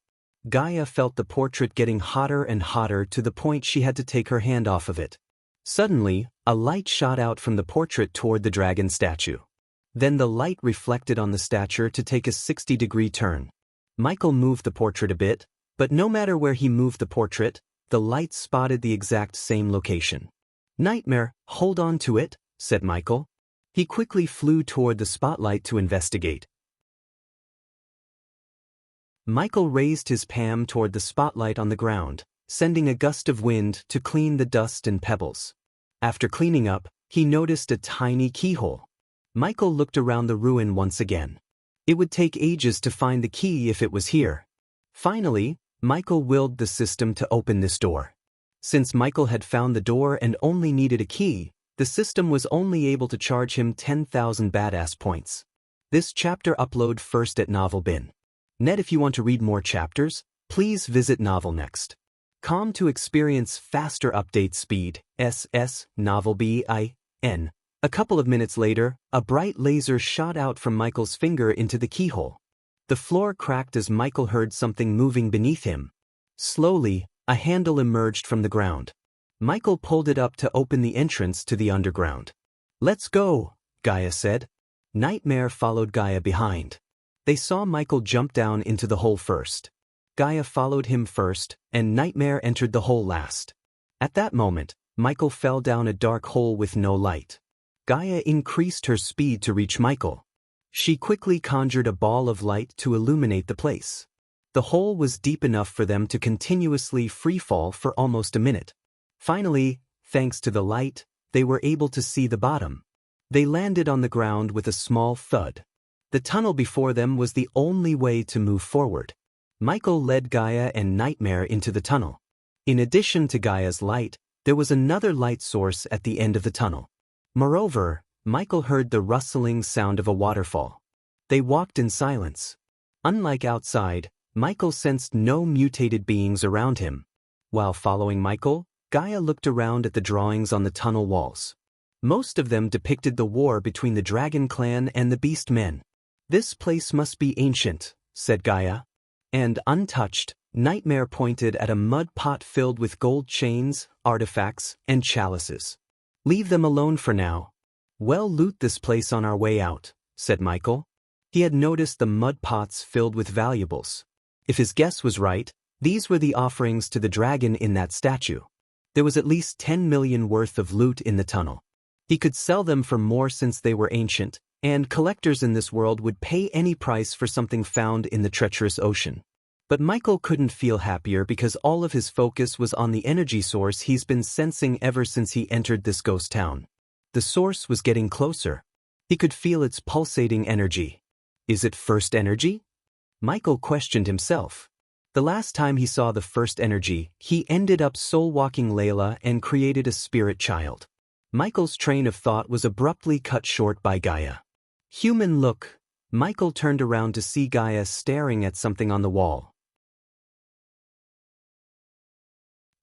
S1: Gaia felt the portrait getting hotter and hotter to the point she had to take her hand off of it. Suddenly, a light shot out from the portrait toward the dragon statue. Then the light reflected on the statue to take a 60-degree turn. Michael moved the portrait a bit, but no matter where he moved the portrait, the light spotted the exact same location. "Nightmare, hold on to it," said Michael. He quickly flew toward the spotlight to investigate. Michael raised his palm toward the spotlight on the ground, sending a gust of wind to clean the dust and pebbles. After cleaning up, he noticed a tiny keyhole. Michael looked around the ruin once again. It would take ages to find the key if it was here. Finally, Michael willed the system to open this door. Since Michael had found the door and only needed a key, the system was only able to charge him 10,000 badass points. This chapter upload first at NovelBin. Net. If you want to read more chapters, please visit novelnext.com to experience faster update speed. NovelBin. A couple of minutes later, a bright laser shot out from Michael's finger into the keyhole. The floor cracked as Michael heard something moving beneath him. Slowly, a handle emerged from the ground. Michael pulled it up to open the entrance to the underground. "Let's go," Gaia said. Nightmare followed Gaia behind. They saw Michael jump down into the hole first. Gaia followed him first, and Nightmare entered the hole last. At that moment, Michael fell down a dark hole with no light. Gaia increased her speed to reach Michael. She quickly conjured a ball of light to illuminate the place. The hole was deep enough for them to continuously freefall for almost a minute. Finally, thanks to the light, they were able to see the bottom. They landed on the ground with a small thud. The tunnel before them was the only way to move forward. Michael led Gaia and Nightmare into the tunnel. In addition to Gaia's light, there was another light source at the end of the tunnel. Moreover, Michael heard the rustling sound of a waterfall. They walked in silence. Unlike outside, Michael sensed no mutated beings around him. While following Michael, Gaia looked around at the drawings on the tunnel walls. Most of them depicted the war between the Dragon Clan and the Beast Men. "This place must be ancient," said Gaia. And untouched, Nightmare pointed at a mud pot filled with gold chains, artifacts, and chalices. "Leave them alone for now. We'll loot this place on our way out," said Michael. He had noticed the mud pots filled with valuables. If his guess was right, these were the offerings to the dragon in that statue. There was at least 10 million worth of loot in the tunnel. He could sell them for more since they were ancient, and collectors in this world would pay any price for something found in the treacherous ocean. But Michael couldn't feel happier because all of his focus was on the energy source he's been sensing ever since he entered this ghost town. The source was getting closer. He could feel its pulsating energy. Is it first energy? Michael questioned himself. The last time he saw the first energy, he ended up soul-walking Layla and created a spirit child. Michael's train of thought was abruptly cut short by Gaia. "Human, look." Michael turned around to see Gaia staring at something on the wall.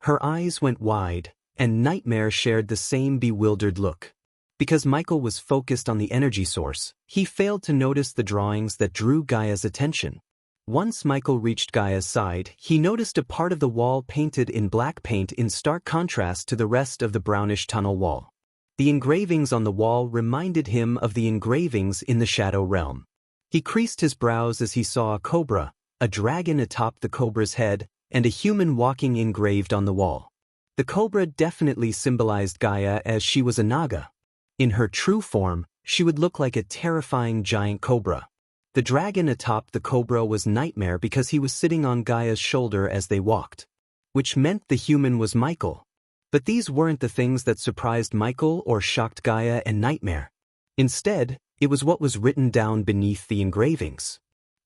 S1: Her eyes went wide, and Nightmare shared the same bewildered look. Because Michael was focused on the energy source, he failed to notice the drawings that drew Gaia's attention. Once Michael reached Gaia's side, he noticed a part of the wall painted in black paint in stark contrast to the rest of the brownish tunnel wall. The engravings on the wall reminded him of the engravings in the Shadow Realm. He creased his brows as he saw a cobra, a dragon atop the cobra's head, and a human walking engraved on the wall. The cobra definitely symbolized Gaia as she was a naga. In her true form, she would look like a terrifying giant cobra. The dragon atop the cobra was Nightmare because he was sitting on Gaia's shoulder as they walked. Which meant the human was Michael. But these weren't the things that surprised Michael or shocked Gaia and Nightmare. Instead, it was what was written down beneath the engravings.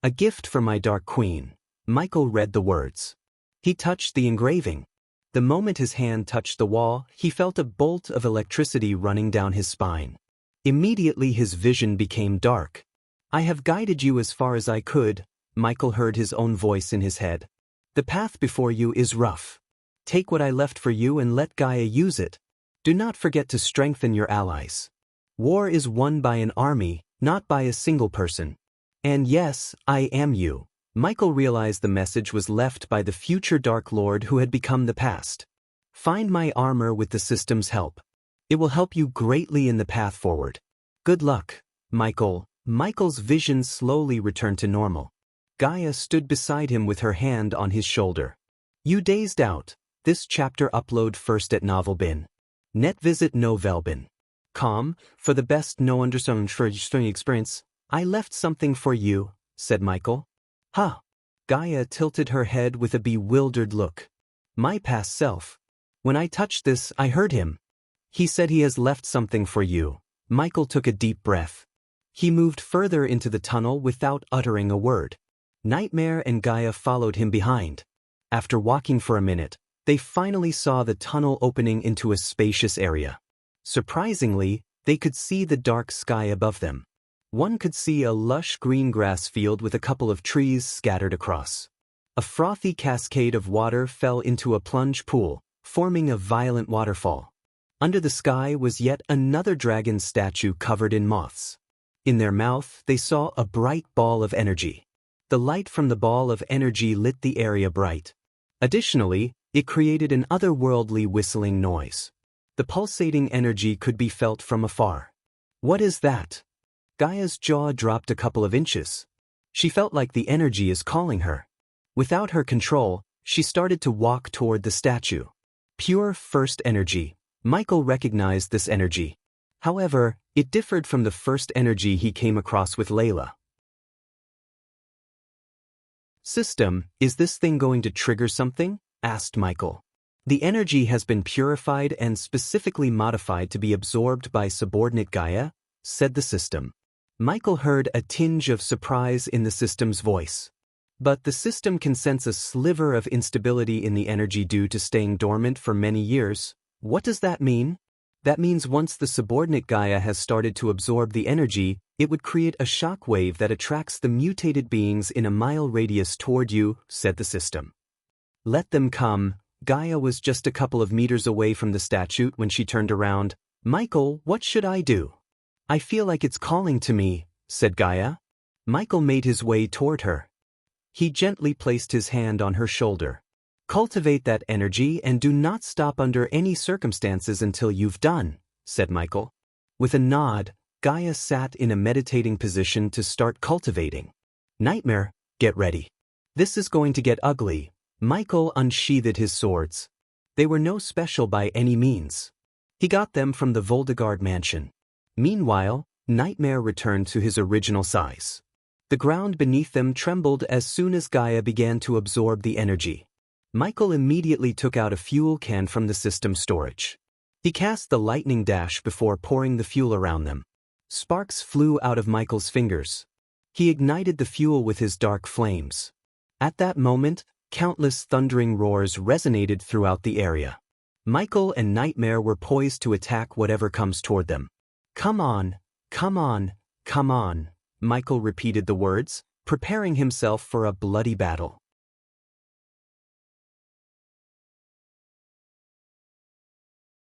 S1: "A gift for my dark queen." Michael read the words. He touched the engraving. The moment his hand touched the wall, he felt a bolt of electricity running down his spine. Immediately his vision became dark. "I have guided you as far as I could," Michael heard his own voice in his head. "The path before you is rough. Take what I left for you and let Gaia use it. Do not forget to strengthen your allies. War is won by an army, not by a single person. And yes, I am you." Michael realized the message was left by the future Dark Lord who had become the past. "Find my armor with the system's help. It will help you greatly in the path forward. Good luck, Michael." Michael's vision slowly returned to normal. Gaia stood beside him with her hand on his shoulder. "You dazed out. This chapter upload first at Novelbin. Net visit novelbin.com for the best no understanding experience. I left something for you," said Michael. "Huh." Gaia tilted her head with a bewildered look. "My past self. When I touched this, I heard him. He said he has left something for you." Michael took a deep breath. He moved further into the tunnel without uttering a word. Nightmare and Gaia followed him behind. After walking for a minute, they finally saw the tunnel opening into a spacious area. Surprisingly, they could see the dark sky above them. One could see a lush green grass field with a couple of trees scattered across. A frothy cascade of water fell into a plunge pool, forming a violent waterfall. Under the sky was yet another dragon statue covered in moths. In their mouth, they saw a bright ball of energy. The light from the ball of energy lit the area bright. Additionally, it created an otherworldly whistling noise. The pulsating energy could be felt from afar. What is that? Gaia's jaw dropped a couple of inches. She felt like the energy is calling her. Without her control, she started to walk toward the statue. Pure first energy. Michael recognized this energy. However, it differed from the first energy he came across with Layla. System, is this thing going to trigger something? Asked Michael. The energy has been purified and specifically modified to be absorbed by subordinate Gaia, said the system. Michael heard a tinge of surprise in the system's voice. But the system can sense a sliver of instability in the energy due to staying dormant for many years. What does that mean? That means once the subordinate Gaia has started to absorb the energy, it would create a shock wave that attracts the mutated beings in a mile radius toward you, said the system. Let them come. Gaia was just a couple of meters away from the statue when she turned around. Michael, what should I do? I feel like it's calling to me, said Gaia. Michael made his way toward her. He gently placed his hand on her shoulder. Cultivate that energy and do not stop under any circumstances until you've done, said Michael. With a nod, Gaia sat in a meditating position to start cultivating. Nightmare, get ready. This is going to get ugly. Michael unsheathed his swords. They were no special by any means. He got them from the Voldegard mansion. Meanwhile, Nightmare returned to his original size. The ground beneath them trembled as soon as Gaia began to absorb the energy. Michael immediately took out a fuel can from the system storage. He cast the lightning dash before pouring the fuel around them. Sparks flew out of Michael's fingers. He ignited the fuel with his dark flames. At that moment, countless thundering roars resonated throughout the area. Michael and Nightmare were poised to attack whatever comes toward them. Come on, come on, come on, Michael repeated the words, preparing himself for a bloody battle.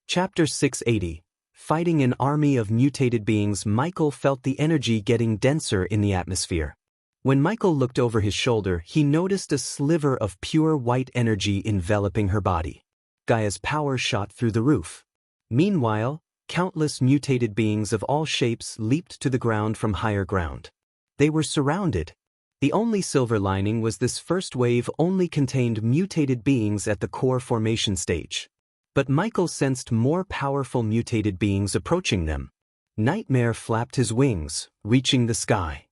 S1: Chapter 680. Fighting an army of mutated beings. Michael felt the energy getting denser in the atmosphere. When Michael looked over his shoulder, he noticed a sliver of pure white energy enveloping her body. Gaia's power shot through the roof. Meanwhile, countless mutated beings of all shapes leaped to the ground from higher ground. They were surrounded. The only silver lining was this first wave only contained mutated beings at the core formation stage. But Michael sensed more powerful mutated beings approaching them. Nightmare flapped his wings, reaching the sky.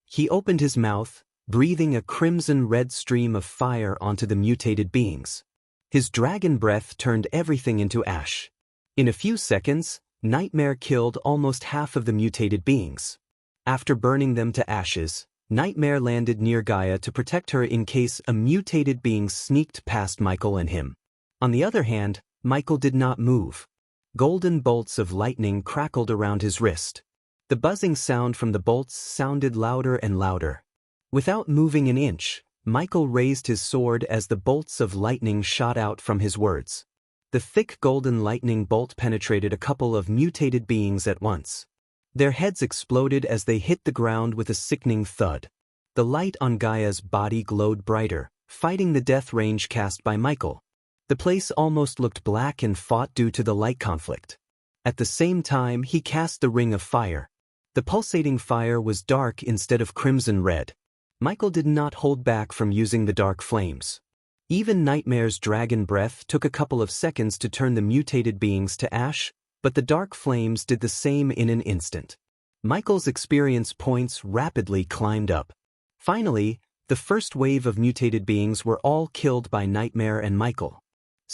S1: He opened his mouth, breathing a crimson-red stream of fire onto the mutated beings. His dragon breath turned everything into ash. In a few seconds, Nightmare killed almost half of the mutated beings. After burning them to ashes, Nightmare landed near Gaia to protect her in case a mutated being sneaked past Michael and him. On the other hand, Michael did not move. Golden bolts of lightning crackled around his wrist. The buzzing sound from the bolts sounded louder and louder. Without moving an inch, Michael raised his sword as the bolts of lightning shot out from his words. The thick golden lightning bolt penetrated a couple of mutated beings at once. Their heads exploded as they hit the ground with a sickening thud. The light on Gaia's body glowed brighter, fighting the death range cast by Michael. The place almost looked black and fought due to the light conflict. At the same time, he cast the ring of fire. The pulsating fire was dark instead of crimson-red. Michael did not hold back from using the dark flames. Even Nightmare's dragon breath took a couple of seconds to turn the mutated beings to ash, but the dark flames did the same in an instant. Michael's experience points rapidly climbed up. Finally, the first wave of mutated beings were all killed by Nightmare and Michael.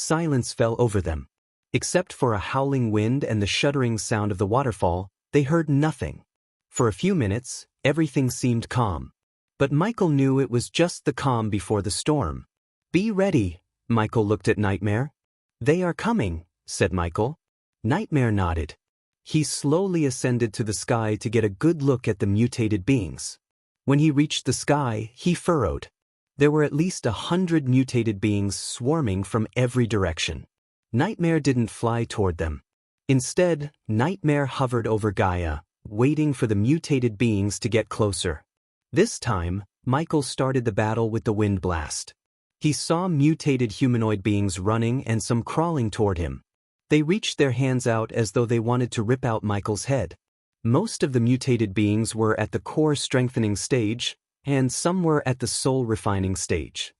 S1: Silence fell over them. Except for a howling wind and the shuddering sound of the waterfall, they heard nothing. For a few minutes, everything seemed calm. But Michael knew it was just the calm before the storm. Be ready, Michael looked at Nightmare. They are coming, said Michael. Nightmare nodded. He slowly ascended to the sky to get a good look at the mutated beings. When he reached the sky, he furrowed. There were at least 100 mutated beings swarming from every direction. Nightmare didn't fly toward them. Instead, Nightmare hovered over Gaia, waiting for the mutated beings to get closer. This time, Michael started the battle with the wind blast. He saw mutated humanoid beings running and some crawling toward him. They reached their hands out as though they wanted to rip out Michael's head. Most of the mutated beings were at the core strengthening stage, and some were at the soul refining stage.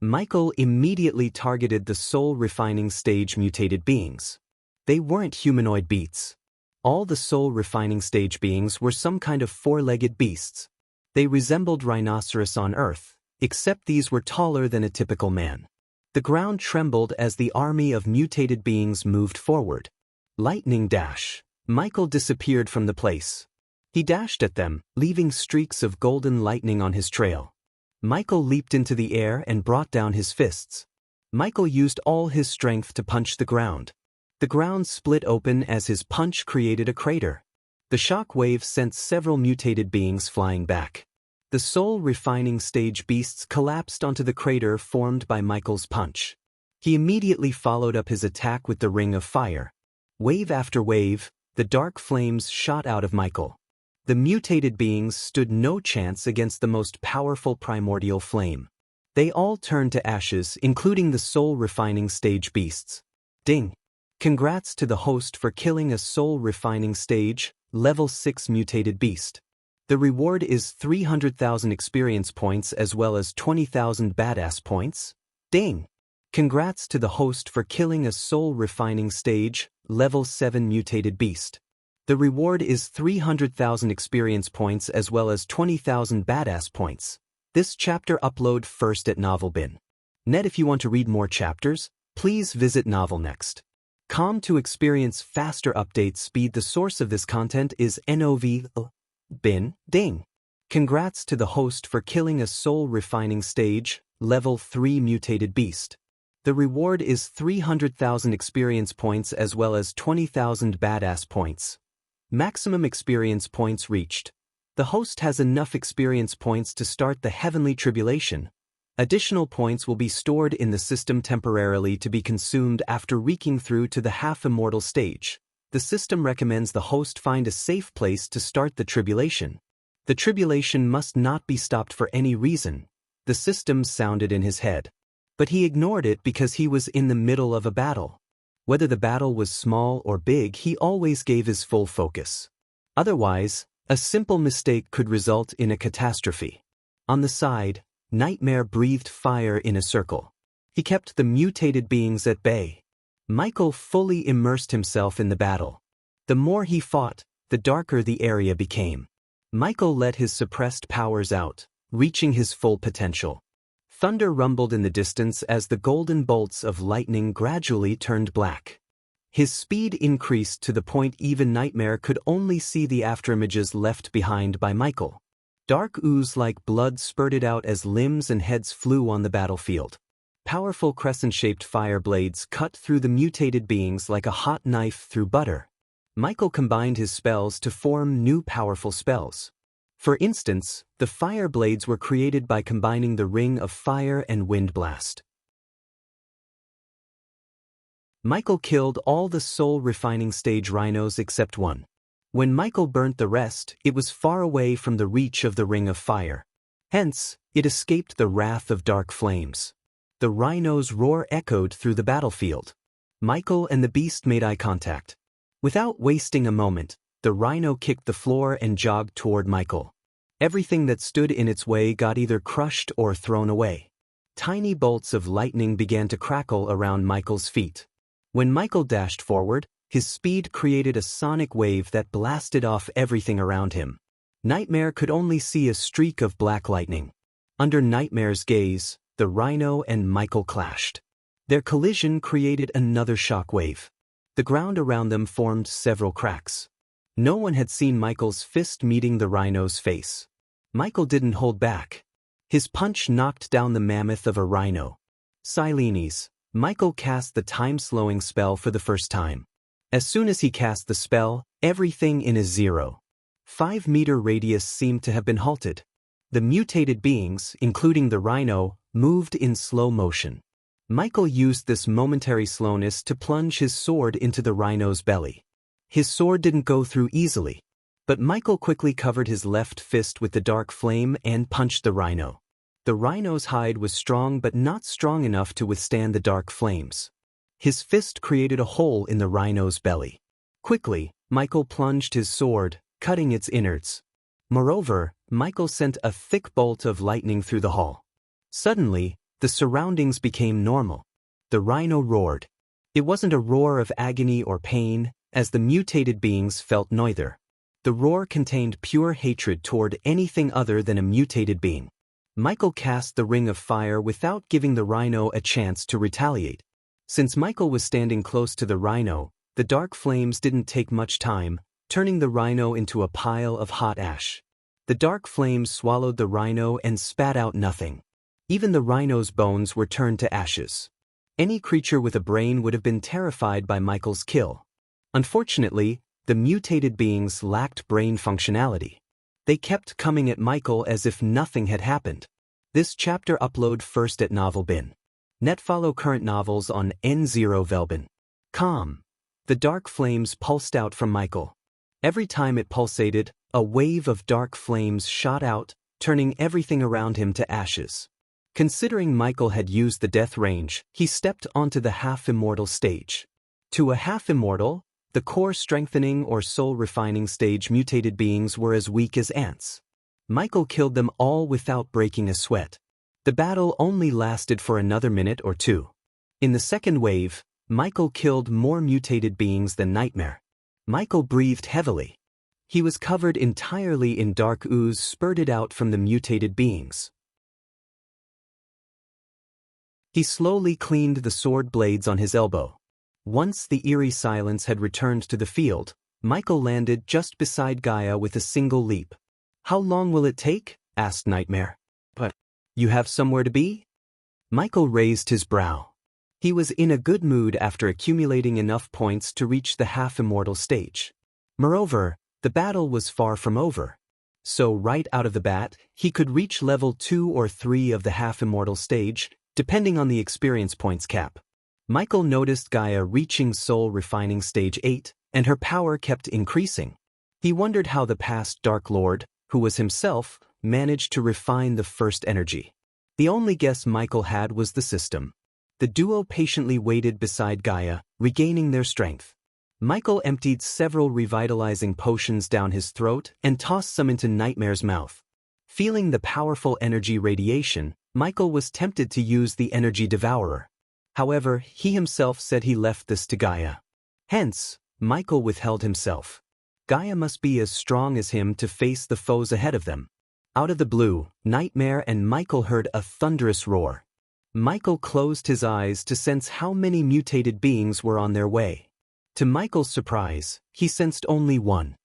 S1: Michael immediately targeted the soul refining stage mutated beings. They weren't humanoid beasts. All the soul refining stage beings were some kind of four-legged beasts. They resembled rhinoceros on Earth, except these were taller than a typical man. The ground trembled as the army of mutated beings moved forward. Lightning dash. Michael disappeared from the place. He dashed at them, leaving streaks of golden lightning on his trail. Michael leaped into the air and brought down his fists. Michael used all his strength to punch the ground. The ground split open as his punch created a crater. The shock wave sent several mutated beings flying back. The soul refining stage beasts collapsed onto the crater formed by Michael's punch. He immediately followed up his attack with the ring of fire. Wave after wave, the dark flames shot out of Michael. The mutated beings stood no chance against the most powerful primordial flame. They all turned to ashes, including the soul refining stage beasts. Ding! Congrats to the host for killing a soul refining stage, level 6 mutated beast. The reward is 300,000 experience points as well as 20,000 badass points. Ding! Congrats to the host for killing a soul refining stage, level 7 mutated beast. The reward is 300,000 experience points as well as 20,000 badass points. This chapter upload first at Novelbin. Net if you want to read more chapters, please visit Novelnext.com to experience faster update speed. The source of this content is Novelbin. Ding! Congrats to the host for killing a soul refining stage, level 3 mutated beast. The reward is 300,000 experience points as well as 20,000 badass points. Maximum experience points reached. The host has enough experience points to start the heavenly tribulation. Additional points will be stored in the system temporarily to be consumed after reeking through to the half-immortal stage. The system recommends the host find a safe place to start the tribulation. The tribulation must not be stopped for any reason. The system sounded in his head. But he ignored it because he was in the middle of a battle. Whether the battle was small or big, he always gave his full focus. Otherwise, a simple mistake could result in a catastrophe. On the side, Nightmare breathed fire in a circle. He kept the mutated beings at bay. Michael fully immersed himself in the battle. The more he fought, the darker the area became. Michael let his suppressed powers out, reaching his full potential. Thunder rumbled in the distance as the golden bolts of lightning gradually turned black. His speed increased to the point even Nightmare could only see the afterimages left behind by Michael. Dark ooze like blood spurted out as limbs and heads flew on the battlefield. Powerful crescent-shaped fire blades cut through the mutated beings like a hot knife through butter. Michael combined his spells to form new powerful spells. For instance, the fire blades were created by combining the ring of fire and wind blast. Michael killed all the soul refining stage rhinos except one. When Michael burnt the rest, it was far away from the reach of the ring of fire. Hence, it escaped the wrath of dark flames. The rhino's roar echoed through the battlefield. Michael and the beast made eye contact. Without wasting a moment, the rhino kicked the floor and jogged toward Michael. Everything that stood in its way got either crushed or thrown away. Tiny bolts of lightning began to crackle around Michael's feet. When Michael dashed forward, his speed created a sonic wave that blasted off everything around him. Nightmare could only see a streak of black lightning. Under Nightmare's gaze, the rhino and Michael clashed. Their collision created another shock wave. The ground around them formed several cracks. No one had seen Michael's fist meeting the rhino's face. Michael didn't hold back. His punch knocked down the mammoth of a rhino. Silenes. Michael cast the time-slowing spell for the first time. As soon as he cast the spell, everything in a 0.5-meter radius seemed to have been halted. The mutated beings, including the rhino, moved in slow motion. Michael used this momentary slowness to plunge his sword into the rhino's belly. His sword didn't go through easily, but Michael quickly covered his left fist with the dark flame and punched the rhino. The rhino's hide was strong but not strong enough to withstand the dark flames. His fist created a hole in the rhino's belly. Quickly, Michael plunged his sword, cutting its innards. Moreover, Michael sent a thick bolt of lightning through the hall. Suddenly, the surroundings became normal. The rhino roared. It wasn't a roar of agony or pain, as the mutated beings felt neither. The roar contained pure hatred toward anything other than a mutated being. Michael cast the ring of fire without giving the rhino a chance to retaliate. Since Michael was standing close to the rhino, the dark flames didn't take much time, turning the rhino into a pile of hot ash. The dark flames swallowed the rhino and spat out nothing. Even the rhino's bones were turned to ashes. Any creature with a brain would have been terrified by Michael's kill. Unfortunately, the mutated beings lacked brain functionality. They kept coming at Michael as if nothing had happened. This chapter upload first at Novelbin. Net follow current novels on N0velbin.com. The dark flames pulsed out from Michael. Every time it pulsated, a wave of dark flames shot out, turning everything around him to ashes. Considering Michael had used the death range, he stepped onto the half-immortal stage. To a half-immortal, the core-strengthening or soul-refining stage mutated beings were as weak as ants. Michael killed them all without breaking a sweat. The battle only lasted for another minute or two. In the second wave, Michael killed more mutated beings than Nightmare. Michael breathed heavily. He was covered entirely in dark ooze spurted out from the mutated beings. He slowly cleaned the sword blades on his elbow. Once the eerie silence had returned to the field, Michael landed just beside Gaia with a single leap. "How long will it take?" asked Nightmare. "But you have somewhere to be?" Michael raised his brow. He was in a good mood after accumulating enough points to reach the half-immortal stage. Moreover, the battle was far from over. So right out of the bat, he could reach level 2 or 3 of the half-immortal stage, depending on the experience points cap. Michael noticed Gaia reaching Soul Refining Stage 8, and her power kept increasing. He wondered how the past Dark Lord, who was himself, managed to refine the first energy. The only guess Michael had was the system. The duo patiently waited beside Gaia, regaining their strength. Michael emptied several revitalizing potions down his throat and tossed some into Nightmare's mouth. Feeling the powerful energy radiation, Michael was tempted to use the Energy Devourer. However, he himself said he left this to Gaia. Hence, Michael withheld himself. Gaia must be as strong as him to face the foes ahead of them. Out of the blue, Nightmare and Michael heard a thunderous roar. Michael closed his eyes to sense how many mutated beings were on their way. To Michael's surprise, he sensed only one.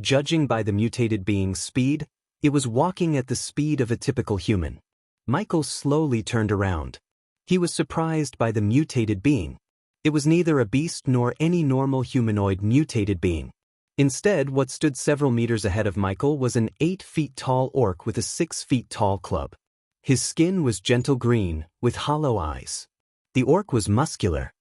S1: Judging by the mutated being's speed, it was walking at the speed of a typical human. Michael slowly turned around. He was surprised by the mutated being. It was neither a beast nor any normal humanoid mutated being. Instead, what stood several meters ahead of Michael was an 8 feet tall orc with a 6 feet tall club. His skin was gentle green, with hollow eyes. The orc was muscular.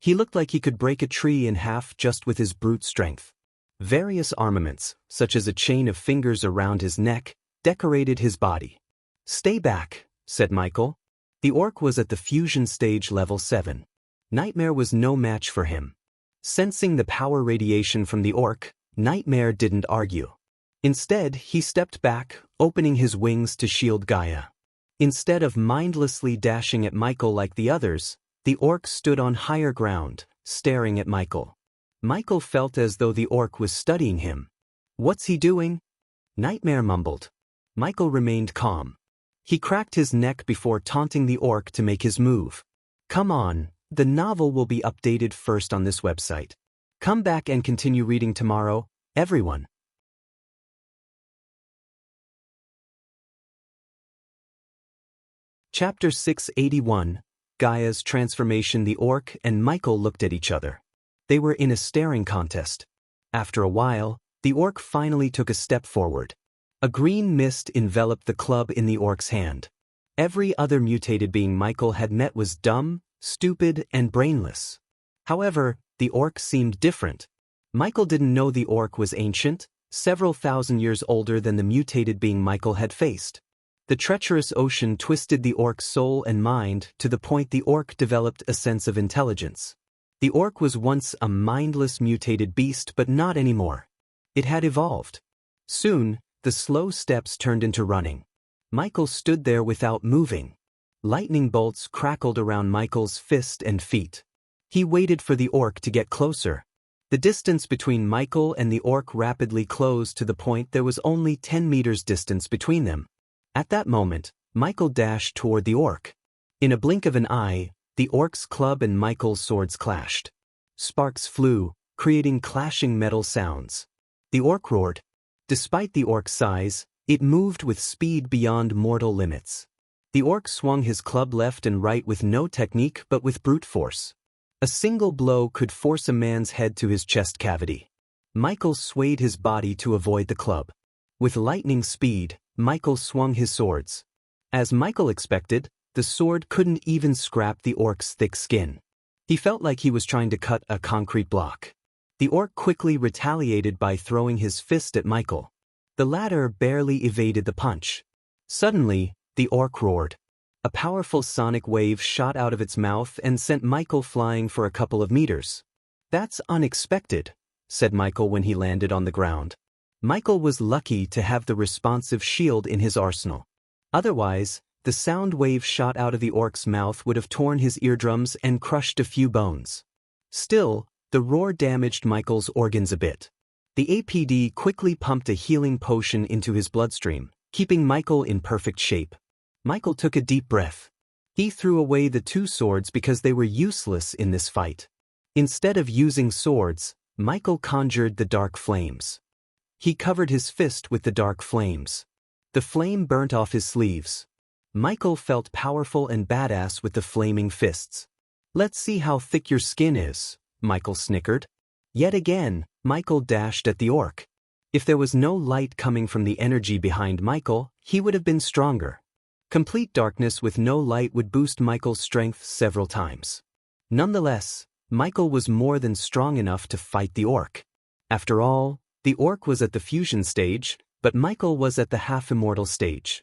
S1: He looked like he could break a tree in half just with his brute strength. Various armaments, such as a chain of fingers around his neck, decorated his body. "Stay back," said Michael. The orc was at the fusion stage level 7. Nightmare was no match for him. Sensing the power radiation from the orc, Nightmare didn't argue. Instead, he stepped back, opening his wings to shield Gaia. Instead of mindlessly dashing at Michael like the others, the orc stood on higher ground, staring at Michael. Michael felt as though the orc was studying him. "What's he doing?" Nightmare mumbled. Michael remained calm. He cracked his neck before taunting the orc to make his move. "Come on, the novel will be updated first on this website. Come back and continue reading tomorrow, everyone." Chapter 681, Gaia's Transformation. The orc and Michael looked at each other. They were in a staring contest. After a while, the orc finally took a step forward. A green mist enveloped the club in the orc's hand. Every other mutated being Michael had met was dumb, stupid and brainless. However, the orc seemed different. Michael didn't know the orc was ancient, several thousand years older than the mutated being Michael had faced. The treacherous ocean twisted the orc's soul and mind to the point the orc developed a sense of intelligence. The orc was once a mindless mutated beast, but not anymore. It had evolved. Soon, the slow steps turned into running. Michael stood there without moving. Lightning bolts crackled around Michael's fist and feet. He waited for the orc to get closer. The distance between Michael and the orc rapidly closed to the point there was only 10 meters distance between them. At that moment, Michael dashed toward the orc. In a blink of an eye, the orc's club and Michael's swords clashed. Sparks flew, creating clashing metal sounds. The orc roared. Despite the orc's size, it moved with speed beyond mortal limits. The orc swung his club left and right with no technique but with brute force. A single blow could force a man's head to his chest cavity. Michael swayed his body to avoid the club. With lightning speed, Michael swung his swords. As Michael expected, the sword couldn't even scrap the orc's thick skin. He felt like he was trying to cut a concrete block. The orc quickly retaliated by throwing his fist at Michael. The latter barely evaded the punch. Suddenly, the orc roared. A powerful sonic wave shot out of its mouth and sent Michael flying for a couple of meters. "That's unexpected," said Michael when he landed on the ground. Michael was lucky to have the responsive shield in his arsenal. Otherwise, the sound wave shot out of the orc's mouth would have torn his eardrums and crushed a few bones. Still, the roar damaged Michael's organs a bit. The APD quickly pumped a healing potion into his bloodstream, keeping Michael in perfect shape. Michael took a deep breath. He threw away the two swords because they were useless in this fight. Instead of using swords, Michael conjured the dark flames. He covered his fist with the dark flames. The flame burnt off his sleeves. Michael felt powerful and badass with the flaming fists. "Let's see how thick your skin is," Michael snickered. Yet again, Michael dashed at the orc. If there was no light coming from the energy behind Michael, he would have been stronger. Complete darkness with no light would boost Michael's strength several times. Nonetheless, Michael was more than strong enough to fight the orc. After all, the orc was at the fusion stage, but Michael was at the half-immortal stage.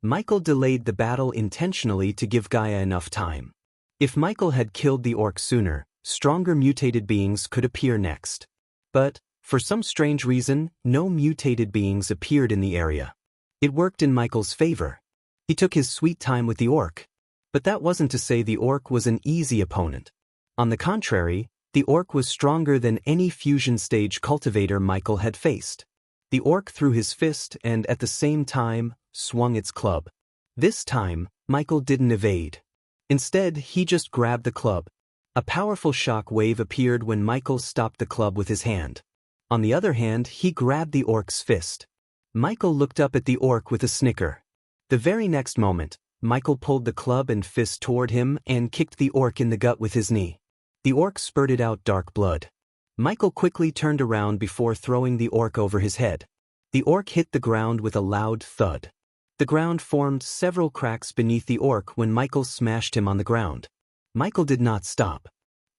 S1: Michael delayed the battle intentionally to give Gaia enough time. If Michael had killed the orc sooner, stronger mutated beings could appear next. But, for some strange reason, no mutated beings appeared in the area. It worked in Michael's favor. He took his sweet time with the orc. But that wasn't to say the orc was an easy opponent. On the contrary, the orc was stronger than any fusion stage cultivator Michael had faced. The orc threw his fist and, at the same time, swung its club. This time, Michael didn't evade. Instead, he just grabbed the club. A powerful shock wave appeared when Michael stopped the club with his hand. On the other hand, he grabbed the orc's fist. Michael looked up at the orc with a snicker. The very next moment, Michael pulled the club and fist toward him and kicked the orc in the gut with his knee. The orc spurted out dark blood. Michael quickly turned around before throwing the orc over his head. The orc hit the ground with a loud thud. The ground formed several cracks beneath the orc when Michael smashed him on the ground. Michael did not stop.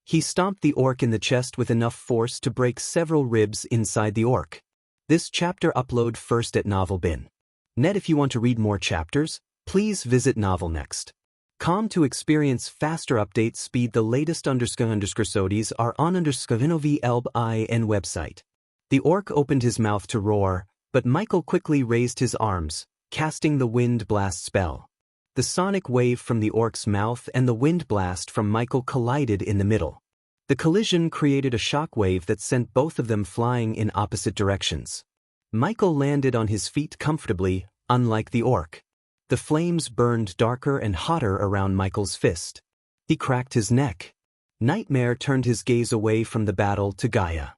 S1: He stomped the orc in the chest with enough force to break several ribs inside the orc. This chapter upload first at NovelBin.net. If you want to read more chapters, please visit NovelNext.com to experience faster updates speed. The latest __sodies are on _VLBIN website. The orc opened his mouth to roar, but Michael quickly raised his arms, casting the wind blast spell. The sonic wave from the orc's mouth and the wind blast from Michael collided in the middle. The collision created a shock wave that sent both of them flying in opposite directions. Michael landed on his feet comfortably, unlike the orc. The flames burned darker and hotter around Michael's fist. He cracked his neck. Nightmare turned his gaze away from the battle to Gaia.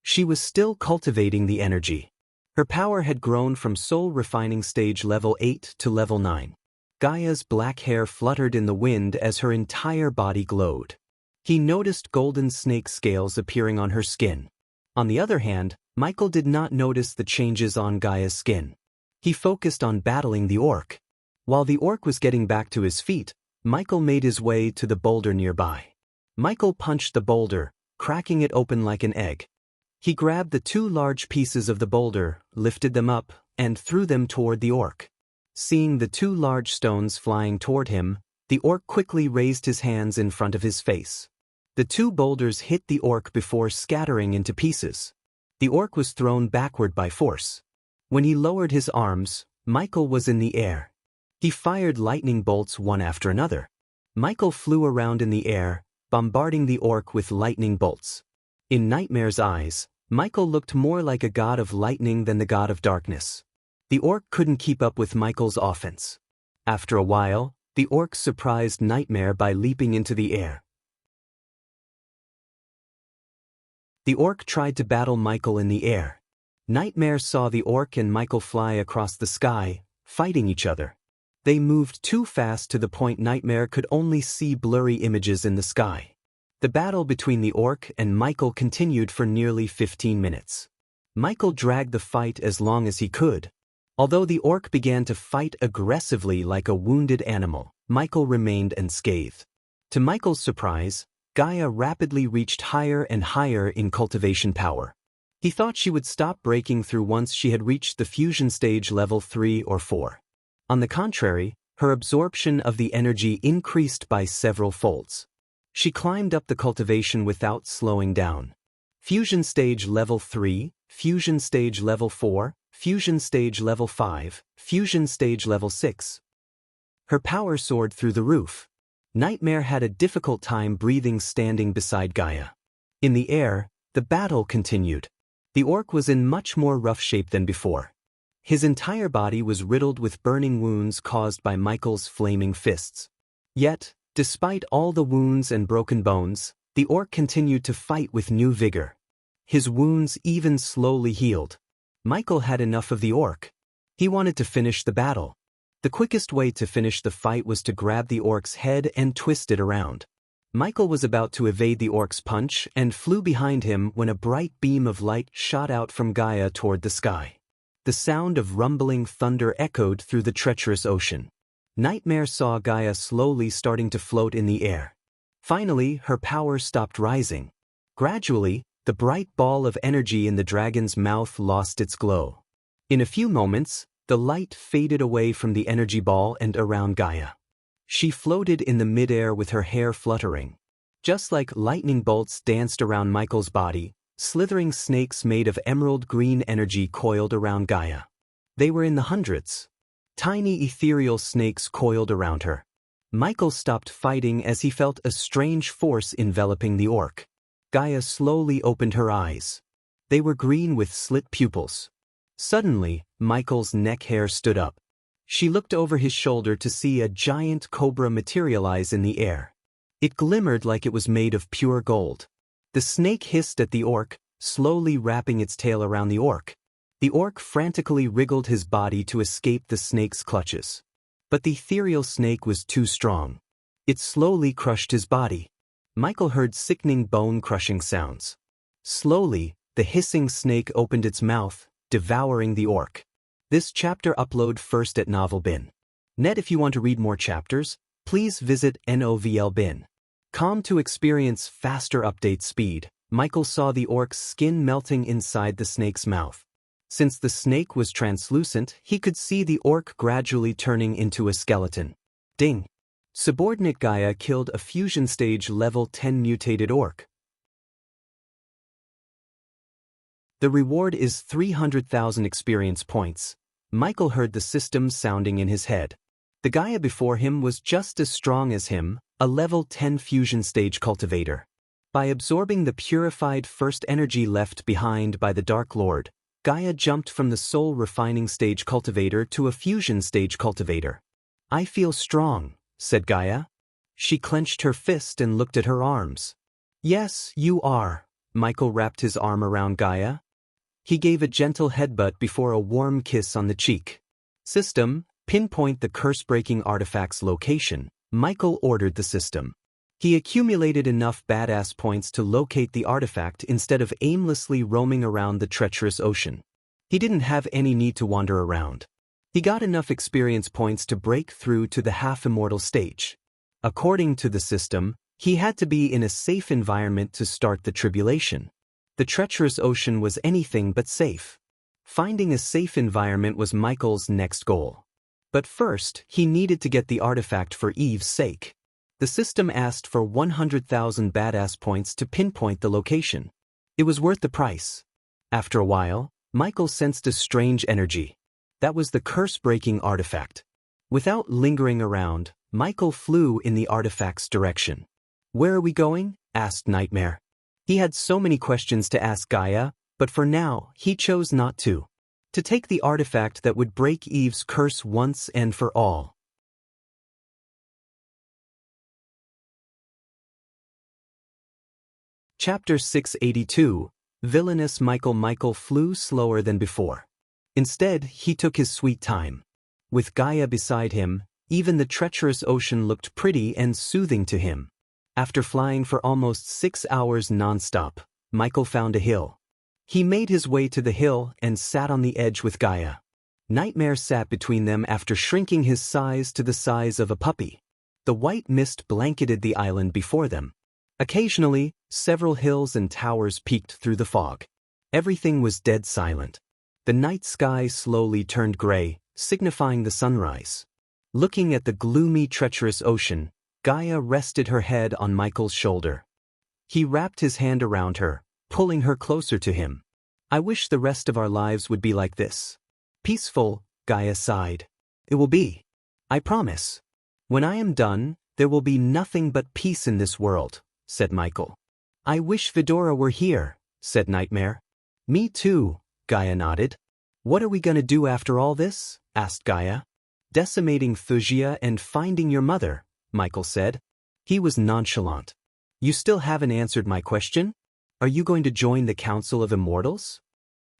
S1: She was still cultivating the energy. Her power had grown from soul refining stage level 8 to level 9. Gaia's black hair fluttered in the wind as her entire body glowed. He noticed golden snake scales appearing on her skin. On the other hand, Michael did not notice the changes on Gaia's skin. He focused on battling the orc. While the orc was getting back to his feet, Michael made his way to the boulder nearby. Michael punched the boulder, cracking it open like an egg. He grabbed the 2 large pieces of the boulder, lifted them up, and threw them toward the orc. Seeing the 2 large stones flying toward him, the orc quickly raised his hands in front of his face. The 2 boulders hit the orc before scattering into pieces. The orc was thrown backward by force. When he lowered his arms, Michael was in the air. He fired lightning bolts one after another. Michael flew around in the air, bombarding the orc with lightning bolts. In Nightmare's eyes, Michael looked more like a god of lightning than the god of darkness. The orc couldn't keep up with Michael's offense. After a while, the orc surprised Nightmare by leaping into the air. The orc tried to battle Michael in the air. Nightmare saw the orc and Michael fly across the sky, fighting each other. They moved too fast to the point Nightmare could only see blurry images in the sky. The battle between the orc and Michael continued for nearly 15 minutes. Michael dragged the fight as long as he could. Although the orc began to fight aggressively like a wounded animal, Michael remained unscathed. To Michael's surprise, Gaia rapidly reached higher and higher in cultivation power. He thought she would stop breaking through once she had reached the fusion stage level 3 or 4. On the contrary, her absorption of the energy increased by several folds. She climbed up the cultivation without slowing down. Fusion stage level 3, fusion stage level 4, fusion stage level 5, fusion stage level 6. Her power soared through the roof. Nightmare had a difficult time breathing standing beside Gaia. In the air, the battle continued. The orc was in much more rough shape than before. His entire body was riddled with burning wounds caused by Michael's flaming fists. Yet, despite all the wounds and broken bones, the orc continued to fight with new vigor. His wounds even slowly healed. Michael had enough of the orc. He wanted to finish the battle. The quickest way to finish the fight was to grab the orc's head and twist it around. Michael was about to evade the orc's punch and flew behind him when a bright beam of light shot out from Gaia toward the sky. The sound of rumbling thunder echoed through the treacherous ocean. Nightmare saw Gaia slowly starting to float in the air. Finally, her power stopped rising. Gradually, the bright ball of energy in the dragon's mouth lost its glow. In a few moments, the light faded away from the energy ball and around Gaia. She floated in the midair with her hair fluttering. Just like lightning bolts danced around Michael's body, slithering snakes made of emerald green energy coiled around Gaia. They were in the hundreds. Tiny ethereal snakes coiled around her. Michael stopped fighting as he felt a strange force enveloping the orc. Gaia slowly opened her eyes. They were green with slit pupils. Suddenly, Michael's neck hair stood up. She looked over his shoulder to see a giant cobra materialize in the air. It glimmered like it was made of pure gold. The snake hissed at the orc, slowly wrapping its tail around the orc. The orc frantically wriggled his body to escape the snake's clutches. But the ethereal snake was too strong. It slowly crushed his body. Michael heard sickening bone-crushing sounds. Slowly, the hissing snake opened its mouth, devouring the orc. This chapter upload first at NovelBin.net. If you want to read more chapters, please visit NovelBin.com to experience faster update speed. Michael saw the orc's skin melting inside the snake's mouth. Since the snake was translucent, he could see the orc gradually turning into a skeleton. Ding! Subordinate Gaia killed a fusion stage level 10 mutated orc. The reward is 300,000 experience points. Michael heard the system sounding in his head. The Gaia before him was just as strong as him, a level 10 fusion stage cultivator. By absorbing the purified first energy left behind by the Dark Lord, Gaia jumped from the soul refining stage cultivator to a fusion stage cultivator. "I feel strong," said Gaia. She clenched her fist and looked at her arms. "Yes, you are." Michael wrapped his arm around Gaia. He gave a gentle headbutt before a warm kiss on the cheek. "System, pinpoint the curse-breaking artifact's location," Michael ordered the system. He accumulated enough badass points to locate the artifact instead of aimlessly roaming around the treacherous ocean. He didn't have any need to wander around. He got enough experience points to break through to the half-immortal stage. According to the system, he had to be in a safe environment to start the tribulation. The treacherous ocean was anything but safe. Finding a safe environment was Michael's next goal. But first, he needed to get the artifact for Eve's sake. The system asked for 100,000 badass points to pinpoint the location. It was worth the price. After a while, Michael sensed a strange energy. That was the curse-breaking artifact. Without lingering around, Michael flew in the artifact's direction. "Where are we going?" asked Nightmare. He had so many questions to ask Gaia, but for now, he chose not to. To take the artifact that would break Eve's curse once and for all. Chapter 682, Villainous Michael flew slower than before. Instead, he took his sweet time. With Gaia beside him, even the treacherous ocean looked pretty and soothing to him. After flying for almost 6 hours non-stop, Michael found a hill. He made his way to the hill and sat on the edge with Gaia. Nightmare sat between them after shrinking his size to the size of a puppy. The white mist blanketed the island before them. Occasionally, several hills and towers peeked through the fog. Everything was dead silent. The night sky slowly turned gray, signifying the sunrise. Looking at the gloomy, treacherous ocean, Gaia rested her head on Michael's shoulder. He wrapped his hand around her, pulling her closer to him. "I wish the rest of our lives would be like this. Peaceful," Gaia sighed. "It will be. I promise. When I am done, there will be nothing but peace in this world," said Michael. "I wish Vidora were here," said Nightmare. "Me too," Gaia nodded. "What are we going to do after all this?" asked Gaia. "Decimating Wuxia and finding your mother," Michael said. He was nonchalant. "You still haven't answered my question? Are you going to join the Council of Immortals?"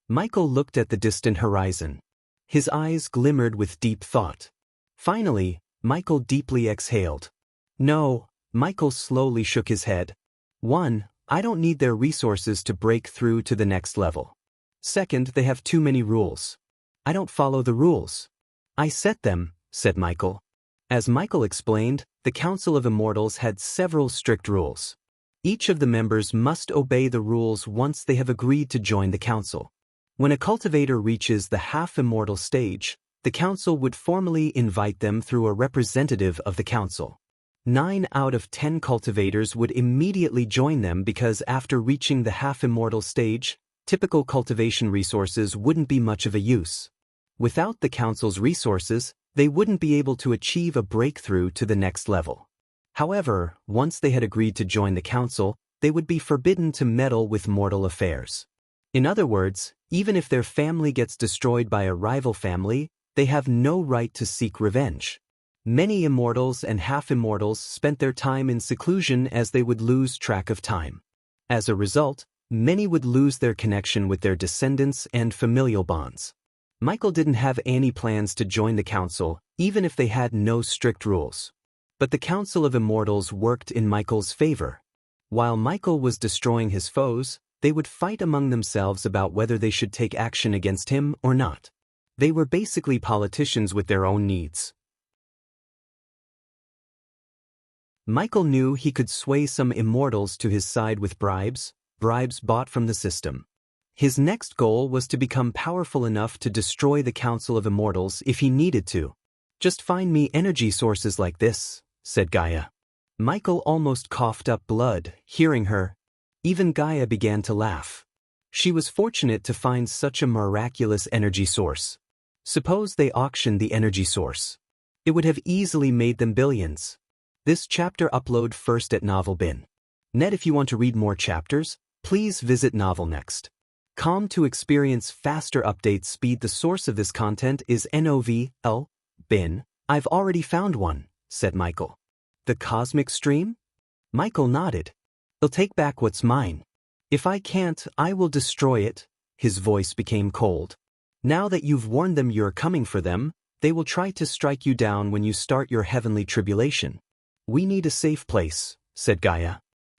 S1: Michael looked at the distant horizon. His eyes glimmered with deep thought. Finally, Michael deeply exhaled. "No," Michael slowly shook his head. "One, I don't need their resources to break through to the next level. Second, they have too many rules. I don't follow the rules. I set them," said Michael. As Michael explained, the Council of Immortals had several strict rules. Each of the members must obey the rules once they have agreed to join the council. When a cultivator reaches the half-immortal stage, the council would formally invite them through a representative of the council. 9 out of 10 cultivators would immediately join them because after reaching the half-immortal stage, typical cultivation resources wouldn't be much of a use. Without the council's resources, they wouldn't be able to achieve a breakthrough to the next level. However, once they had agreed to join the council, they would be forbidden to meddle with mortal affairs. In other words, even if their family gets destroyed by a rival family, they have no right to seek revenge. Many immortals and half-immortals spent their time in seclusion as they would lose track of time. As a result, many would lose their connection with their descendants and familial bonds. Michael didn't have any plans to join the council, even if they had no strict rules. But the Council of Immortals worked in Michael's favor. While Michael was destroying his foes, they would fight among themselves about whether they should take action against him or not. They were basically politicians with their own needs. Michael knew he could sway some immortals to his side with bribes bought from the system. His next goal was to become powerful enough to destroy the Council of Immortals if he needed to. "Just find me energy sources like this," said Gaia. Michael almost coughed up blood, hearing her. Even Gaia began to laugh. She was fortunate to find such a miraculous energy source. Suppose they auctioned the energy source. It would have easily made them billions. This chapter upload first at Novelbin. Net if you want to read more chapters, please visit Novelnext. To experience faster update speed. The source of this content is Novelbin. "I've already found one," said Michael. "The cosmic stream?" Michael nodded. "I'll take back what's mine. If I can't, I will destroy it." His voice became cold. "Now that you've warned them you're coming for them, they will try to strike you down when you start your heavenly tribulation. We need a safe place," said Gaia.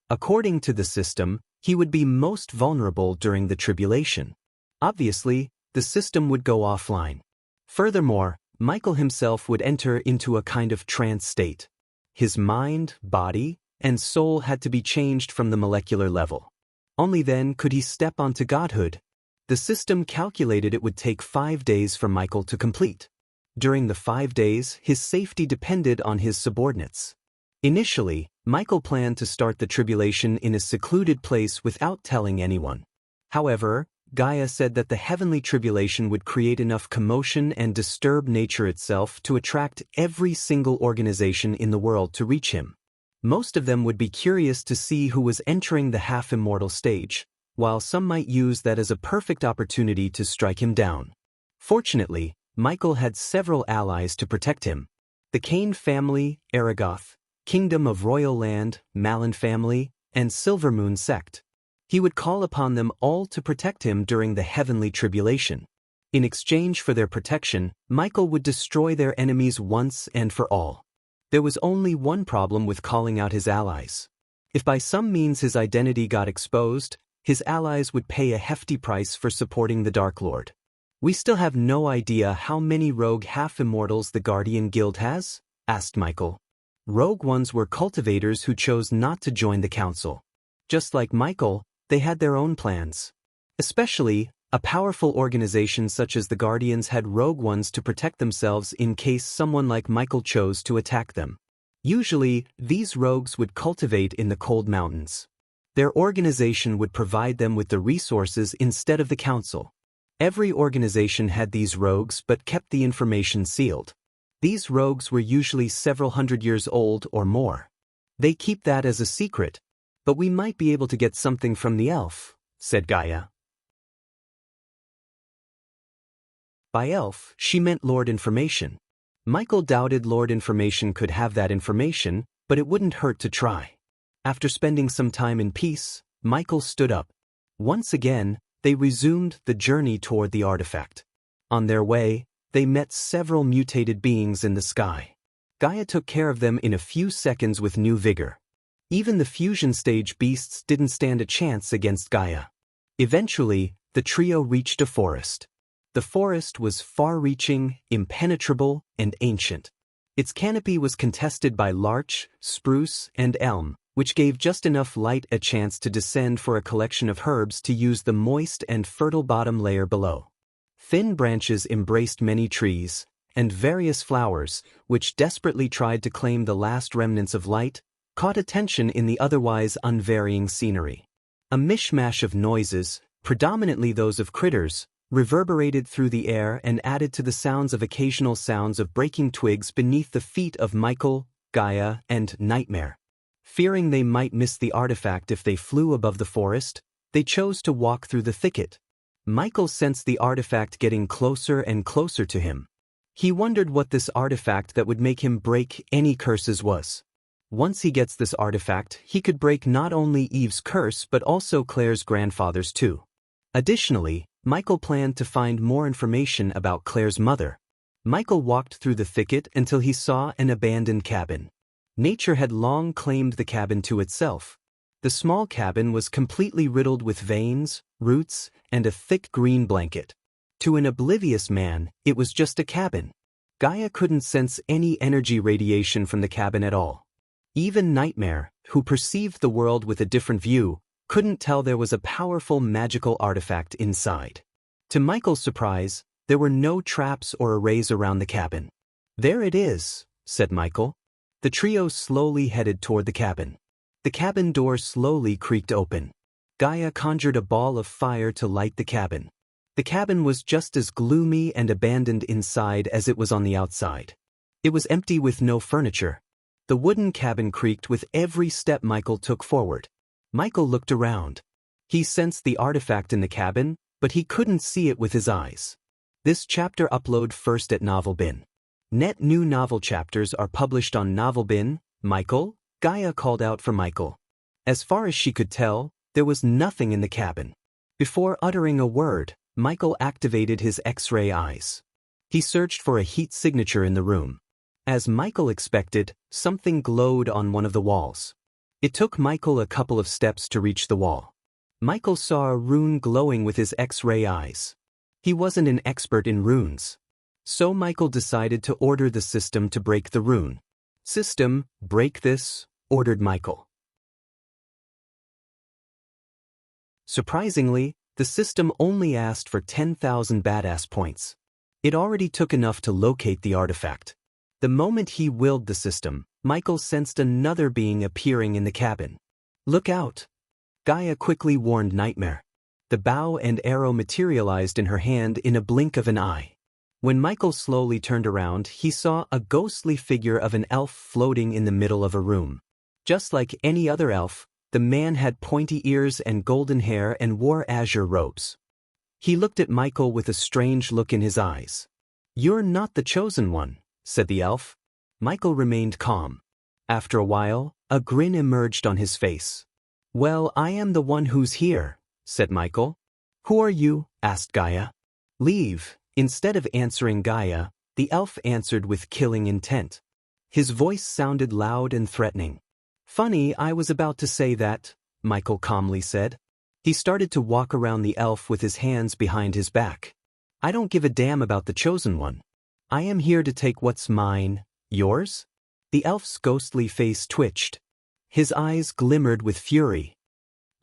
S1: According to the system, he would be most vulnerable during the tribulation. Obviously, the system would go offline. Furthermore, Michael himself would enter into a kind of trance state. His mind, body, and soul had to be changed from the molecular level. Only then could he step onto godhood. The system calculated it would take 5 days for Michael to complete. During the 5 days, his safety depended on his subordinates. Initially, Michael planned to start the tribulation in a secluded place without telling anyone. However, Gaia said that the heavenly tribulation would create enough commotion and disturb nature itself to attract every single organization in the world to reach him. Most of them would be curious to see who was entering the half-immortal stage, while some might use that as a perfect opportunity to strike him down. Fortunately, Michael had several allies to protect him. The Cain family, Aragoth, Kingdom of Royal Land, Malin family, and Silvermoon sect. He would call upon them all to protect him during the heavenly tribulation. In exchange for their protection, Michael would destroy their enemies once and for all. There was only one problem with calling out his allies. If by some means his identity got exposed, his allies would pay a hefty price for supporting the Dark Lord. "We still have no idea how many rogue half-immortals the Guardian Guild has?" asked Michael. Rogue ones were cultivators who chose not to join the council. Just like Michael, they had their own plans. Especially, a powerful organization such as the Guardians had rogue ones to protect themselves in case someone like Michael chose to attack them. Usually, these rogues would cultivate in the cold mountains. Their organization would provide them with the resources instead of the council. Every organization had these rogues but kept the information sealed. These rogues were usually several hundred years old or more. They keep that as a secret. "But we might be able to get something from the elf," said Gaia. By elf, she meant Lord Information. Michael doubted Lord Information could have that information, but it wouldn't hurt to try. After spending some time in peace, Michael stood up. Once again, they resumed the journey toward the artifact. On their way, they met several mutated beings in the sky. Gaia took care of them in a few seconds with new vigor. Even the fusion stage beasts didn't stand a chance against Gaia. Eventually, the trio reached a forest. The forest was far-reaching, impenetrable, and ancient. Its canopy was contested by larch, spruce, and elm, which gave just enough light a chance to descend for a collection of herbs to use the moist and fertile bottom layer below. Thin branches embraced many trees, and various flowers, which desperately tried to claim the last remnants of light, caught attention in the otherwise unvarying scenery. A mishmash of noises, predominantly those of critters, reverberated through the air and added to the sounds of occasional sounds of breaking twigs beneath the feet of Michael, Gaia, and Nightmare. Fearing they might miss the artifact if they flew above the forest, they chose to walk through the thicket. Michael sensed the artifact getting closer and closer to him. He wondered what this artifact that would make him break any curses was. Once he gets this artifact, he could break not only Eve's curse but also Claire's grandfather's too. Additionally, Michael planned to find more information about Claire's mother. Michael walked through the thicket until he saw an abandoned cabin. Nature had long claimed the cabin to itself. The small cabin was completely riddled with veins, roots, and a thick green blanket. To an oblivious man, it was just a cabin. Gaia couldn't sense any energy radiation from the cabin at all. Even Nightmare, who perceived the world with a different view, couldn't tell there was a powerful magical artifact inside. To Michael's surprise, there were no traps or arrays around the cabin. "There it is," said Michael. The trio slowly headed toward the cabin. The cabin door slowly creaked open. Gaia conjured a ball of fire to light the cabin. The cabin was just as gloomy and abandoned inside as it was on the outside. It was empty with no furniture. The wooden cabin creaked with every step Michael took forward. Michael looked around. He sensed the artifact in the cabin, but he couldn't see it with his eyes. This chapter upload first at Novelbin. Net new novel chapters are published on Novelbin. Michael, Gaia called out for Michael. As far as she could tell, there was nothing in the cabin. Before uttering a word, Michael activated his X-ray eyes. He searched for a heat signature in the room. As Michael expected, something glowed on one of the walls. It took Michael a couple of steps to reach the wall. Michael saw a rune glowing with his X-ray eyes. He wasn't an expert in runes. So Michael decided to order the system to break the rune. "System, break this," ordered Michael. Surprisingly, the system only asked for 10,000 badass points. It already took enough to locate the artifact. The moment he willed the system, Michael sensed another being appearing in the cabin. "Look out!" Gaia quickly warned Nightmare. The bow and arrow materialized in her hand in a blink of an eye. When Michael slowly turned around, he saw a ghostly figure of an elf floating in the middle of a room. Just like any other elf, the man had pointy ears and golden hair and wore azure robes. He looked at Michael with a strange look in his eyes. "You're not the chosen one," said the elf. Michael remained calm. After a while, a grin emerged on his face. "Well, I am the one who's here," said Michael. "Who are you?" asked Gaia. "Leave." Instead of answering Gaia, the elf answered with killing intent. His voice sounded loud and threatening. "Funny, I was about to say that," Michael calmly said. He started to walk around the elf with his hands behind his back. "I don't give a damn about the chosen one. I am here to take what's mine. Yours?" The elf's ghostly face twitched. His eyes glimmered with fury.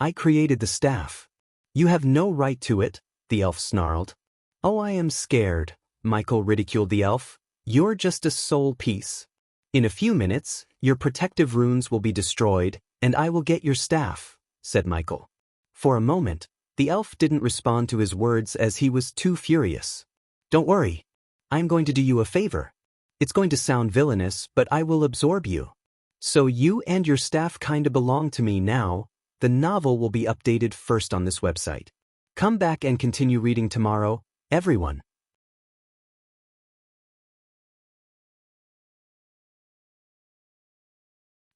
S1: "I created the staff. You have no right to it," the elf snarled. "Oh, I am scared," Michael ridiculed the elf. "You're just a soul piece. In a few minutes, your protective runes will be destroyed, and I will get your staff," said Michael. For a moment, the elf didn't respond to his words as he was too furious. "Don't worry. I'm going to do you a favor. It's going to sound villainous, but I will absorb you. So you and your staff kinda belong to me now. The novel will be updated first on this website. Come back and continue reading tomorrow, everyone."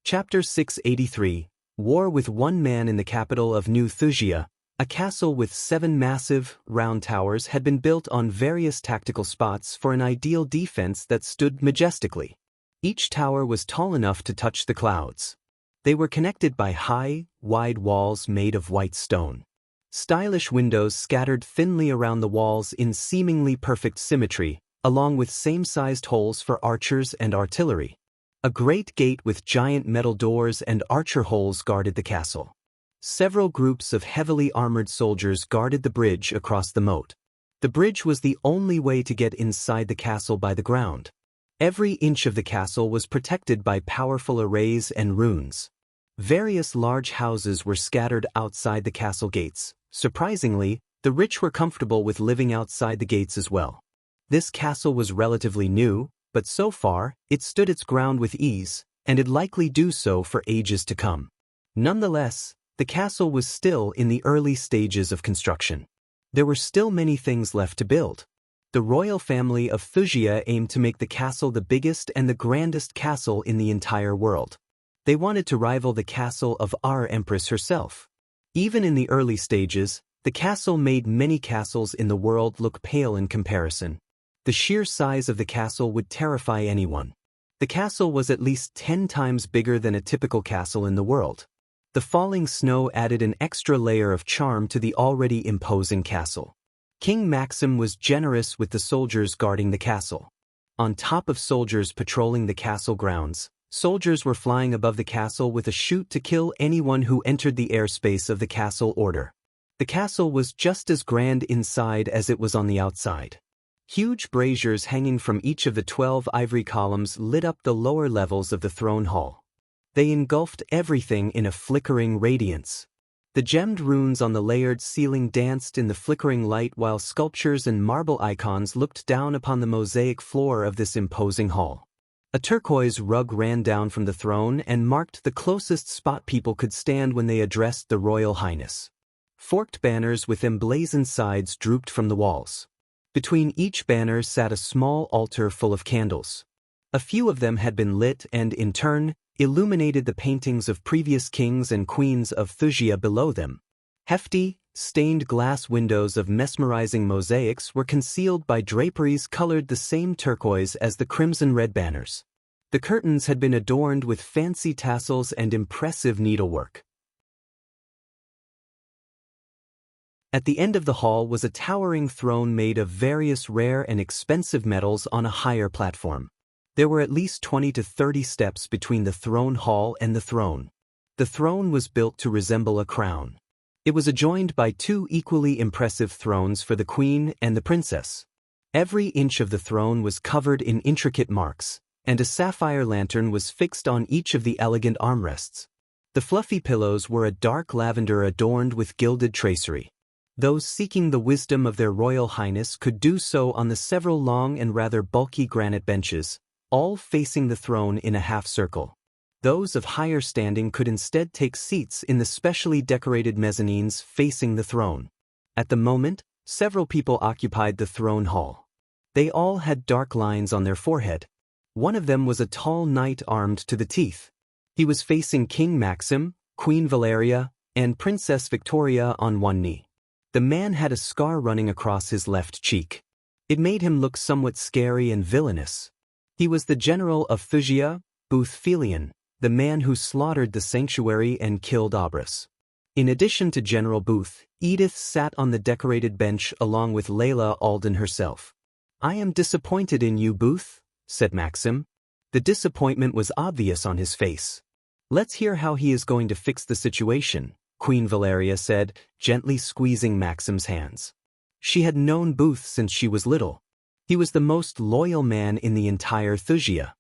S1: Chapter 683, War with One Man in the capital of New Wuxia. A castle with 7 massive, round towers had been built on various tactical spots for an ideal defense that stood majestically. Each tower was tall enough to touch the clouds. They were connected by high, wide walls made of white stone. Stylish windows scattered thinly around the walls in seemingly perfect symmetry, along with same-sized holes for archers and artillery. A great gate with giant metal doors and archer holes guarded the castle. Several groups of heavily armored soldiers guarded the bridge across the moat. The bridge was the only way to get inside the castle by the ground. Every inch of the castle was protected by powerful arrays and runes. Various large houses were scattered outside the castle gates. Surprisingly, the rich were comfortable with living outside the gates as well. This castle was relatively new, but so far, it stood its ground with ease, and it'd likely do so for ages to come. Nonetheless, the castle was still in the early stages of construction. There were still many things left to build. The royal family of Wuxia aimed to make the castle the biggest and the grandest castle in the entire world. They wanted to rival the castle of our empress herself. Even in the early stages, the castle made many castles in the world look pale in comparison. The sheer size of the castle would terrify anyone. The castle was at least 10 times bigger than a typical castle in the world. The falling snow added an extra layer of charm to the already imposing castle. King Maxim was generous with the soldiers guarding the castle. On top of soldiers patrolling the castle grounds, soldiers were flying above the castle with a chute to kill anyone who entered the airspace of the castle order. The castle was just as grand inside as it was on the outside. Huge braziers hanging from each of the 12 ivory columns lit up the lower levels of the throne hall. They engulfed everything in a flickering radiance. The gemmed runes on the layered ceiling danced in the flickering light while sculptures and marble icons looked down upon the mosaic floor of this imposing hall. A turquoise rug ran down from the throne and marked the closest spot people could stand when they addressed the Royal Highness. Forked banners with emblazoned sides drooped from the walls. Between each banner sat a small altar full of candles. A few of them had been lit and, in turn, illuminated the paintings of previous kings and queens of Wuxia below them. Hefty, stained glass windows of mesmerizing mosaics were concealed by draperies colored the same turquoise as the crimson-red banners. The curtains had been adorned with fancy tassels and impressive needlework. At the end of the hall was a towering throne made of various rare and expensive metals on a higher platform. There were at least 20 to 30 steps between the throne hall and the throne. The throne was built to resemble a crown. It was adjoined by two equally impressive thrones for the queen and the princess. Every inch of the throne was covered in intricate marks, and a sapphire lantern was fixed on each of the elegant armrests. The fluffy pillows were a dark lavender adorned with gilded tracery. Those seeking the wisdom of their royal highness could do so on the several long and rather bulky granite benches, all facing the throne in a half-circle. Those of higher standing could instead take seats in the specially decorated mezzanines facing the throne. At the moment, several people occupied the throne hall. They all had dark lines on their forehead. One of them was a tall knight armed to the teeth. He was facing King Maxim, Queen Valeria, and Princess Victoria on one knee. The man had a scar running across his left cheek. It made him look somewhat scary and villainous. He was the general of Wuxia, Booth-Felion, the man who slaughtered the sanctuary and killed Abras. In addition to General Booth, Edith sat on the decorated bench along with Layla Alden herself. "I am disappointed in you, Booth," said Maxim. The disappointment was obvious on his face. "Let's hear how he is going to fix the situation," Queen Valeria said, gently squeezing Maxim's hands. She had known Booth since she was little. He was the most loyal man in the entire Wuxia.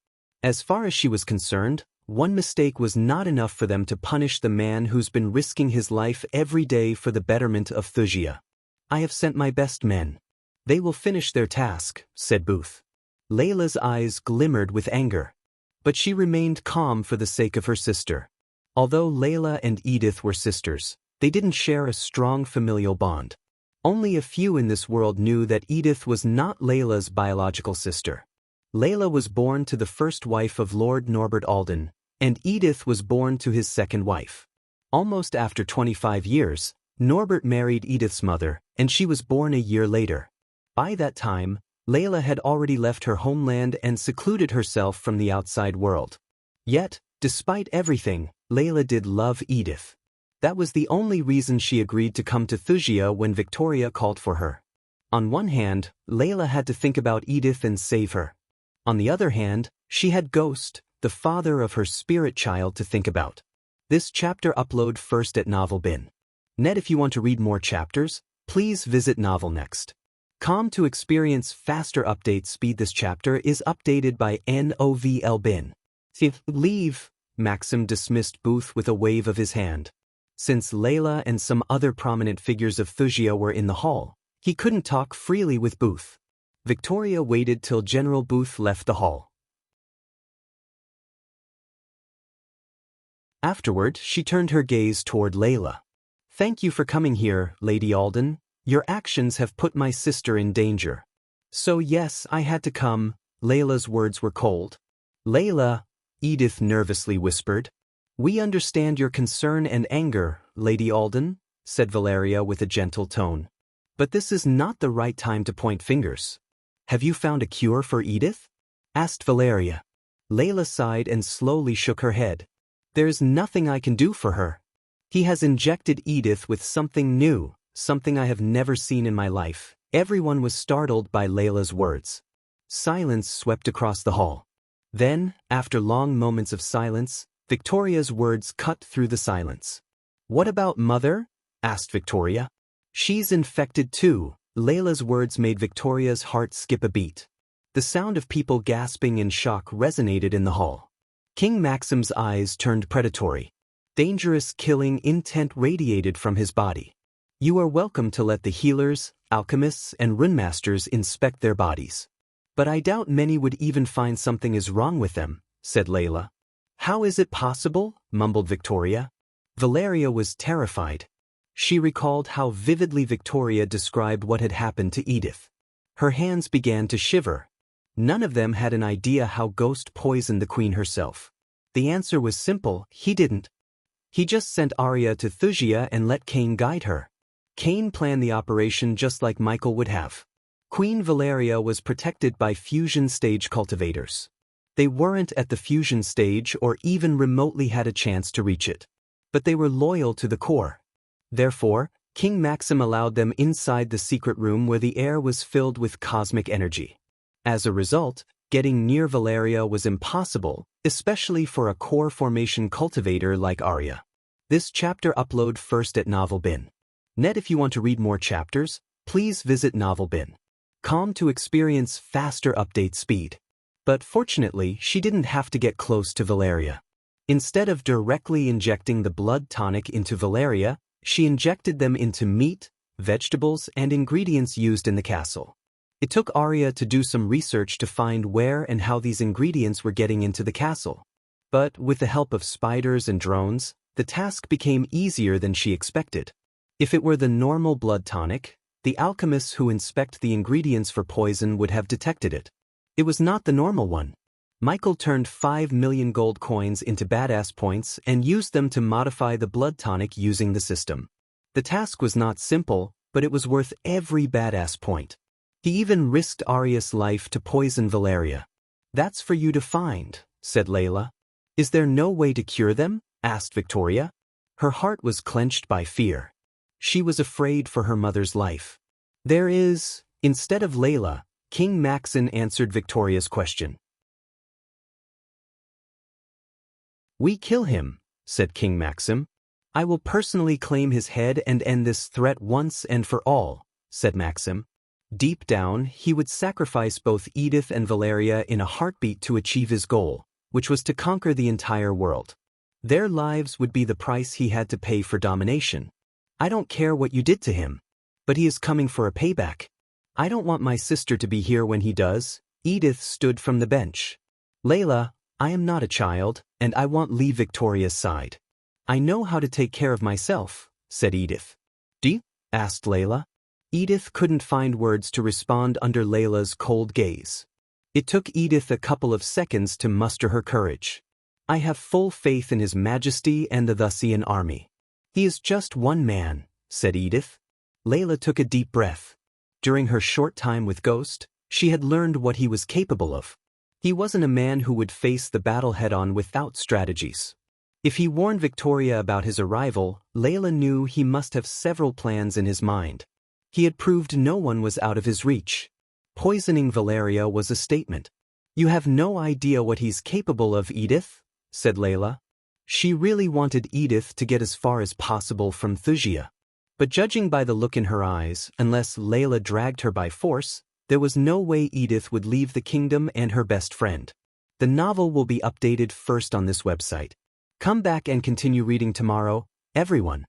S1: As far as she was concerned, one mistake was not enough for them to punish the man who's been risking his life every day for the betterment of Wuxia. "I have sent my best men. They will finish their task," said Booth. Layla's eyes glimmered with anger. But she remained calm for the sake of her sister. Although Layla and Edith were sisters, they didn't share a strong familial bond. Only a few in this world knew that Edith was not Layla's biological sister. Layla was born to the first wife of Lord Norbert Alden, and Edith was born to his second wife. Almost after 25 years, Norbert married Edith's mother, and she was born a year later. By that time, Layla had already left her homeland and secluded herself from the outside world. Yet, despite everything, Layla did love Edith. That was the only reason she agreed to come to Wuxia when Victoria called for her. On one hand, Layla had to think about Edith and save her. On the other hand, she had Ghost, the father of her spirit child, to think about. This chapter upload first at Novelbin. Net. If you want to read more chapters, please visit Novelnext.com to experience faster update speed. This chapter is updated by Novelbin. Leave, Maxim dismissed Booth with a wave of his hand. Since Layla and some other prominent figures of Wuxia were in the hall, he couldn't talk freely with Booth. Victoria waited till General Booth left the hall. Afterward, she turned her gaze toward Layla. "Thank you for coming here, Lady Alden. Your actions have put my sister in danger." "So yes, I had to come." Layla's words were cold. "Layla," Edith nervously whispered. "We understand your concern and anger, Lady Alden," said Valeria with a gentle tone. "But this is not the right time to point fingers." "Have you found a cure for Edith?" asked Valeria. Layla sighed and slowly shook her head. "There's nothing I can do for her. He has injected Edith with something new, something I have never seen in my life." Everyone was startled by Layla's words. Silence swept across the hall. Then, after long moments of silence, Victoria's words cut through the silence. "What about Mother?" asked Victoria. "She's infected too." Layla's words made Victoria's heart skip a beat. The sound of people gasping in shock resonated in the hall. King Maxim's eyes turned predatory. Dangerous killing intent radiated from his body. "You are welcome to let the healers, alchemists, and runemasters inspect their bodies. But I doubt many would even find something is wrong with them," said Layla. "How is it possible?" mumbled Victoria. Valeria was terrified. She recalled how vividly Victoria described what had happened to Edith. Her hands began to shiver. None of them had an idea how Ghost poisoned the queen herself. The answer was simple: he didn't. He just sent Arya to Wuxia and let Cain guide her. Cain planned the operation just like Michael would have. Queen Valeria was protected by fusion stage cultivators. They weren't at the fusion stage or even remotely had a chance to reach it. But they were loyal to the core. Therefore, King Maxim allowed them inside the secret room where the air was filled with cosmic energy. As a result, getting near Valeria was impossible, especially for a core formation cultivator like Arya. This chapter upload first at NovelBin.net. If you want to read more chapters, please visit NovelBin.com to experience faster update speed. But fortunately, she didn't have to get close to Valeria. Instead of directly injecting the blood tonic into Valeria, she injected them into meat, vegetables, and ingredients used in the castle. It took Arya to do some research to find where and how these ingredients were getting into the castle. But with the help of spiders and drones, the task became easier than she expected. If it were the normal blood tonic, the alchemists who inspect the ingredients for poison would have detected it. It was not the normal one. Michael turned 5 million gold coins into badass points and used them to modify the blood tonic using the system. The task was not simple, but it was worth every badass point. He even risked Arya's life to poison Valeria. "That's for you to find," said Layla. "Is there no way to cure them?" asked Victoria. Her heart was clenched by fear. She was afraid for her mother's life. "There is," instead of Layla, King Maxim answered Victoria's question. "We kill him," said King Maxim. "I will personally claim his head and end this threat once and for all," said Maxim. Deep down, he would sacrifice both Edith and Valeria in a heartbeat to achieve his goal, which was to conquer the entire world. Their lives would be the price he had to pay for domination. "I don't care what you did to him. But he is coming for a payback. I don't want my sister to be here when he does." Edith stood from the bench. "Layla, I am not a child, and I won't leave Victoria's side. I know how to take care of myself," said Edith. "Do you?" asked Layla. Edith couldn't find words to respond under Layla's cold gaze. It took Edith a couple of seconds to muster her courage. "I have full faith in His Majesty and the Thusian army. He is just one man," said Edith. Layla took a deep breath. During her short time with Ghost, she had learned what he was capable of. He wasn't a man who would face the battle head-on without strategies. If he warned Victoria about his arrival, Layla knew he must have several plans in his mind. He had proved no one was out of his reach. Poisoning Valeria was a statement. "You have no idea what he's capable of, Edith," said Layla. She really wanted Edith to get as far as possible from Wuxia. But judging by the look in her eyes, unless Layla dragged her by force, there was no way Edith would leave the kingdom and her best friend. The novel will be updated first on this website. Come back and continue reading tomorrow, everyone.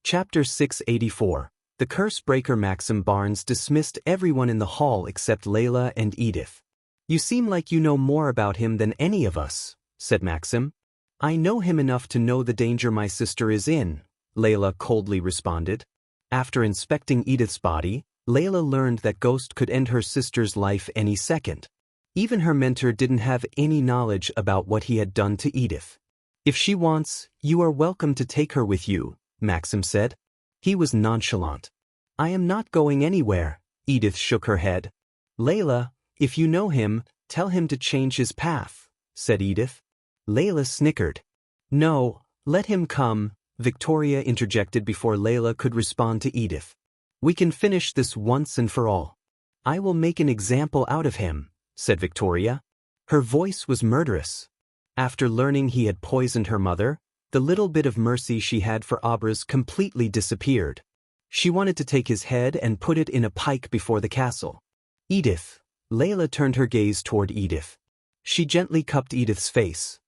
S1: Chapter 684. The Curse Breaker. Maxim Barnes dismissed everyone in the hall except Layla and Edith. "You seem like you know more about him than any of us," said Maxim. "I know him enough to know the danger my sister is in," Layla coldly responded. After inspecting Edith's body, Layla learned that Ghost could end her sister's life any second. Even her mentor didn't have any knowledge about what he had done to Edith. "If she wants, you are welcome to take her with you," Maxim said. He was nonchalant. "I am not going anywhere," Edith shook her head. "Layla, if you know him, tell him to change his path," said Edith. Layla snickered. "No, let him come," Victoria interjected before Layla could respond to Edith. "We can finish this once and for all." "I will make an example out of him," said Victoria. Her voice was murderous. After learning he had poisoned her mother, the little bit of mercy she had for Abras completely disappeared. She wanted to take his head and put it in a pike before the castle. "Edith." Layla turned her gaze toward Edith. She gently cupped Edith's face.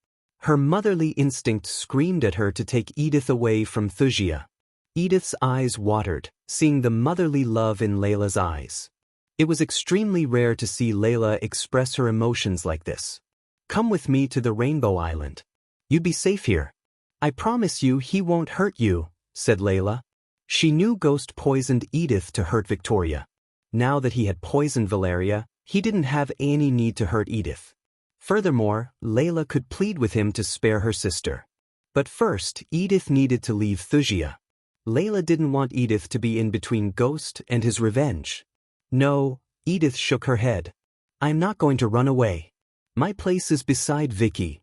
S1: Her motherly instinct screamed at her to take Edith away from Wuxia. Edith's eyes watered, seeing the motherly love in Layla's eyes. It was extremely rare to see Layla express her emotions like this. "Come with me to the Rainbow Island. You'd be safe here. I promise you he won't hurt you," said Layla. She knew Ghost poisoned Edith to hurt Victoria. Now that he had poisoned Valeria, he didn't have any need to hurt Edith. Furthermore, Layla could plead with him to spare her sister. But first, Edith needed to leave Wuxia. Layla didn't want Edith to be in between Ghost and his revenge. "No," Edith shook her head. "I'm not going to run away. My place is beside Vicky,"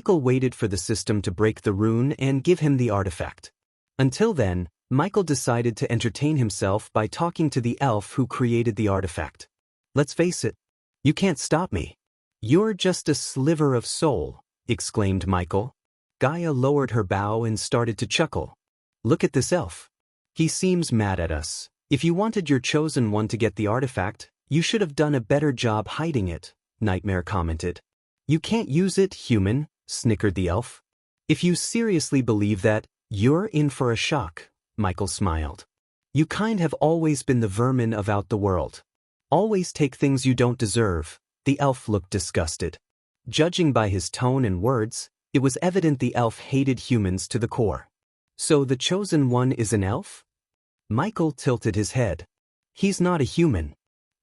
S1: Michael waited for the system to break the rune and give him the artifact. Until then, Michael decided to entertain himself by talking to the elf who created the artifact. Let's face it, you can't stop me. You're just a sliver of soul, exclaimed Michael. Gaia lowered her bow and started to chuckle. Look at this elf. He seems mad at us. If you wanted your chosen one to get the artifact, you should have done a better job hiding it, Nightmare commented. You can't use it, human, snickered the elf. If you seriously believe that, you're in for a shock, Michael smiled. You kind have always been the vermin of out the world. Always take things you don't deserve. The elf looked disgusted. Judging by his tone and words, it was evident the elf hated humans to the core. So the chosen one is an elf? Michael tilted his head. He's not a human.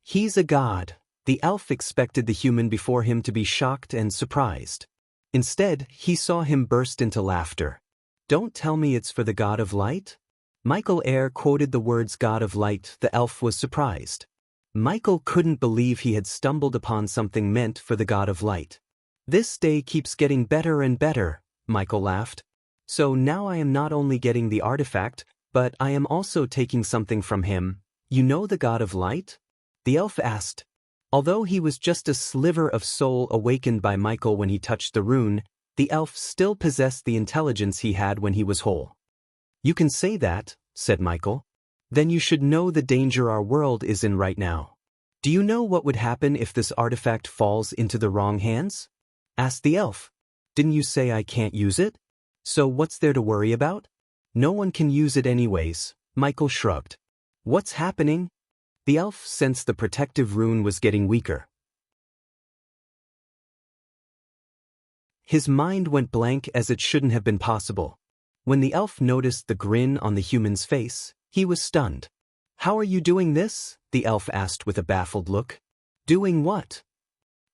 S1: He's a god. The elf expected the human before him to be shocked and surprised. Instead, he saw him burst into laughter. Don't tell me it's for the god of light? Michael air quoted the words god of light. The elf was surprised. Michael couldn't believe he had stumbled upon something meant for the god of light. This day keeps getting better and better, Michael laughed. So now I am not only getting the artifact, but I am also taking something from him. You know the god of light? The elf asked. Although he was just a sliver of soul awakened by Michael when he touched the rune, the elf still possessed the intelligence he had when he was whole. You can say that, said Michael. Then you should know the danger our world is in right now. Do you know what would happen if this artifact falls into the wrong hands? Asked the elf. Didn't you say I can't use it? So what's there to worry about? No one can use it anyways, Michael shrugged. What's happening? The elf sensed the protective rune was getting weaker. His mind went blank as it shouldn't have been possible. When the elf noticed the grin on the human's face, he was stunned. How are you doing this? The elf asked with a baffled look. Doing what?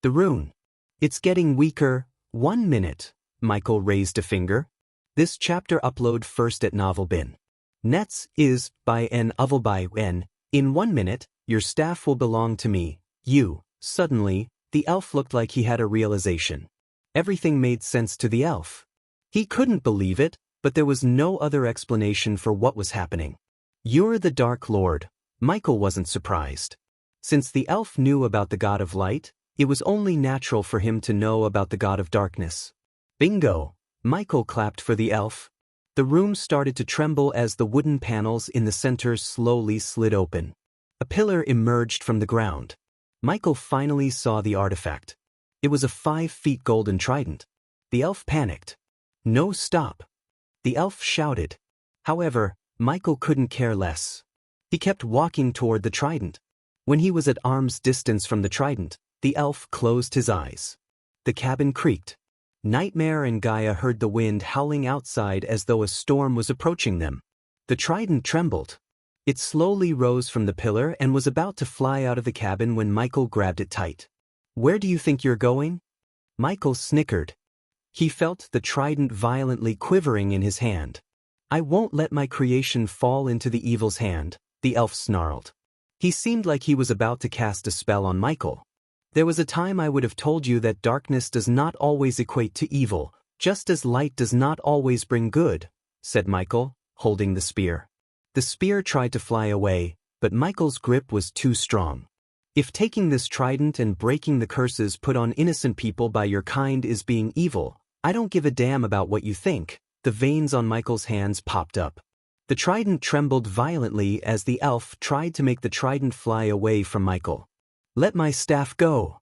S1: The rune. It's getting weaker. 1 minute. Michael raised a finger. This chapter upload first at Novel Bin. Nets is by n oval by n. In 1 minute, your staff will belong to me. You. Suddenly, the elf looked like he had a realization. Everything made sense to the elf. He couldn't believe it, but there was no other explanation for what was happening. You're the Dark Lord, Michael wasn't surprised. Since the elf knew about the god of light, it was only natural for him to know about the god of darkness. Bingo! Michael clapped for the elf. The room started to tremble as the wooden panels in the center slowly slid open. A pillar emerged from the ground. Michael finally saw the artifact. It was a 5-foot golden trident. The elf panicked. "No, stop!" The elf shouted. However, Michael couldn't care less. He kept walking toward the trident. When he was at arm's distance from the trident, the elf closed his eyes. The cabin creaked. Nightmare and Gaia heard the wind howling outside as though a storm was approaching them. The trident trembled. It slowly rose from the pillar and was about to fly out of the cabin when Michael grabbed it tight. "Where do you think you're going?" Michael snickered. He felt the trident violently quivering in his hand. "I won't let my creation fall into the evil's hand," the elf snarled. He seemed like he was about to cast a spell on Michael. "There was a time I would have told you that darkness does not always equate to evil, just as light does not always bring good," said Michael, holding the spear. The spear tried to fly away, but Michael's grip was too strong. "If taking this trident and breaking the curses put on innocent people by your kind is being evil, I don't give a damn about what you think." The veins on Michael's hands popped up. The trident trembled violently as the elf tried to make the trident fly away from Michael. "Let my staff go!"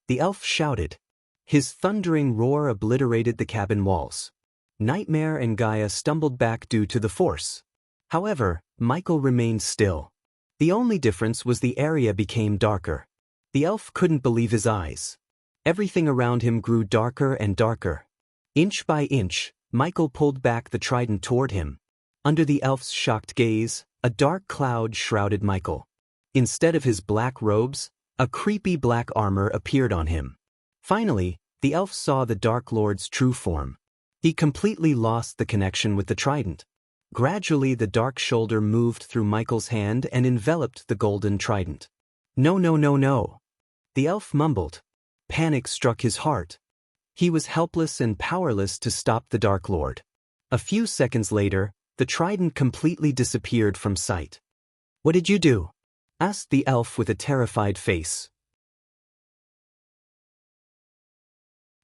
S1: the elf shouted. His thundering roar obliterated the cabin walls. Nightmare and Gaia stumbled back due to the force. However, Michael remained still. The only difference was the area became darker. The elf couldn't believe his eyes. Everything around him grew darker and darker. Inch by inch, Michael pulled back the trident toward him. Under the elf's shocked gaze, a dark cloud shrouded Michael. Instead of his black robes, a creepy black armor appeared on him. Finally, the elf saw the Dark Lord's true form. He completely lost the connection with the trident. Gradually, the dark shoulder moved through Michael's hand and enveloped the golden trident. "No, no, no, no," the elf mumbled. Panic struck his heart. He was helpless and powerless to stop the Dark Lord. A few seconds later, the trident completely disappeared from sight. "What did you do?" asked the elf with a terrified face.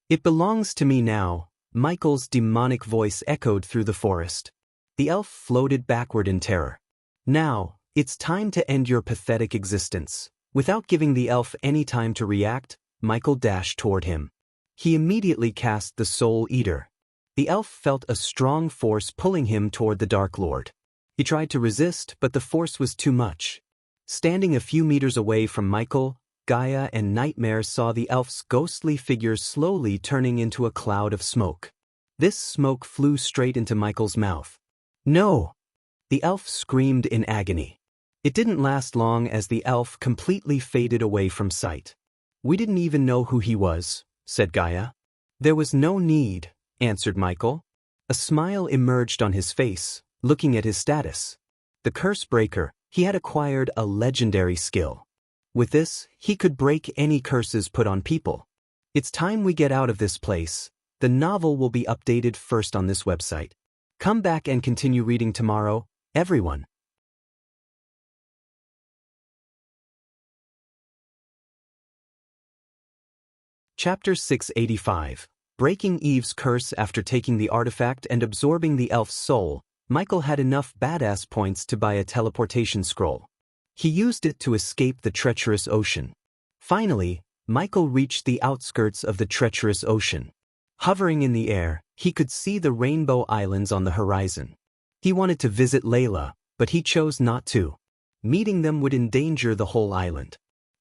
S1: "It belongs to me now," Michael's demonic voice echoed through the forest. The elf floated backward in terror. "Now, it's time to end your pathetic existence." Without giving the elf any time to react, Michael dashed toward him. He immediately cast the Soul Eater. The elf felt a strong force pulling him toward the Dark Lord. He tried to resist, but the force was too much. Standing a few meters away from Michael, Gaia and Nightmare saw the elf's ghostly figure slowly turning into a cloud of smoke. This smoke flew straight into Michael's mouth. "No!" the elf screamed in agony. It didn't last long as the elf completely faded away from sight. "We didn't even know who he was," said Gaia. "There was no need," answered Michael. A smile emerged on his face, looking at his status. The Curse Breaker, he had acquired a legendary skill. With this, he could break any curses put on people. "It's time we get out of this place. The novel will be updated first on this website. Come back and continue reading tomorrow, everyone." Chapter 685. Breaking Eve's curse. After taking the artifact and absorbing the elf's soul, Michael had enough badass points to buy a teleportation scroll. He used it to escape the treacherous ocean. Finally, Michael reached the outskirts of the treacherous ocean. Hovering in the air, he could see the Rainbow Islands on the horizon. He wanted to visit Layla, but he chose not to. Meeting them would endanger the whole island.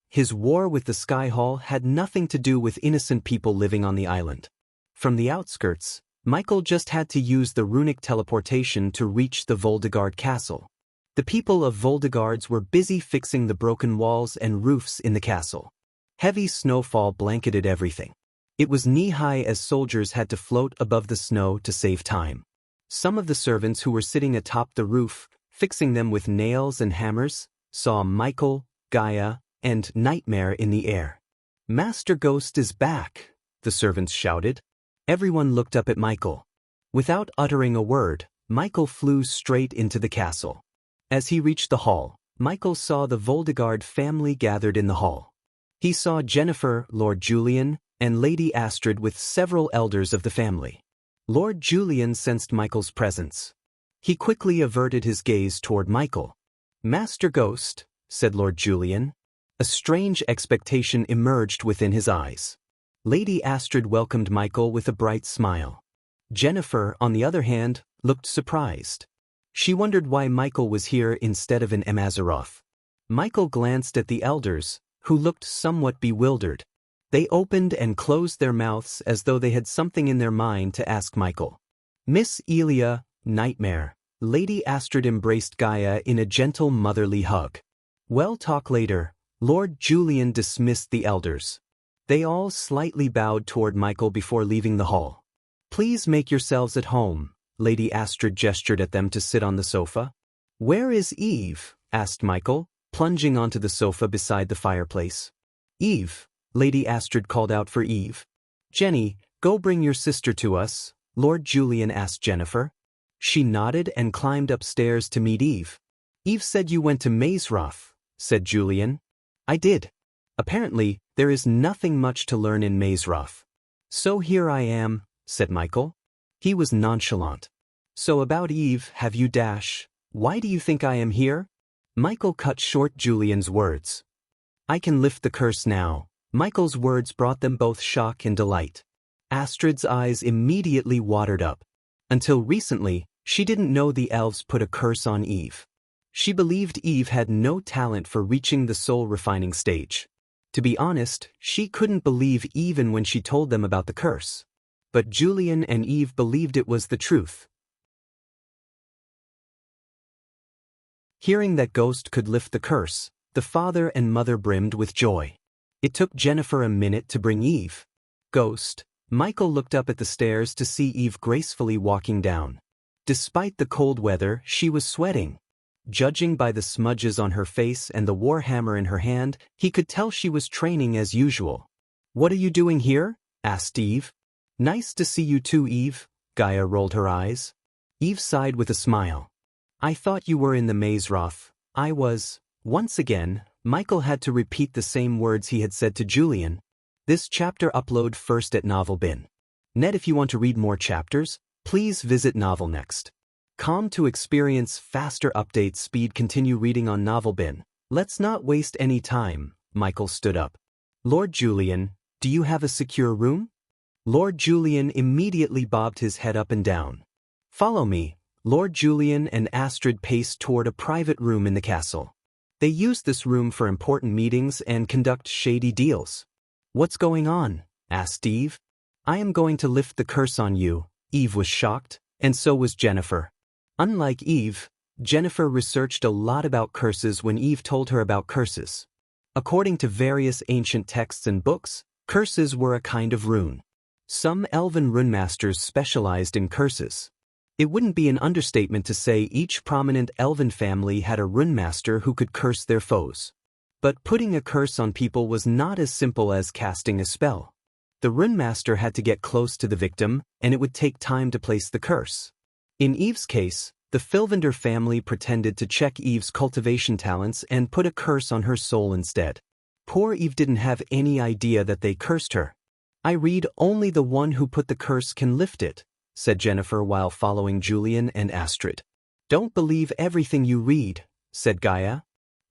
S1: His war with the Sky Hall had nothing to do with innocent people living on the island. From the outskirts, Michael just had to use the runic teleportation to reach the Voldegard castle. The people of Voldegards were busy fixing the broken walls and roofs in the castle. Heavy snowfall blanketed everything. It was knee-high as soldiers had to float above the snow to save time. Some of the servants who were sitting atop the roof, fixing them with nails and hammers, saw Michael, Gaia, and Nightmare in the air. "Master Ghost is back," the servants shouted. Everyone looked up at Michael. Without uttering a word, Michael flew straight into the castle. As he reached the hall, Michael saw the Voldegard family gathered in the hall. He saw Jennifer, Lord Julian, and Lady Astrid with several elders of the family. Lord Julian sensed Michael's presence. He quickly averted his gaze toward Michael. "Master Ghost," said Lord Julian. A strange expectation emerged within his eyes. Lady Astrid welcomed Michael with a bright smile. Jennifer, on the other hand, looked surprised. She wondered why Michael was here instead of in Amazaroth. Michael glanced at the elders, who looked somewhat bewildered. They opened and closed their mouths as though they had something in their mind to ask Michael. "Miss Elia, Nightmare." Lady Astrid embraced Gaia in a gentle motherly hug. "We'll talk later." Lord Julian dismissed the elders. They all slightly bowed toward Michael before leaving the hall. "Please make yourselves at home." Lady Astrid gestured at them to sit on the sofa. "Where is Eve?" asked Michael, plunging onto the sofa beside the fireplace. "Eve," Lady Astrid called out for Eve. "Jenny, go bring your sister to us," Lord Julian asked Jennifer. She nodded and climbed upstairs to meet Eve. "Eve said you went to Mazeroth," said Julian. "I did. Apparently, there is nothing much to learn in Mazeroth. So here I am," said Michael. He was nonchalant. "So about Eve, have you dash? Why do you think I am here?" Michael cut short Julian's words. "I can lift the curse now." Michael's words brought them both shock and delight. Astrid's eyes immediately watered up. Until recently, she didn't know the elves put a curse on Eve. She believed Eve had no talent for reaching the soul-refining stage. To be honest, she couldn't believe even when she told them about the curse. But Julian and Eve believed it was the truth. Hearing that Ghost could lift the curse, the father and mother brimmed with joy. It took Jennifer a minute to bring Eve. "Ghost." Michael looked up at the stairs to see Eve gracefully walking down. Despite the cold weather, she was sweating. Judging by the smudges on her face and the warhammer in her hand, he could tell she was training as usual. "What are you doing here?" asked Eve. "Nice to see you too, Eve." Gaia rolled her eyes. Eve sighed with a smile. "I thought you were in the Mazeroth." "I was." Once again, Michael had to repeat the same words he had said to Julian. This chapter upload first at Novelbin. Net, if you want to read more chapters, please visit Novel Next. To experience faster update speed, continue reading on Novelbin. Let's not waste any time. Michael stood up. "Lord Julian, do you have a secure room?" Lord Julian immediately bobbed his head up and down. "Follow me." Lord Julian and Astrid paced toward a private room in the castle. They used this room for important meetings and conduct shady deals. "What's going on?" asked Eve. "I am going to lift the curse on you." Eve was shocked, and so was Jennifer. Unlike Eve, Jennifer researched a lot about curses when Eve told her about curses. According to various ancient texts and books, curses were a kind of rune. Some elven runemasters specialized in curses. It wouldn't be an understatement to say each prominent elven family had a runemaster who could curse their foes. But putting a curse on people was not as simple as casting a spell. The runemaster had to get close to the victim, and it would take time to place the curse. In Eve's case, the Filvander family pretended to check Eve's cultivation talents and put a curse on her soul instead. Poor Eve didn't have any idea that they cursed her. "I read only the one who put the curse can lift it," said Jennifer while following Julian and Astrid. "Don't believe everything you read," said Gaia.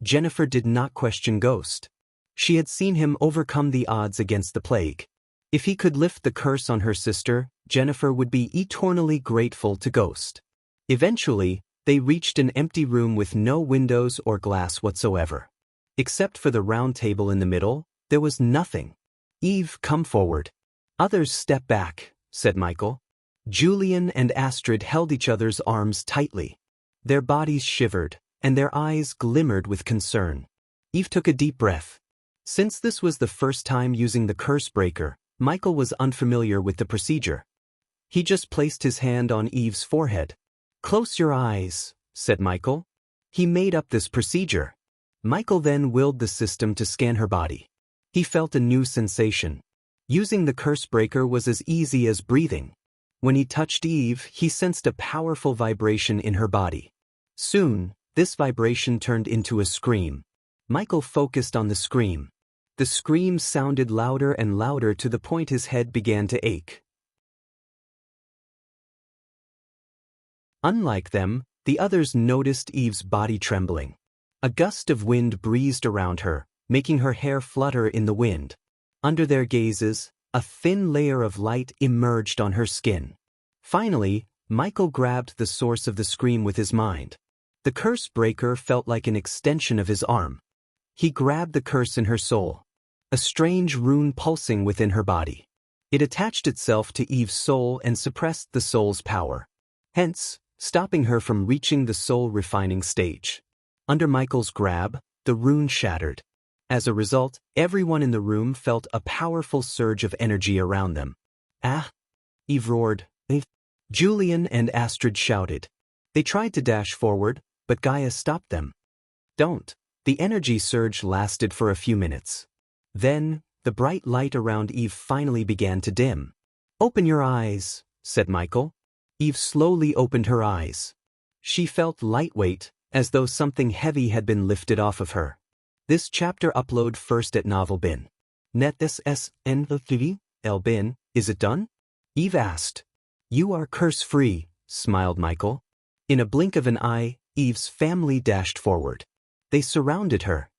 S1: Jennifer did not question Ghost. She had seen him overcome the odds against the plague. If he could lift the curse on her sister, Jennifer would be eternally grateful to Ghost. Eventually, they reached an empty room with no windows or glass whatsoever. Except for the round table in the middle, there was nothing. "Eve, come forward." "Others step back," said Michael. Julian and Astrid held each other's arms tightly. Their bodies shivered, and their eyes glimmered with concern. Eve took a deep breath. Since this was the first time using the curse breaker, Michael was unfamiliar with the procedure. He just placed his hand on Eve's forehead. "Close your eyes," said Michael. He made up this procedure. Michael then willed the system to scan her body. He felt a new sensation. Using the curse breaker was as easy as breathing. When he touched Eve, he sensed a powerful vibration in her body. Soon, This vibration turned into a scream. Michael focused on the scream. The scream sounded louder and louder to the point his head began to ache. Unlike them, the others noticed Eve's body trembling. A gust of wind breezed around her, making her hair flutter in the wind. Under their gazes, a thin layer of light emerged on her skin. Finally, Michael grabbed the source of the scream with his mind. The curse breaker felt like an extension of his arm. He grabbed the curse in her soul, a strange rune pulsing within her body. It attached itself to Eve's soul and suppressed the soul's power, hence stopping her from reaching the soul-refining stage. Under Michael's grab, the rune shattered. As a result, everyone in the room felt a powerful surge of energy around them. "Ah!" Eve roared. Julian and Astrid shouted. They tried to dash forward, but Gaia stopped them. "Don't." The energy surge lasted for a few minutes. Then, the bright light around Eve finally began to dim. "Open your eyes," said Michael. Eve slowly opened her eyes. She felt lightweight, as though something heavy had been lifted off of her. This chapter upload first at Novelbin. Elbin, is it done? Eve asked. "You are curse-free," smiled Michael. In a blink of an eye, Eve's family dashed forward. They surrounded her.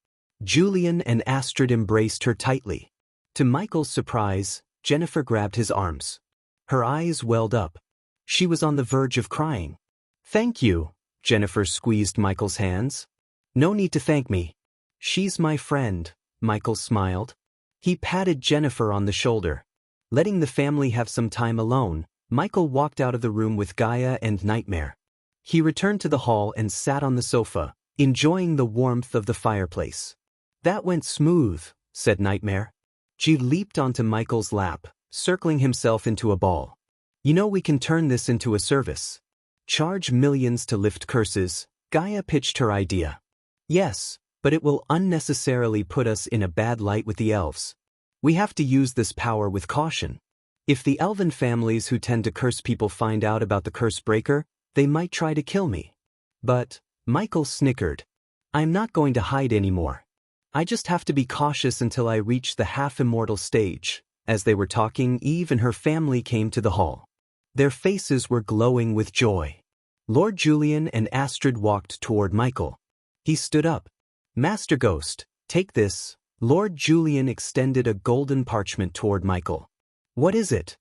S1: Julian and Astrid embraced her tightly. To Michael's surprise, Jennifer grabbed his arms. Her eyes welled up. She was on the verge of crying. "Thank you," Jennifer squeezed Michael's hands. "No need to thank me. She's my friend," Michael smiled. He patted Jennifer on the shoulder. Letting the family have some time alone, Michael walked out of the room with Gaia and Nightmare. He returned to the hall and sat on the sofa, enjoying the warmth of the fireplace. "That went smooth," said Nightmare. She leaped onto Michael's lap, circling himself into a ball. "You know we can turn this into a service. Charge millions to lift curses," Gaia pitched her idea. "Yes, but it will unnecessarily put us in a bad light with the elves. We have to use this power with caution. If the elven families who tend to curse people find out about the curse breaker, they might try to kill me." But Michael snickered. "I'm not going to hide anymore. I just have to be cautious until I reach the half-immortal stage." As they were talking, Eve and her family came to the hall. Their faces were glowing with joy. Lord Julian and Astrid walked toward Michael. He stood up. "Master Ghost, take this." Lord Julian extended a golden parchment toward Michael. "What is it?"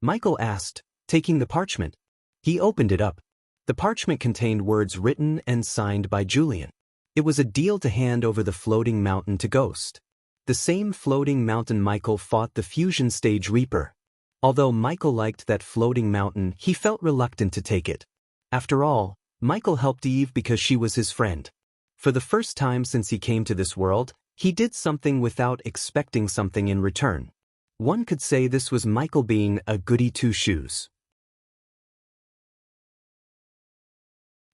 S1: Michael asked, taking the parchment. He opened it up. The parchment contained words written and signed by Julian. It was a deal to hand over the floating mountain to Ghost. The same floating mountain Michael fought the fusion stage Reaper. Although Michael liked that floating mountain, he felt reluctant to take it. After all, Michael helped Eve because she was his friend. For the first time since he came to this world, he did something without expecting something in return. One could say this was Michael being a goody two-shoes.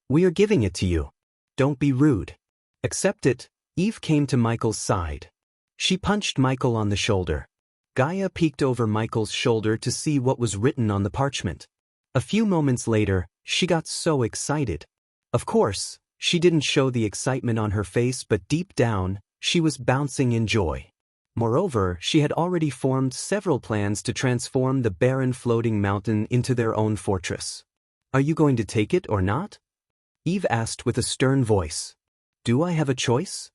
S1: "We are giving it to you. Don't be rude. Accept it." Eve came to Michael's side. She punched Michael on the shoulder. Gaia peeked over Michael's shoulder to see what was written on the parchment. A few moments later, she got so excited. Of course, she didn't show the excitement on her face, but deep down, she was bouncing in joy. Moreover, she had already formed several plans to transform the barren floating mountain into their own fortress. "Are you going to take it or not?" Eve asked with a stern voice. "Do I have a choice?"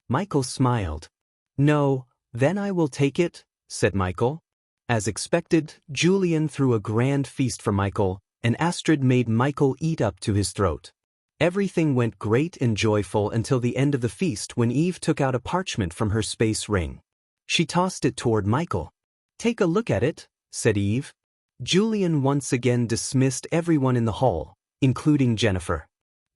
S1: Michael smiled. "No, then I will take it," said Michael. As expected, Julian threw a grand feast for Michael, and Astrid made Michael eat up to his throat. Everything went great and joyful until the end of the feast when Eve took out a parchment from her space ring. She tossed it toward Michael. "Take a look at it," said Eve. Julian once again dismissed everyone in the hall, including Jennifer.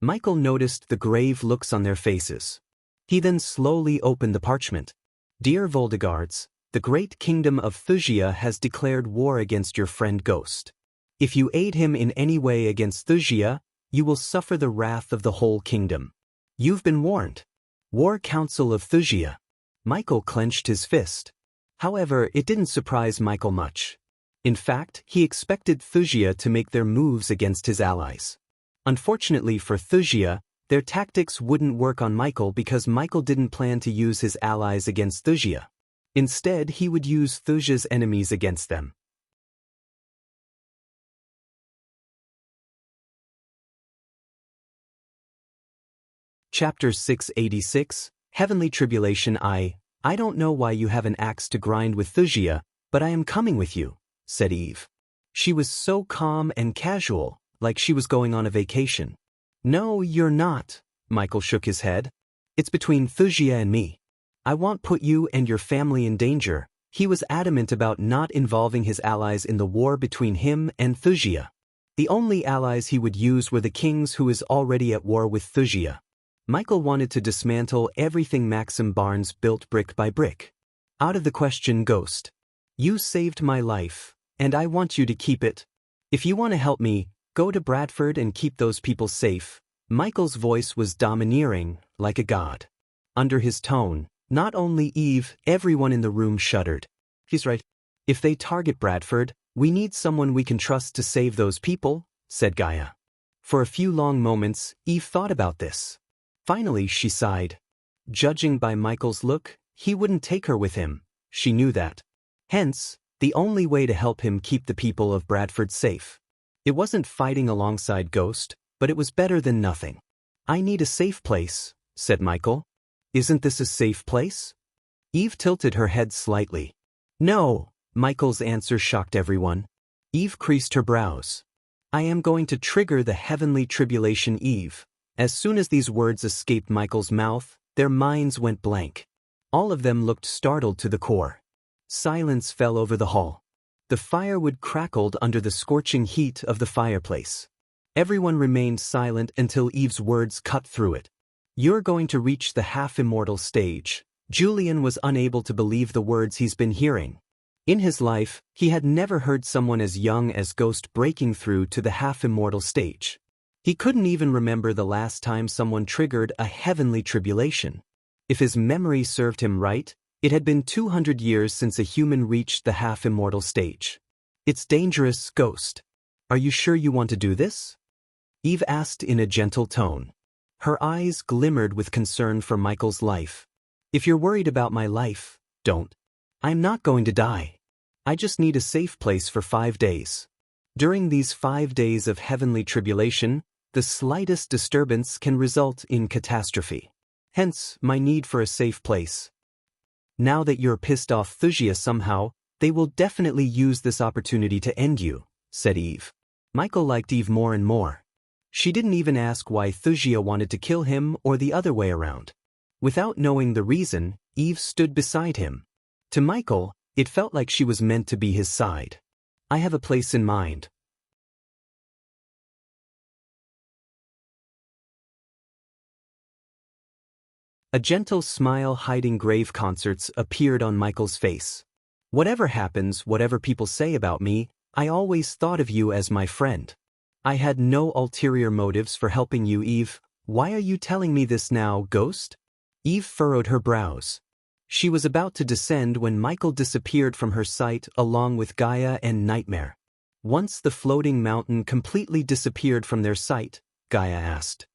S1: Michael noticed the grave looks on their faces. He then slowly opened the parchment. "Dear Voldegards, the great kingdom of Thusia has declared war against your friend Ghost. If you aid him in any way against Thusia, you will suffer the wrath of the whole kingdom. You've been warned. War Council of Thusia." Michael clenched his fist. However, it didn't surprise Michael much. In fact, he expected Thusia to make their moves against his allies. Unfortunately for Thusia, Their tactics wouldn't work on Michael because Michael didn't plan to use his allies against Wuxia. Instead, he would use Wuxia's enemies against them. Chapter 686, Heavenly Tribulation. I don't know why you have an axe to grind with Wuxia, but I am coming with you, said Eve. She was so calm and casual, like she was going on a vacation. No, you're not, Michael shook his head. It's between Wuxia and me. I won't put you and your family in danger. He was adamant about not involving his allies in the war between him and Wuxia. The only allies he would use were the kings who is already at war with Wuxia. Michael wanted to dismantle everything Maxim Barnes built brick by brick. Out of the question, Ghost. You saved my life, and I want you to keep it. If you want to help me, go to Bradford and keep those people safe. Michael's voice was domineering, like a god. Under his tone, not only Eve, everyone in the room shuddered. He's right. If they target Bradford, we need someone we can trust to save those people, said Gaia. For a few long moments, Eve thought about this. Finally, she sighed. Judging by Michael's look, he wouldn't take her with him. She knew that. Hence, the only way to help him keep the people of Bradford safe. It wasn't fighting alongside Ghost, but it was better than nothing. I need a safe place, said Michael. Isn't this a safe place? Eve tilted her head slightly. No, Michael's answer shocked everyone. Eve creased her brows. I am going to trigger the heavenly tribulation, Eve. As soon as these words escaped Michael's mouth, their minds went blank. All of them looked startled to the core. Silence fell over the hall. The firewood crackled under the scorching heat of the fireplace. Everyone remained silent until Eve's words cut through it. You're going to reach the half-immortal stage. Julian was unable to believe the words he's been hearing. In his life, he had never heard someone as young as Ghost breaking through to the half-immortal stage. He couldn't even remember the last time someone triggered a heavenly tribulation. If his memory served him right, it had been 200 years since a human reached the half-immortal stage. It's dangerous, Ghost. Are you sure you want to do this? Eve asked in a gentle tone. Her eyes glimmered with concern for Michael's life. If you're worried about my life, don't. I'm not going to die. I just need a safe place for 5 days. During these 5 days of heavenly tribulation, the slightest disturbance can result in catastrophe. Hence, my need for a safe place. Now that you're pissed off Wuxia somehow, they will definitely use this opportunity to end you, said Eve. Michael liked Eve more and more. She didn't even ask why Wuxia wanted to kill him or the other way around. Without knowing the reason, Eve stood beside him. To Michael, it felt like she was meant to be his side. I have a place in mind. A gentle smile hiding grave concerts appeared on Michael's face. Whatever happens, whatever people say about me, I always thought of you as my friend. I had no ulterior motives for helping you, Eve. Why are you telling me this now, Ghost? Eve furrowed her brows. She was about to descend when Michael disappeared from her sight along with Gaia and Nightmare. Once the floating mountain completely disappeared from their sight, Gaia asked.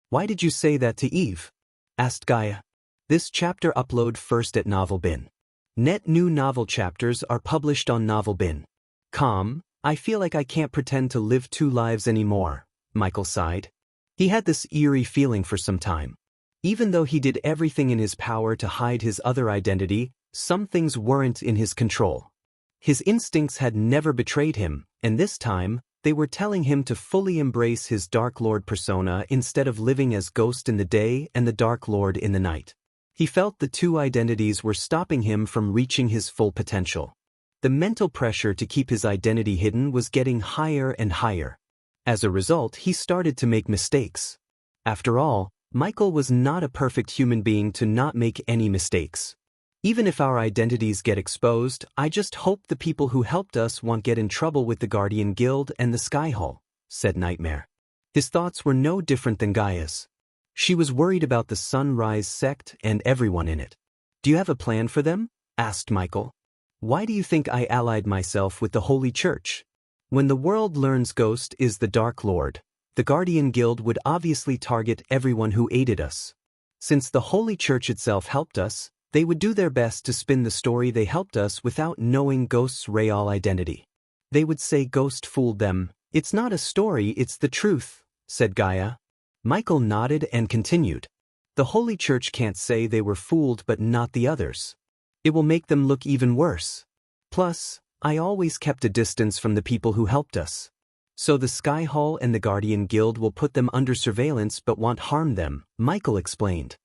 S1: Why did you say that to Eve? Asked Gaia. This chapter upload first at NovelBin. Net new novel chapters are published on NovelBin. I feel like I can't pretend to live 2 lives anymore, Michael sighed. He had this eerie feeling for some time. Even though he did everything in his power to hide his other identity, some things weren't in his control. His instincts had never betrayed him, and this time, they were telling him to fully embrace his Dark Lord persona instead of living as Ghost in the day and the Dark Lord in the night. He felt the 2 identities were stopping him from reaching his full potential. The mental pressure to keep his identity hidden was getting higher and higher. As a result, he started to make mistakes. After all, Michael was not a perfect human being to not make any mistakes. Even if our identities get exposed, I just hope the people who helped us won't get in trouble with the Guardian Guild and the Skyhull, said Nightmare. His thoughts were no different than Gaia's. She was worried about the Sunrise sect and everyone in it. Do you have a plan for them? Asked Michael. Why do you think I allied myself with the Holy Church? When the world learns Ghost is the Dark Lord, the Guardian Guild would obviously target everyone who aided us. Since the Holy Church itself helped us, they would do their best to spin the story they helped us without knowing Ghost's real identity. They would say Ghost fooled them. It's not a story, it's the truth, said Gaia. Michael nodded and continued. The Holy Church can't say they were fooled but not the others. It will make them look even worse. Plus, I always kept a distance from the people who helped us. So the Sky Hall and the Guardian Guild will put them under surveillance but won't harm them, Michael explained.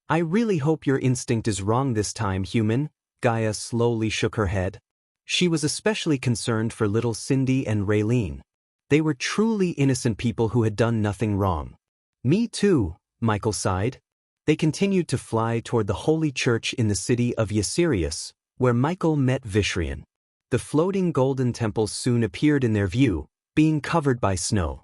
S1: I really hope your instinct is wrong this time, human. Gaia slowly shook her head. She was especially concerned for little Cindy and Raylene. They were truly innocent people who had done nothing wrong. Me too, Michael sighed. They continued to fly toward the Holy Church in the city of Ysirius, where Michael met Vishrian. The floating golden temples soon appeared in their view, being covered by snow.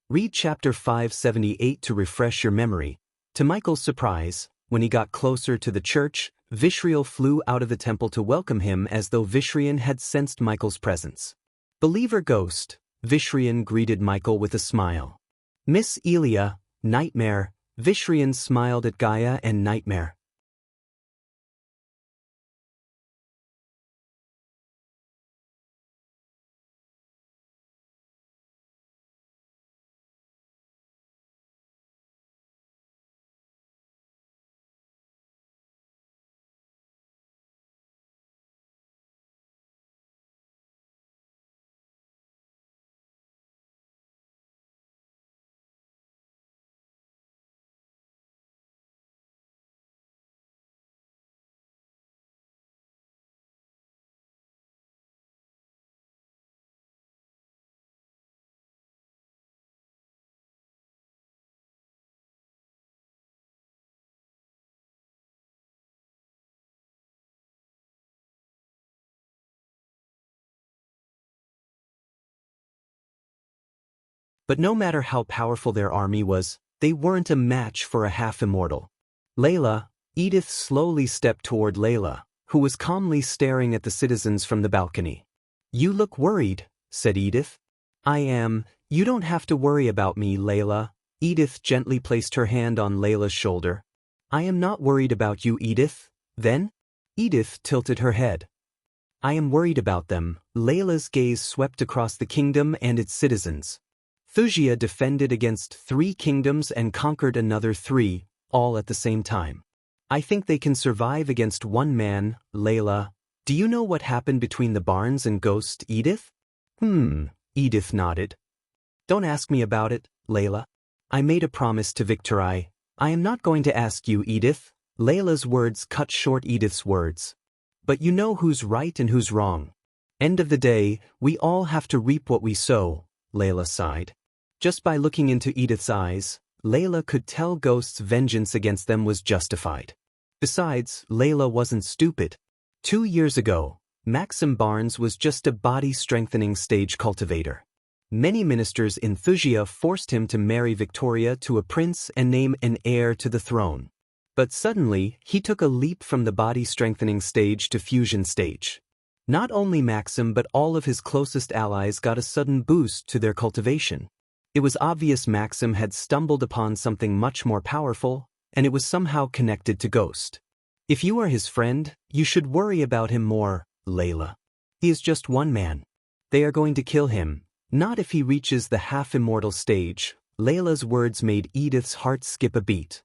S1: Read chapter 578 to refresh your memory. To Michael's surprise, when he got closer to the church, Vishriel flew out of the temple to welcome him as though Vishrian had sensed Michael's presence. Believer Ghost, Vishrian greeted Michael with a smile. Miss Elia, Nightmare, Vishrian smiled at Gaia and Nightmare. But no matter how powerful their army was, they weren't a match for a half-immortal. Layla, Edith slowly stepped toward Layla, who was calmly staring at the citizens from the balcony. You look worried, said Edith. I am. You don't have to worry about me, Layla. Edith gently placed her hand on Layla's shoulder. I am not worried about you, Edith. Then? Edith tilted her head. I am worried about them. Layla's gaze swept across the kingdom and its citizens. Wuxia defended against 3 kingdoms and conquered another 3, all at the same time. I think they can survive against one man, Layla. Do you know what happened between the Barnes and Ghost, Edith? Edith nodded. Don't ask me about it, Layla. I made a promise to Victory. I am not going to ask you, Edith. Layla's words cut short Edith's words. But you know who's right and who's wrong. End of the day, we all have to reap what we sow, Layla sighed. Just by looking into Edith's eyes, Layla could tell Ghost's vengeance against them was justified. Besides, Layla wasn't stupid. 2 years ago, Maxim Barnes was just a body-strengthening stage cultivator. Many ministers in Wuxia forced him to marry Victoria to a prince and name an heir to the throne. But suddenly, he took a leap from the body-strengthening stage to fusion stage. Not only Maxim but all of his closest allies got a sudden boost to their cultivation. It was obvious Maxim had stumbled upon something much more powerful, and it was somehow connected to Ghost. If you are his friend, you should worry about him more, Layla. He is just one man. They are going to kill him, not if he reaches the half-immortal stage. Layla's words made Edith's heart skip a beat.